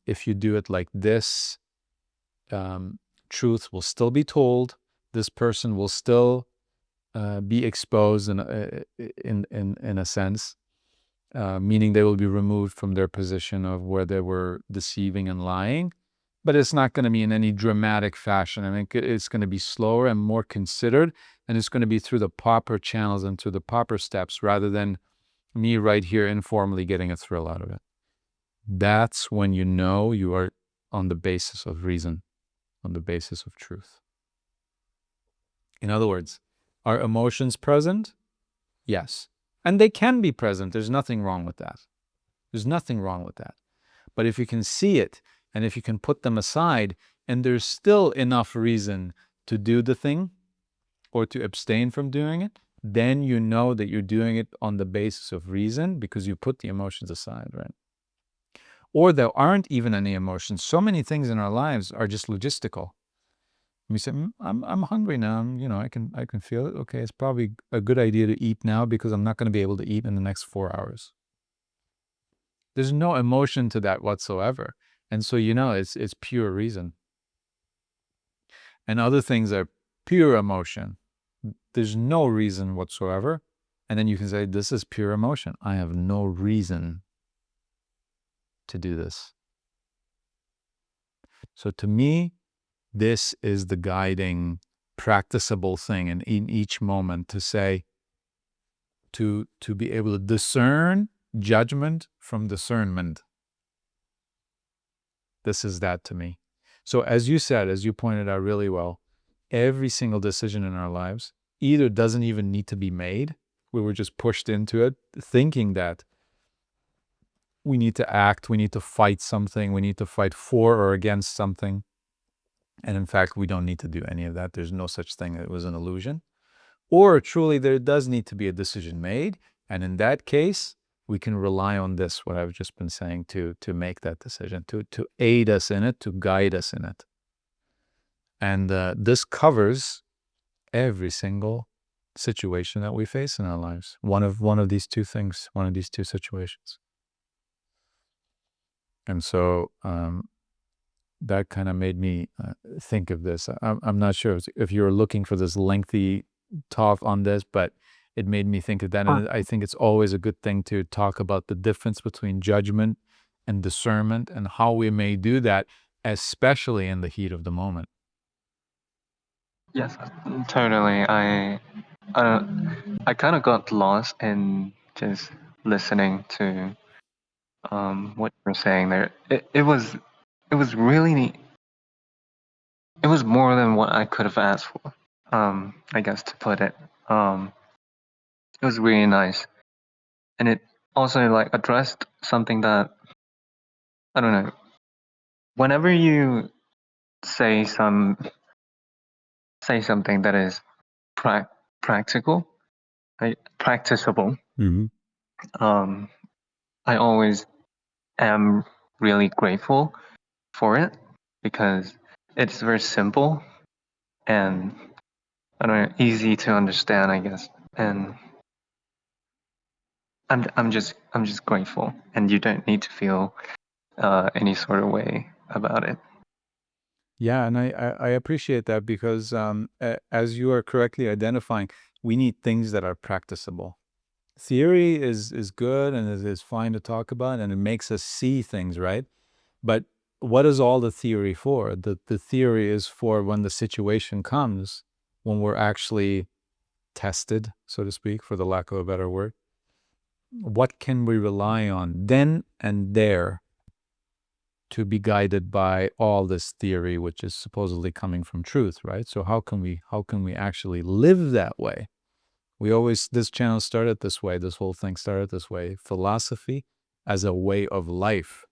if you do it like this, truth will still be told. This person will still be exposed in a sense, meaning they will be removed from their position of where they were deceiving and lying. But it's not going to be in any dramatic fashion. I mean, it's going to be slower and more considered, and it's going to be through the proper channels and through the proper steps rather than me right here informally getting a thrill out of it. That's when you know you are on the basis of reason, on the basis of truth. In other words, are emotions present? Yes. And they can be present. There's nothing wrong with that. There's nothing wrong with that. But if you can see it, and if you can put them aside, and there's still enough reason to do the thing or to abstain from doing it, then you know that you're doing it on the basis of reason because you put the emotions aside, right? Or there aren't even any emotions. So many things in our lives are just logistical. We say, I'm hungry now. I can feel it. Okay, it's probably a good idea to eat now because I'm not going to be able to eat in the next 4 hours. There's no emotion to that whatsoever. And so, it's pure reason. And other things are pure emotion. There's no reason whatsoever. And then you can say, this is pure emotion. I have no reason to do this. So to me, this is the guiding, practicable thing in each moment to say, to be able to discern judgment from discernment. This is that to me. So as you said, as you pointed out really well, every single decision in our lives either doesn't even need to be made. We were just pushed into it thinking that we need to act, we need to fight something, we need to fight for or against something. And in fact, we don't need to do any of that. There's no such thing. It was an illusion. Or truly, there does need to be a decision made. And in that case, we can rely on this, what I've just been saying, to make that decision, to aid us in it, to guide us in it. And this covers every single situation that we face in our lives. One of these two things, one of these two situations. And so that kind of made me think of this. I'm not sure if you're looking for this lengthy talk on this, but it made me think of that. And I think it's always a good thing to talk about the difference between judgment and discernment and how we may do that, especially in the heat of the moment. Yes, totally. I kind of got lost in just listening to what you were saying there. It was really, it was more than what I could have asked for. I guess to put it. It was really nice, and it also like addressed something that I don't know. Whenever you say something that is practical, practicable, I always am really grateful for it because it's very simple and I don't know, easy to understand, I guess. And I'm just grateful, and you don't need to feel any sort of way about it. Yeah, and I appreciate that because as you are correctly identifying, we need things that are practicable. Theory is good and is fine to talk about, and it makes us see things, right? But what is all the theory for? The theory is for when the situation comes, when we're actually tested, so to speak, for the lack of a better word. What can we rely on then and there to be guided by all this theory, which is supposedly coming from truth, right? So how can we actually live that way? This channel started this way, this whole thing started this way. Philosophy as a way of life,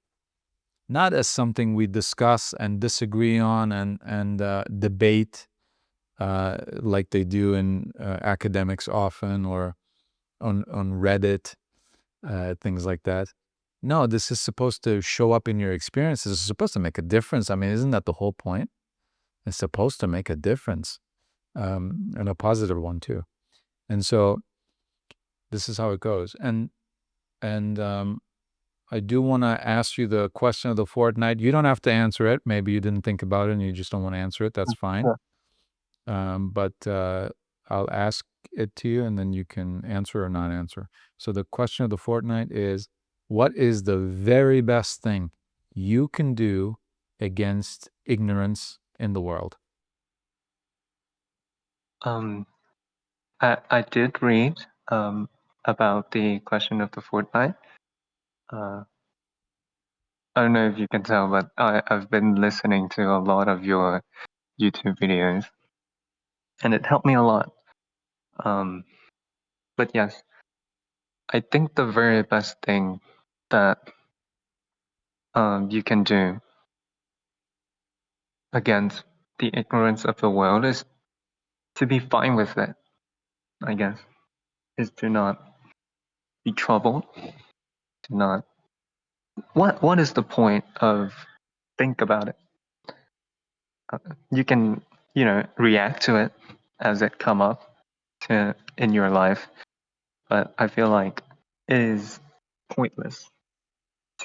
not as something we discuss and disagree on and debate like they do in academics often or on Reddit, things like that. No, this is supposed to show up in your experiences. It's supposed to make a difference. I mean, isn't that the whole point? It's supposed to make a difference, and a positive one too. And so this is how it goes. And I do want to ask you the question of the fortnight. You don't have to answer it. Maybe you didn't think about it and you just don't want to answer it. That's fine. Sure. But I'll ask it to you and then you can answer or not answer. So the question of the fortnight is, what is the very best thing you can do against ignorance in the world? I did read about the question of the fortnight. I don't know if you can tell, but I've been listening to a lot of your YouTube videos, and it helped me a lot. But yes, I think the very best thing that you can do against the ignorance of the world is to be fine with it, I guess. Is to not be troubled, to not... What is the point of... Think about it. You can, react to it as it come up in your life, but I feel like it is pointless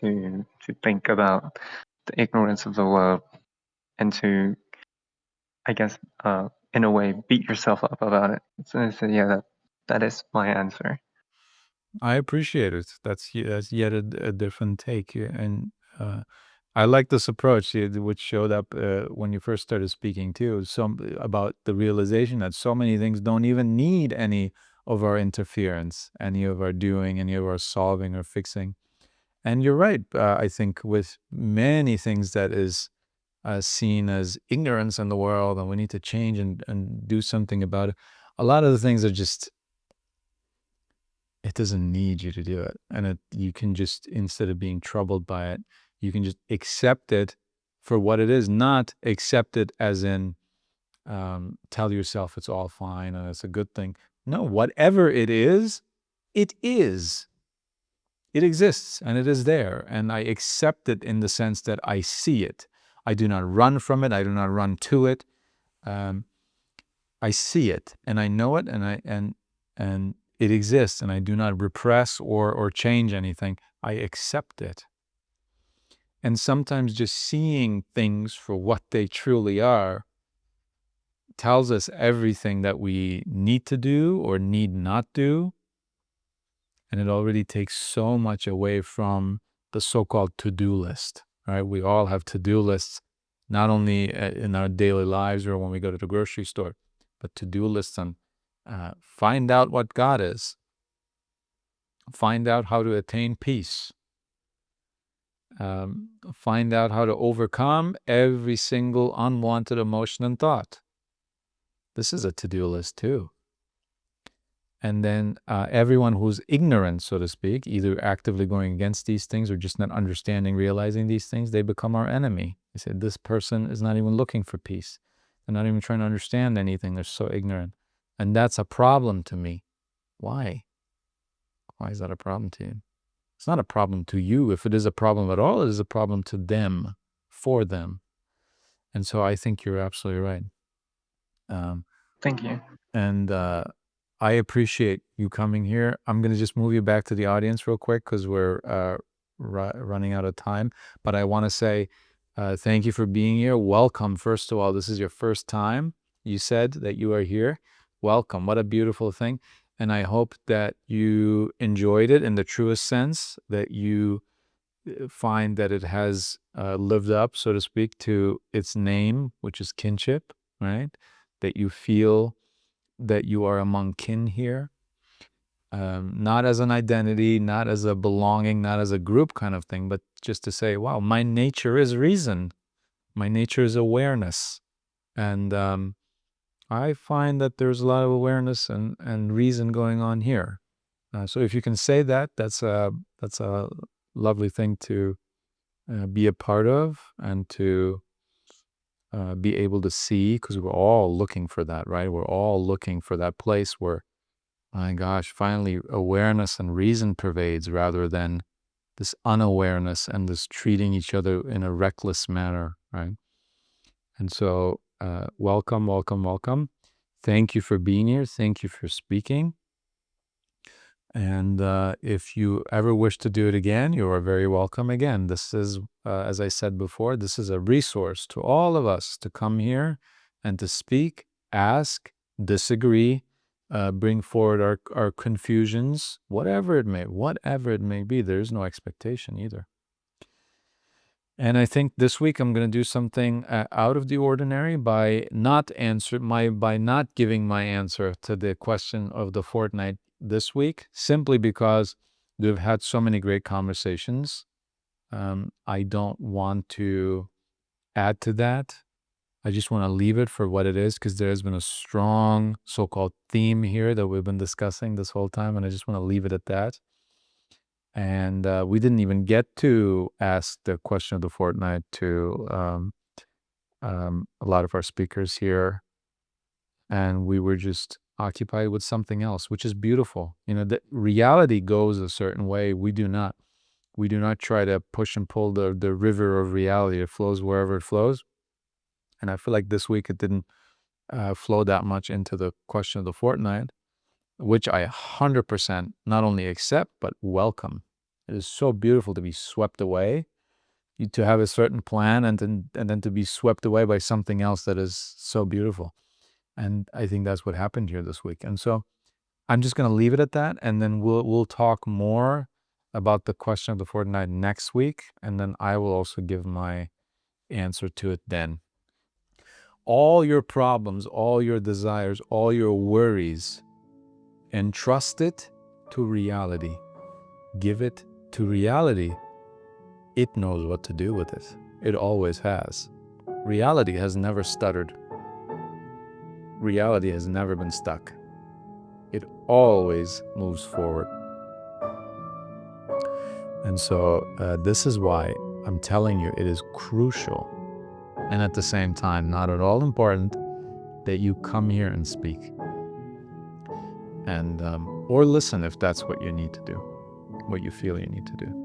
to think about the ignorance of the world and to, I guess, in a way, beat yourself up about it. So yeah, that is my answer. I appreciate it. That's yet a different take. And I like this approach, which showed up when you first started speaking too, about the realization that so many things don't even need any of our interference, any of our doing, any of our solving or fixing. And you're right. I think with many things that is seen as ignorance in the world, and we need to change and do something about it. A lot of the things are just, it doesn't need you to do it. And you can just, instead of being troubled by it, you can just accept it for what it is, not accept it as in tell yourself it's all fine and it's a good thing. No, whatever it is, it is. It exists and it is there. And I accept it in the sense that I see it. I do not run from it. I do not run to it. I see it and I know it, and it exists, and I do not repress or change anything. I accept it. And sometimes just seeing things for what they truly are tells us everything that we need to do or need not do. And it already takes so much away from the so-called to-do list, right? We all have to-do lists, not only in our daily lives or when we go to the grocery store, but to-do lists on find out what God is, find out how to attain peace, find out how to overcome every single unwanted emotion and thought. This is a to-do list too. And then everyone who's ignorant, so to speak, either actively going against these things or just not understanding, realizing these things, they become our enemy. They say, this person is not even looking for peace. They're not even trying to understand anything. They're so ignorant. And that's a problem to me. Why? Why is that a problem to you? It's not a problem to you. If it is a problem at all, it is a problem to them, for them. And so I think you're absolutely right. Thank you. And I appreciate you coming here. I'm going to just move you back to the audience real quick because we're running out of time. But I want to say thank you for being here. Welcome, first of all. This is your first time. You said that you are here. Welcome. What a beautiful thing. And I hope that you enjoyed it in the truest sense, that you find that it has lived up, so to speak, to its name, which is kinship, right? That you feel that you are among kin here, not as an identity, not as a belonging, not as a group kind of thing, but just to say, wow, my nature is reason. My nature is awareness. And I find that there's a lot of awareness and reason going on here. So if you can say that, that's a lovely thing to be a part of and to be able to see, because we're all looking for that, right? We're all looking for that place where, my gosh, finally awareness and reason pervades rather than this unawareness and this treating each other in a reckless manner, right? And so welcome, welcome, welcome. Thank you for being here. Thank you for speaking. And if you ever wish to do it again, you are very welcome again. This is, as I said before, this is a resource to all of us to come here and to speak, ask, disagree, bring forward our confusions, whatever it may be. There's no expectation either. And I think this week I'm going to do something out of the ordinary by not giving my answer to the question of the fortnight this week, simply because we've had so many great conversations. I don't want to add to that. I just want to leave it for what it is, because there has been a strong so-called theme here that we've been discussing this whole time, and I just want to leave it at that. And we didn't even get to ask the question of the fortnight to a lot of our speakers here. And we were just occupied with something else, which is beautiful. You know, the reality goes a certain way. We do not. We do not try to push and pull the river of reality. It flows wherever it flows. And I feel like this week it didn't flow that much into the question of the fortnight, which I 100% not only accept, but welcome. It is so beautiful to be swept away, to have a certain plan and then to be swept away by something else that is so beautiful. And I think that's what happened here this week. And so I'm just going to leave it at that. And then we'll talk more about the question of the fortnight next week. And then I will also give my answer to it then. All your problems, all your desires, all your worries, entrust it to reality. Give it to reality. It knows what to do with it. It always has. Reality has never stuttered. Reality has never been stuck. It always moves forward. And so this is why I'm telling you it is crucial, and at the same time not at all important, that you come here and speak. And or listen if that's what you need to do, what you feel you need to do.